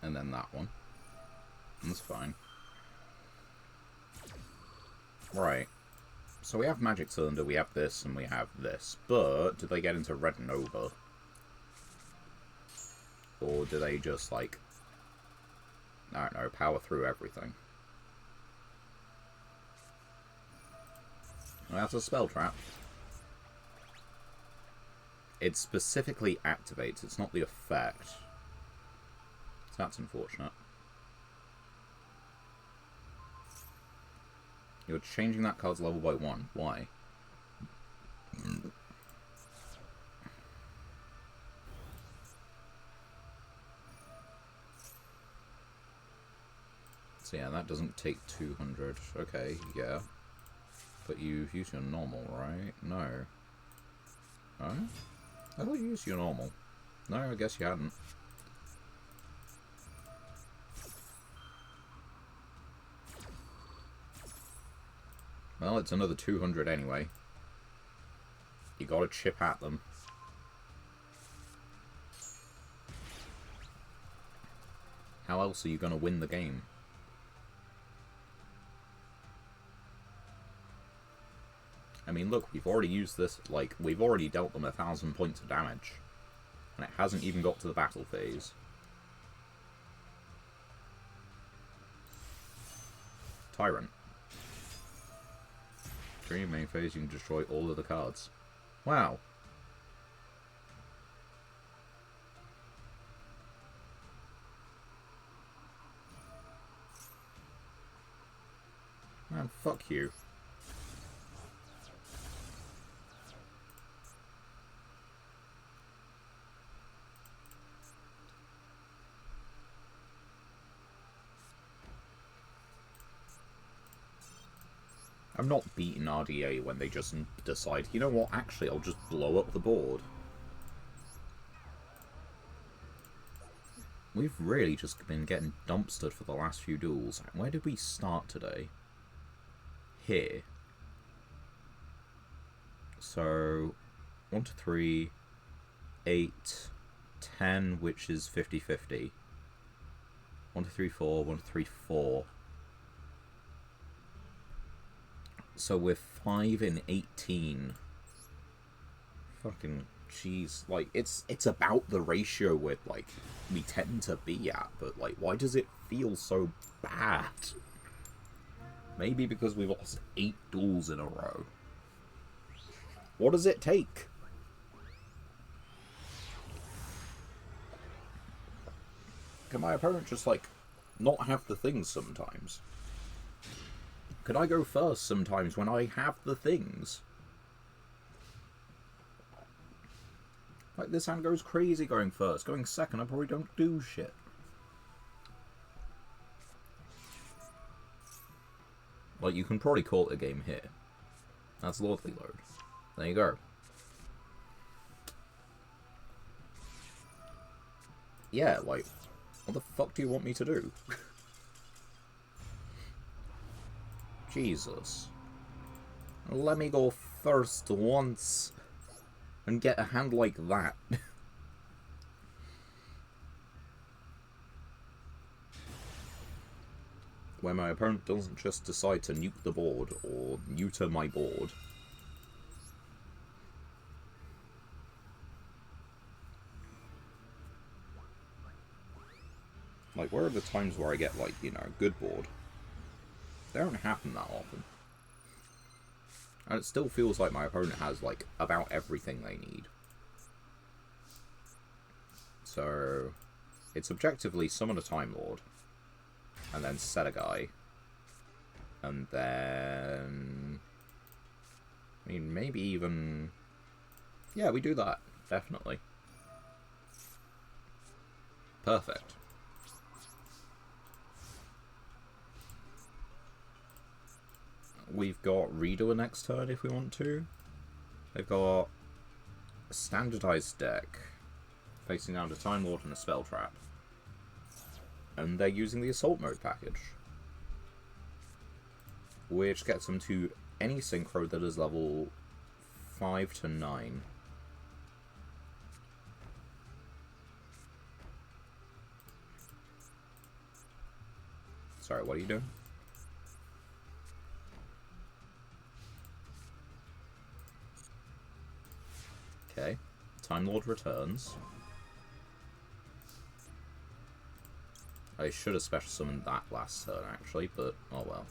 And then that one. That's fine. Right. So we have Magic Cylinder, we have this, and we have this. But do they get into Red Nova? Or do they just, like... I don't know, power through everything? Well, that's a spell trap. It specifically activates, it's not the effect. So that's unfortunate. You're changing that card's level by 1. Why? So yeah, that doesn't take 200. Okay, yeah. But you've used your normal, right? No. Oh? I thought you used your normal. No, I guess you hadn't. Well, it's another 200 anyway. You gotta chip at them. How else are you gonna win the game? I mean, look, we've already used this, like, we've already dealt them 1,000 points of damage. And it hasn't even got to the battle phase. Tyrant. During your main phase, you can destroy all of the cards. Wow. Man, fuck you. I'm not beating RDA when they just decide, you know what, actually, I'll just blow up the board. We've really just been getting dumpstered for the last few duels. Where did we start today? Here. So, 1 to 3, 8, 10, which is 50-50. 1 to 3, 4, 1 to 3, 4. So we're 5 in 18. Fucking jeez. Like, it's about the ratio with, like, we tend to be at, but, like, why does it feel so bad? Maybe because we've lost 8 duels in a row. What does it take? Can my opponent just, like, not have the things sometimes? Can I go first sometimes when I have the things? Like, this hand goes crazy going first. Going second, I probably don't do shit. Like, you can probably call it a game here. That's Lordly Load. There you go. Yeah, like, what the fuck do you want me to do? Jesus. Let me go first once and get a hand like that. Where my opponent doesn't just decide to nuke the board or neuter my board. Like, where are the times where I get, like, you know, good board? They don't happen that often. And it still feels like my opponent has, like, about everything they need. So, it's objectively summon a Time Lord, and then set a guy, and then... I mean, maybe even... Yeah, we do that, definitely. Perfect. We've got Redo next turn if we want to. They've got a standardized deck facing down a Time Lord and a Spell Trap. And they're using the Assault Mode package, which gets them to any synchro that is level 5 to 9. Sorry, what are you doing? Okay, Time Lord returns. I should have special summoned that last turn, actually, but oh well.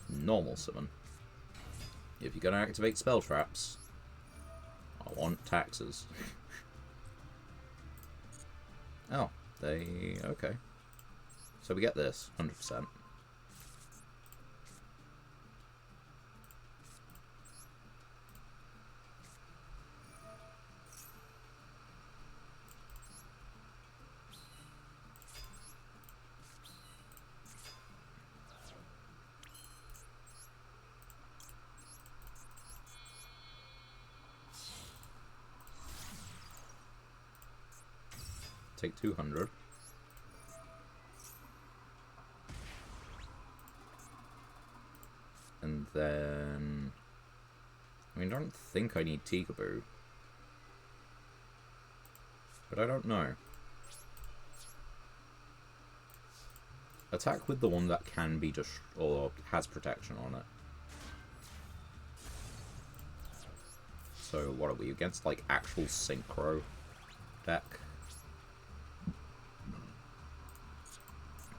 Normal summon. If you're going to activate spell traps, I want taxes. Oh, they... okay. So we get this, 100%. Take 200. And then... I mean, I don't think I need Tikaboo. But I don't know. Attack with the one that can be or has protection on it. So what are we against? Like actual synchro deck?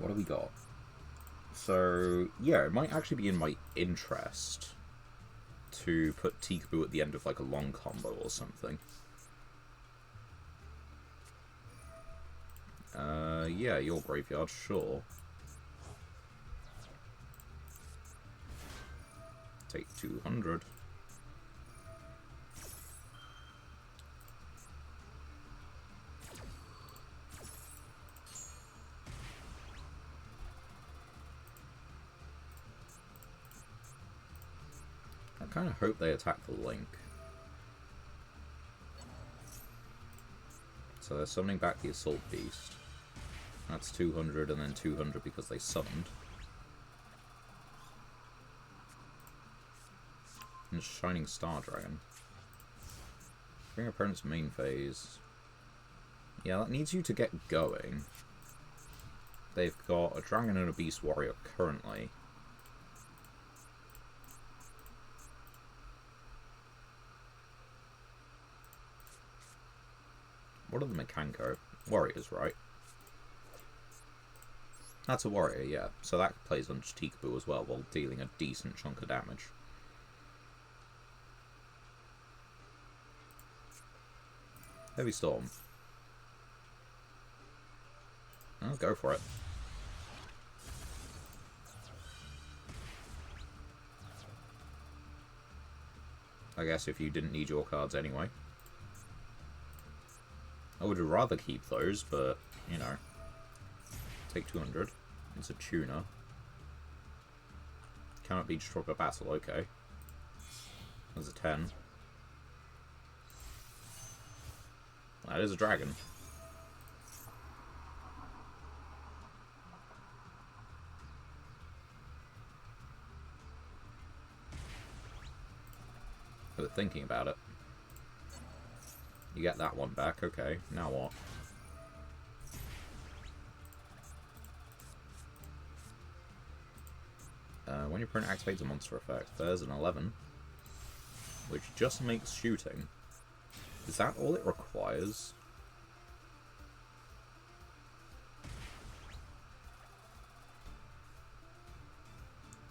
What do we got? So yeah, it might actually be in my interest to put Tikaboo at the end of like a long combo or something. Yeah, your graveyard, sure. Take 200. kind of hope they attack the Link. So they're summoning back the Assault Beast. That's 200 and then 200 because they summoned. And Shining Star Dragon. Bring opponent's main phase. Yeah, that needs you to get going. They've got a Dragon and a Beast Warrior currently. What are the Mekanko? Warriors, right? That's a warrior, yeah. So that plays on Chitikaboo as well, while dealing a decent chunk of damage. Heavy Storm. Oh, go for it. I guess if you didn't need your cards anyway. I would rather keep those, but, you know. Take 200. It's a tuner. Cannot be destroyed by battle, okay. There's a 10. That is a dragon. But thinking about it. You get that one back, okay. Now what? When your opponent activates a monster effect, there's an 11. Which just makes shooting. Is that all it requires?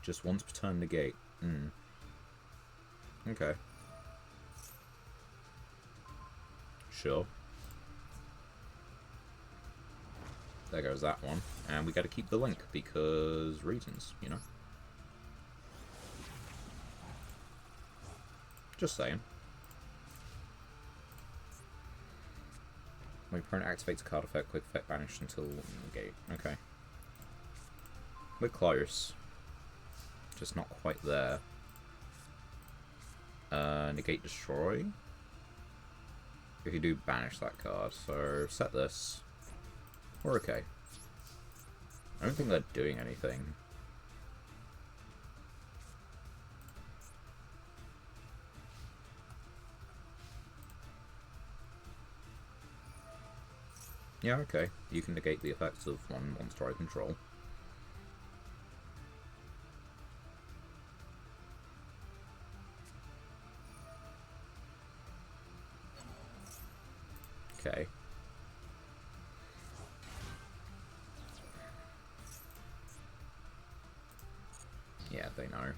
Just once per turn negate. Okay. Sure. There goes that one. And we gotta keep the Link, because reasons, you know? Just saying. When your opponent activates a card effect, quick effect banished until negate. Okay. We're close. Just not quite there. Negate destroy. If you do banish that card. So set this. We're okay. I don't think they're doing anything. Yeah, okay. You can negate the effects of one monster I control. Okay. Yeah, they know.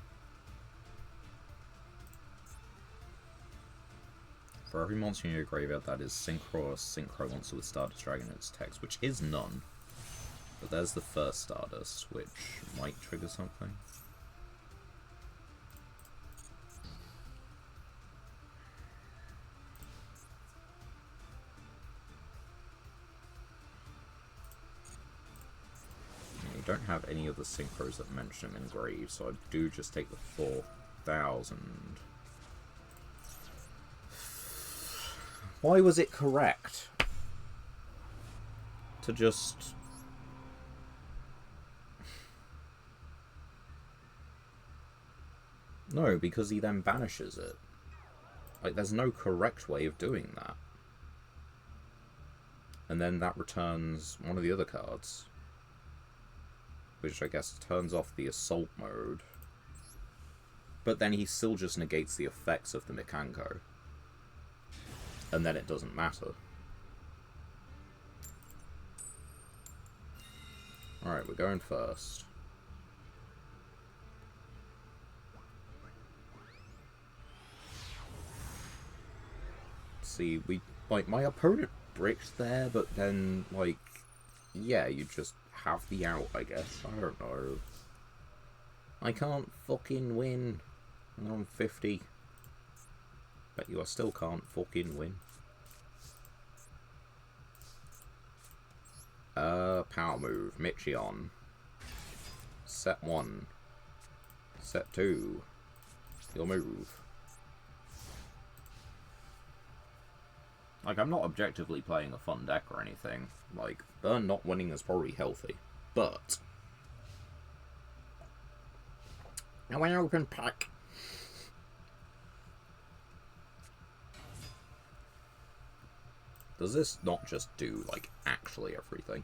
For every monster in your graveyard that is Synchro or Synchro monster with Stardust Dragon in its text, which is none. But there's the first Stardust, which might trigger something. You don't have any of the Synchros that mention them in Grave, so I do just take the 4,000. Why was it correct to just... No, because he then banishes it. Like, there's no correct way of doing that. And then that returns one of the other cards. Which I guess turns off the assault mode. But then he still just negates the effects of the Mekanko. And then it doesn't matter. Alright, we're going first. See, like, my opponent bricked there, but then, like, yeah, you just have the out, I guess. I don't know. I can't fucking win. I'm on 50. But you still can't fucking win. Power move. Michion. Set 1. Set 2. your move. Like, I'm not objectively playing a fun deck or anything. Like, Burn not winning is probably healthy. But... now an open pack. Does this not just do, like, actually everything?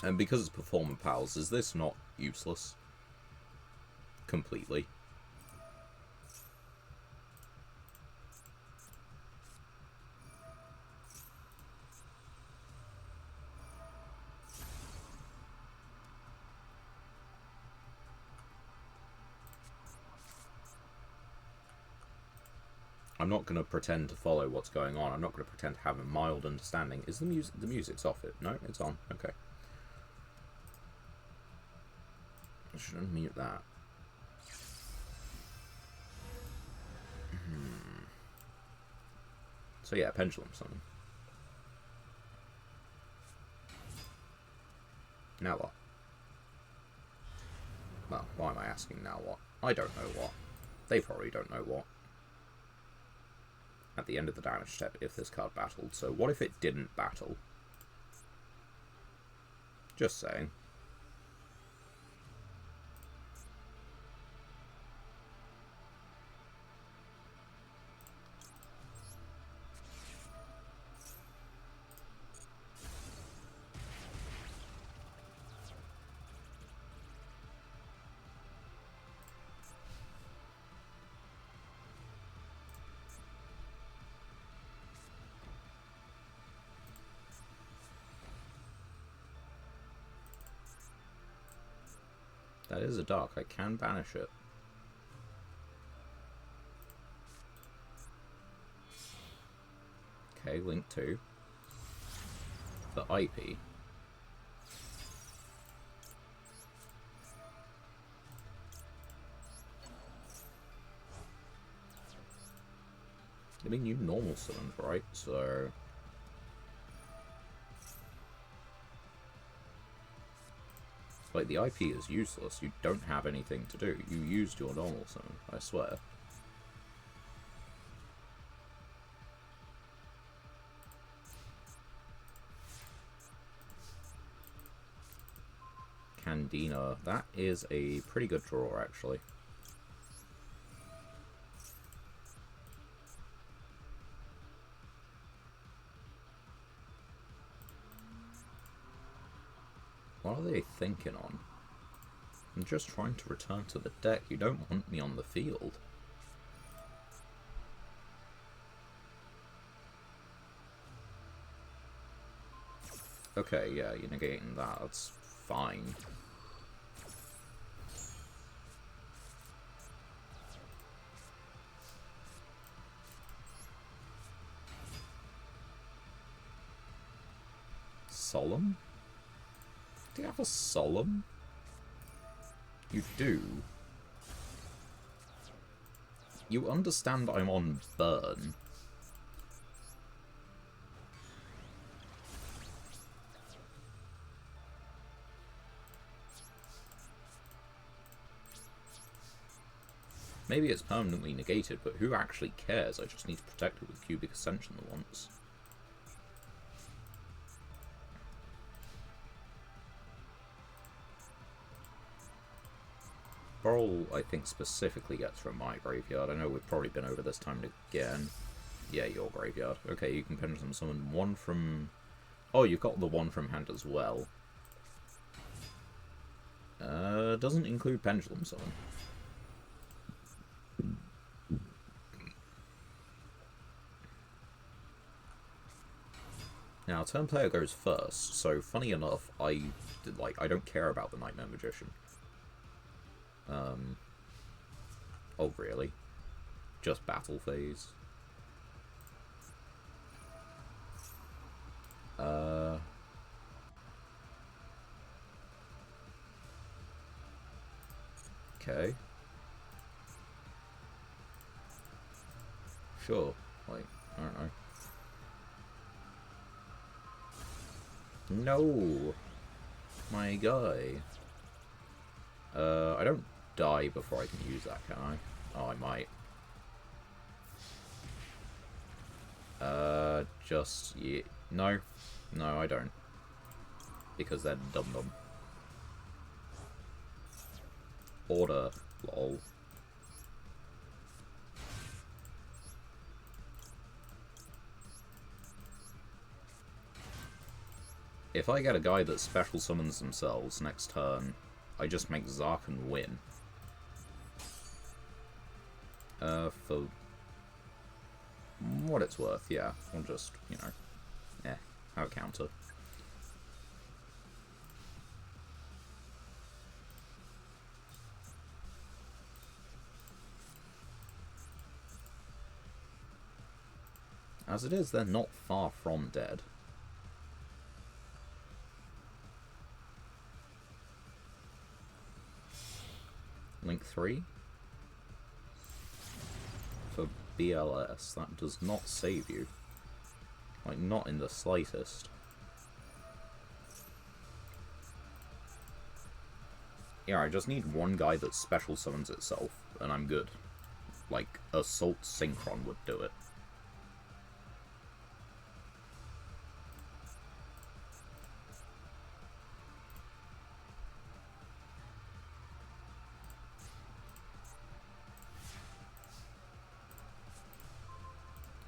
And because it's Performer Pals, is this not useless? Completely. I'm not going to pretend to follow what's going on. I'm not going to pretend to have a mild understanding. Is the music's off it? No, it's on. Okay. I should unmute that. So yeah, Pendulum Summon. Now what? Well, why am I asking now what? I don't know what. They probably don't know what. At the end of the damage step, if this card battled. So what if it didn't battle? Just saying. That is a dark. I can banish it. Okay, link 2. The IP. I mean, you normal summoned, right? So... like, the IP is useless. You don't have anything to do. You used your normal summon, I swear. Candina. That is a pretty good draw, actually. What are they thinking on? I'm just trying to return to the deck. You don't want me on the field. Okay, yeah, you're negating that. That's fine. Solemn? Do you have a Solemn? You do. You understand I'm on Burn. Maybe it's permanently negated, but who actually cares? I just need to protect it with Cubic Ascension once. Boral, I think, specifically gets from my graveyard. I know we've probably been over this time again. Yeah, your graveyard. Okay, you can Pendulum Summon one from... oh, you've got the one from hand as well. Doesn't include Pendulum Summon. Now, turn player goes first, so funny enough, I don't care about the Nightmare Magician. Oh, really? Just battle phase? Okay. Sure. Like, I don't know. No! My guy. I don't die before I can use that, can I? Oh, I might. Just... Yeah. No. No, I don't. Because they're dum-dum. Order. Lol. If I get a guy that special summons themselves next turn, I just make Zarkan win. For what it's worth, yeah. I'll just, you know, have a counter. As it is, they're not far from dead. Link 3? For BLS, that does not save you. Like, not in the slightest. Yeah, I just need one guy that special summons itself, and I'm good. Like, Assault Synchron would do it.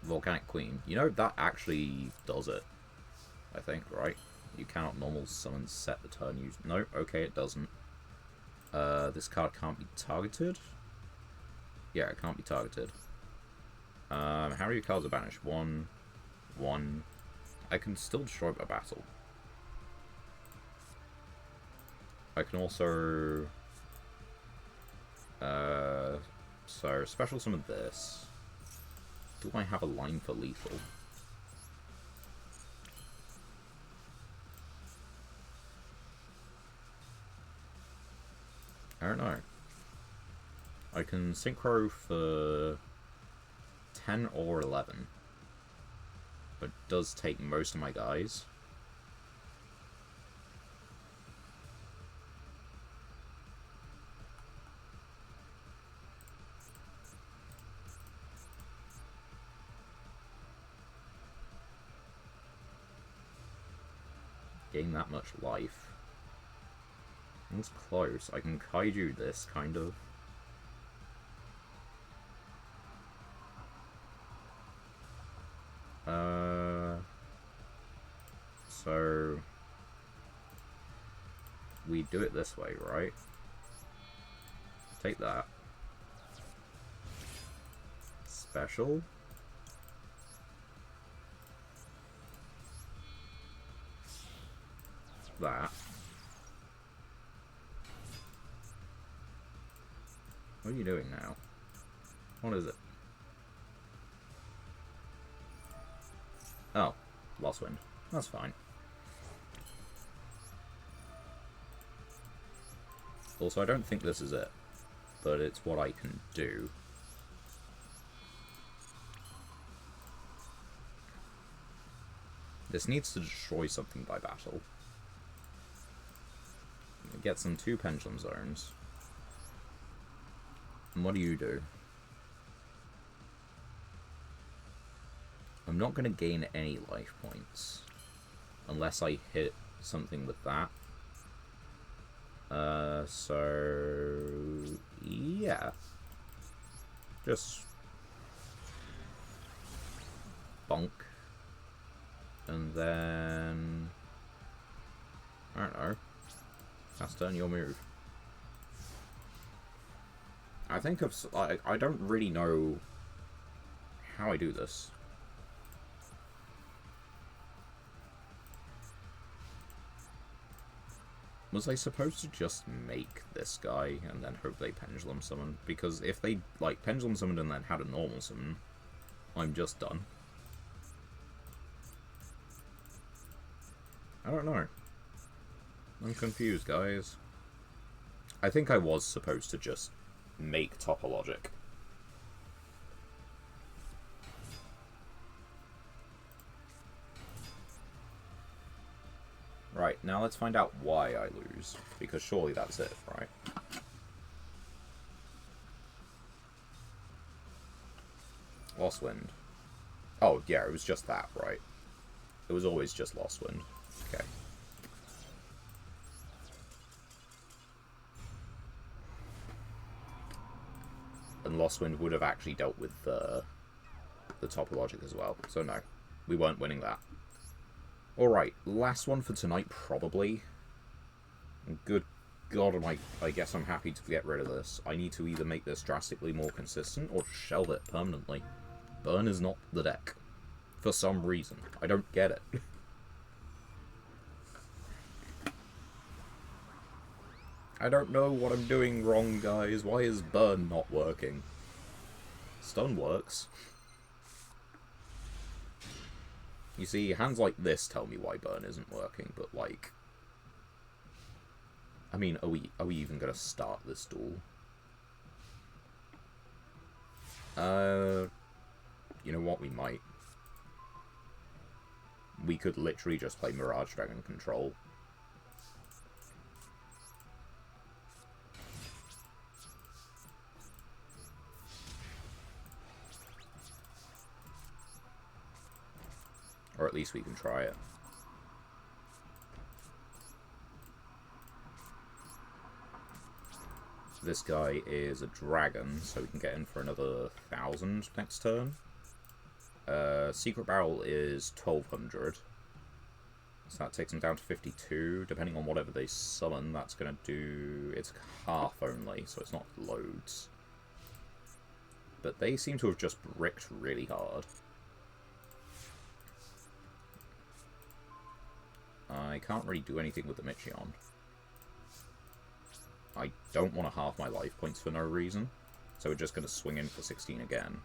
Volcanic Queen. You know, that actually does it. I think, right? You cannot normal summon set the turn you... No, okay, it doesn't. This card can't be targeted? Yeah, it can't be targeted. How many cards are banished? 1. I can still destroy it by battle. I can also... So, special summon this. Do I have a line for lethal? I don't know. I can synchro for 10 or 11. But it does take most of my guys. Gain that much life. It's close. I can kaiju this, kind of. So... we do it this way, right? Take that. Special. That. What are you doing now? What is it? Oh, Lost Wind. That's fine. Also, I don't think this is it, but it's what I can do. This needs to destroy something by battle. It gets them 2 Pendulum Zones. And what do? I'm not going to gain any life points. Unless I hit something with that. So... yeah. Just... bonk. And then... I don't know. That's turn your move. I think I don't really know how I do this. Was I supposed to just make this guy and then hope they Pendulum Summon? Because if they, like, Pendulum Summoned and then had a normal summon, I'm just done. I don't know. I'm confused, guys. I think I was supposed to just make Topologic. Right, now let's find out why I lose, because surely that's it, right? Lost Wind. Oh, yeah, it was just that, right? It was always just Lost Wind. Okay. And Lost Wind would have actually dealt with the topologic as well. So no, we weren't winning that. Alright, last one for tonight, probably. Good God, I guess I'm happy to get rid of this. I need to either make this drastically more consistent or shelve it permanently. Burn is not the deck. For some reason. I don't get it. I don't know what I'm doing wrong, guys. Why is Burn not working? Stun works. You see, hands like this tell me why Burn isn't working, but like... I mean, are we even gonna start this duel? You know what, we might. We could literally just play Mirage Dragon Control. Or at least we can try it. This guy is a dragon, so we can get in for another 1,000 next turn. Secret Barrel is 1,200. So that takes them down to 52. Depending on whatever they summon, that's going to do... It's half only, so it's not loads. But they seem to have just bricked really hard. I can't really do anything with the Michion. I don't want to halve my life points for no reason, so we're just going to swing in for 16 again.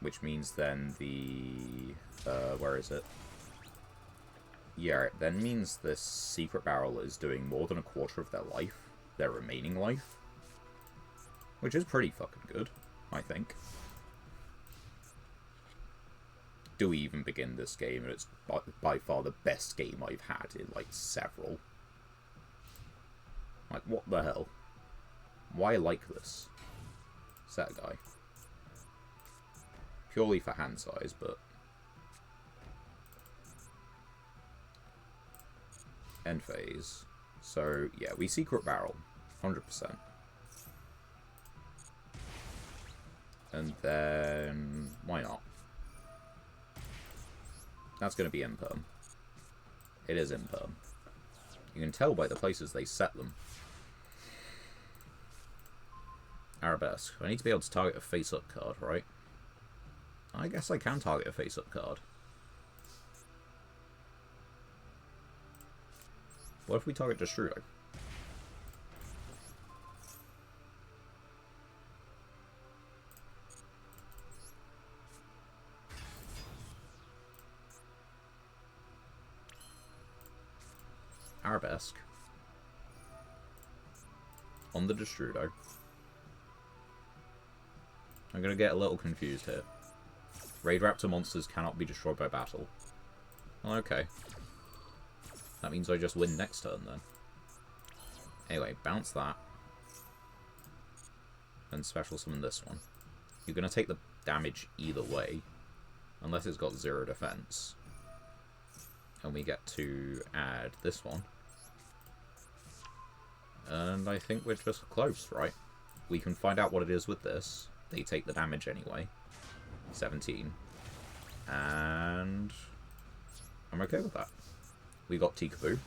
Which means then the... where is it? Yeah, it then means this Secret Barrel is doing more than a quarter of their life, their remaining life. Which is pretty fucking good, I think. Do we even begin this game, and it's by far the best game I've had in, like, several. Like, what the hell? Why like this? Set guy. Purely for hand size, but... End phase. So, yeah, we Secret Barrel. 100%. And then... why not? That's going to be Imperm. It is Imperm. You can tell by the places they set them. Arabesque. I need to be able to target a face-up card, right? I guess I can target a face-up card. What if we target Destroyo? Arabesque. On the Destroyo. I'm going to get a little confused here. Raid Raptor monsters cannot be destroyed by battle. Well, okay. That means I just win next turn, then. Anyway, bounce that. And special summon this one. You're going to take the damage either way. Unless it's got 0 defense. And we get to add this one. And I think we're just close, right? We can find out what it is with this. They take the damage anyway. 17. And I'm okay with that. We got Tikaboo.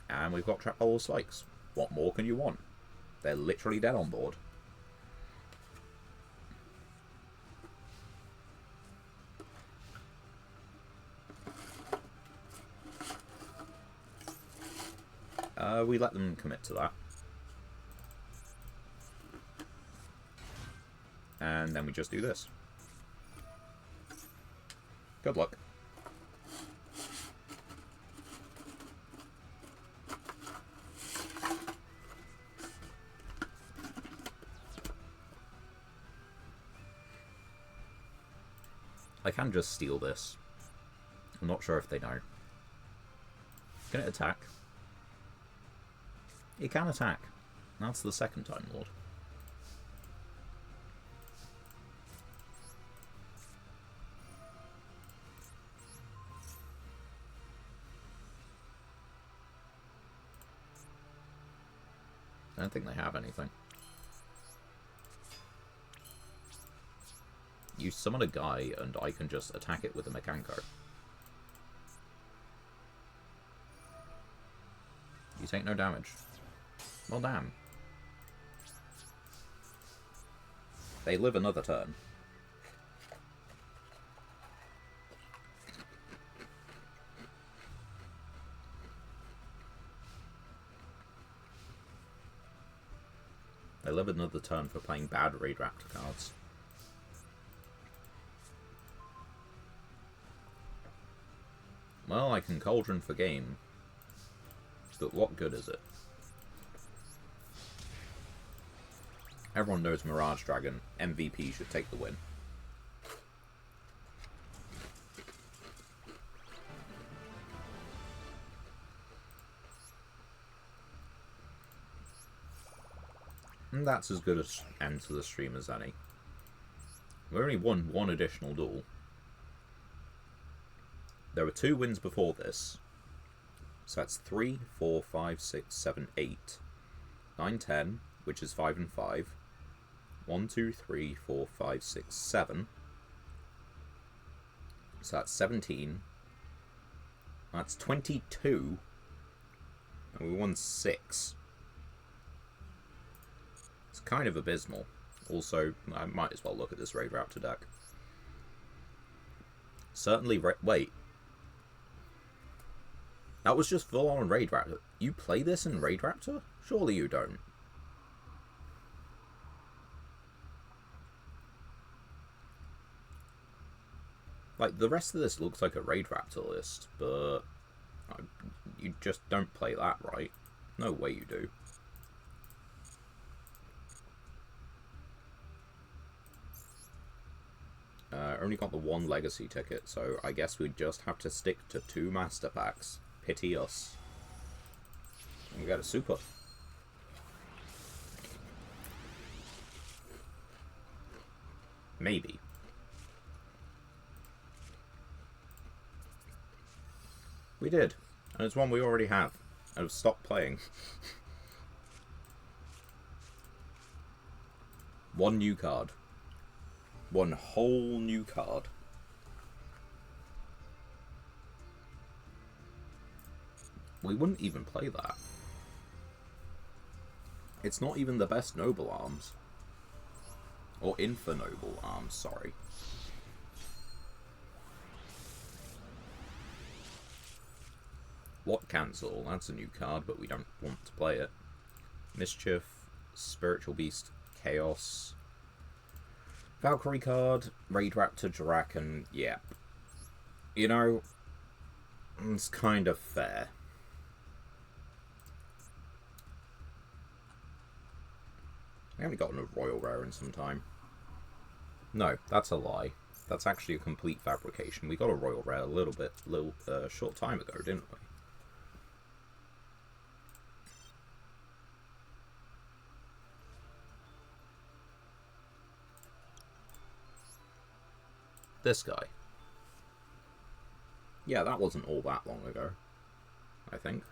And we've got Trap Hole Spikes. What more can you want? They're literally dead on board. We let them commit to that. And then we just do this. Good luck. I can just steal this. I'm not sure if they know. Can it attack? It can attack. That's the second time, Lord. don't think they have anything. You summon a guy, and I can just attack it with a Mekanko. You take no damage. Well, damn. They live another turn. They live another turn for playing bad Raid Raptor cards. Well, I can Cauldron for game, but what good is it? Everyone knows Mirage Dragon. MVP should take the win. And that's as good an end to the stream as any. We only won one additional duel. There were 2 wins before this. So that's 3, 4, 5, 6, 7, 8, 9, 10, which is 5 and 5. 1, 2, 3, 4, 5, 6, 7. So that's 17. That's 22. And we won 6. It's kind of abysmal. Also, I might as well look at this Raid Raptor deck. Certainly, wait. That was just full on Raid Raptor. You play this in Raid Raptor? Surely you don't. Like, the rest of this looks like a Raid Raptor list, but you just don't play that, right? No way you do. Only got the 1 legacy ticket, so I guess we just have to stick to 2 master packs. Pity us. And we got a super. Maybe. We did. And it's one we already have. I've stopped playing. 1 new card. 1 whole new card. We wouldn't even play that. It's not even the best Noble Arms. Or Infernoble Arms, sorry. What Cancel? That's a new card, but we don't want to play it. Mischief, Spiritual Beast, Chaos, Valkyrie card, Raid Raptor, Draken, yeah. You know, it's kind of fair. I haven't gotten a Royal Rare in some time. No, that's a lie. That's actually a complete fabrication. We got a Royal Rare a little short time ago, didn't we? This guy. Yeah, that wasn't all that long ago, I think.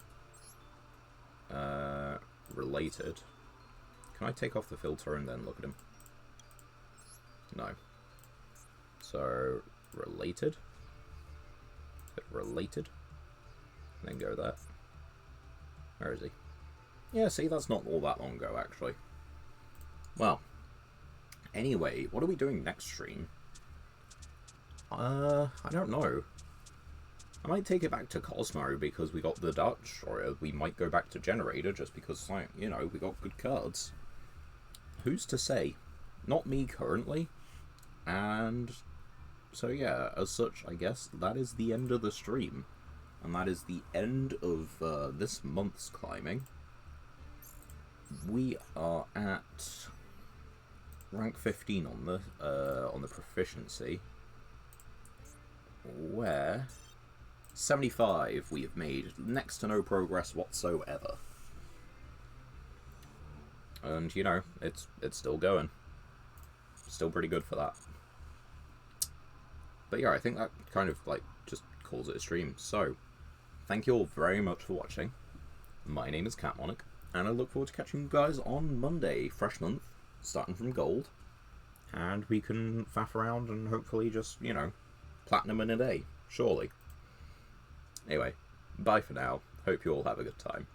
Related. Can I take off the filter and then look at him? No. So, related. Related. And then go there. Where is he? Yeah, see, that's not all that long ago, actually. Well. Anyway, what are we doing next stream? I don't know. I might take it back to Cosmo because we got the Dark Destroyer. We might go back to Generator just because, like, you know, we got good cards. Who's to say? Not me currently. And so yeah, as such, I guess that is the end of the stream. And that is the end of this month's climbing. We are at rank 15 on the proficiency, where 75 we have made next to no progress whatsoever. And you know, it's still going. Still pretty good for that. But yeah, I think that kind of like just calls it a stream. So, thank you all very much for watching. My name is Catmonic. And I look forward to catching you guys on Monday, fresh month, starting from gold. And we can faff around and hopefully just, platinum in a day, surely. Anyway, bye for now. Hope you all have a good time.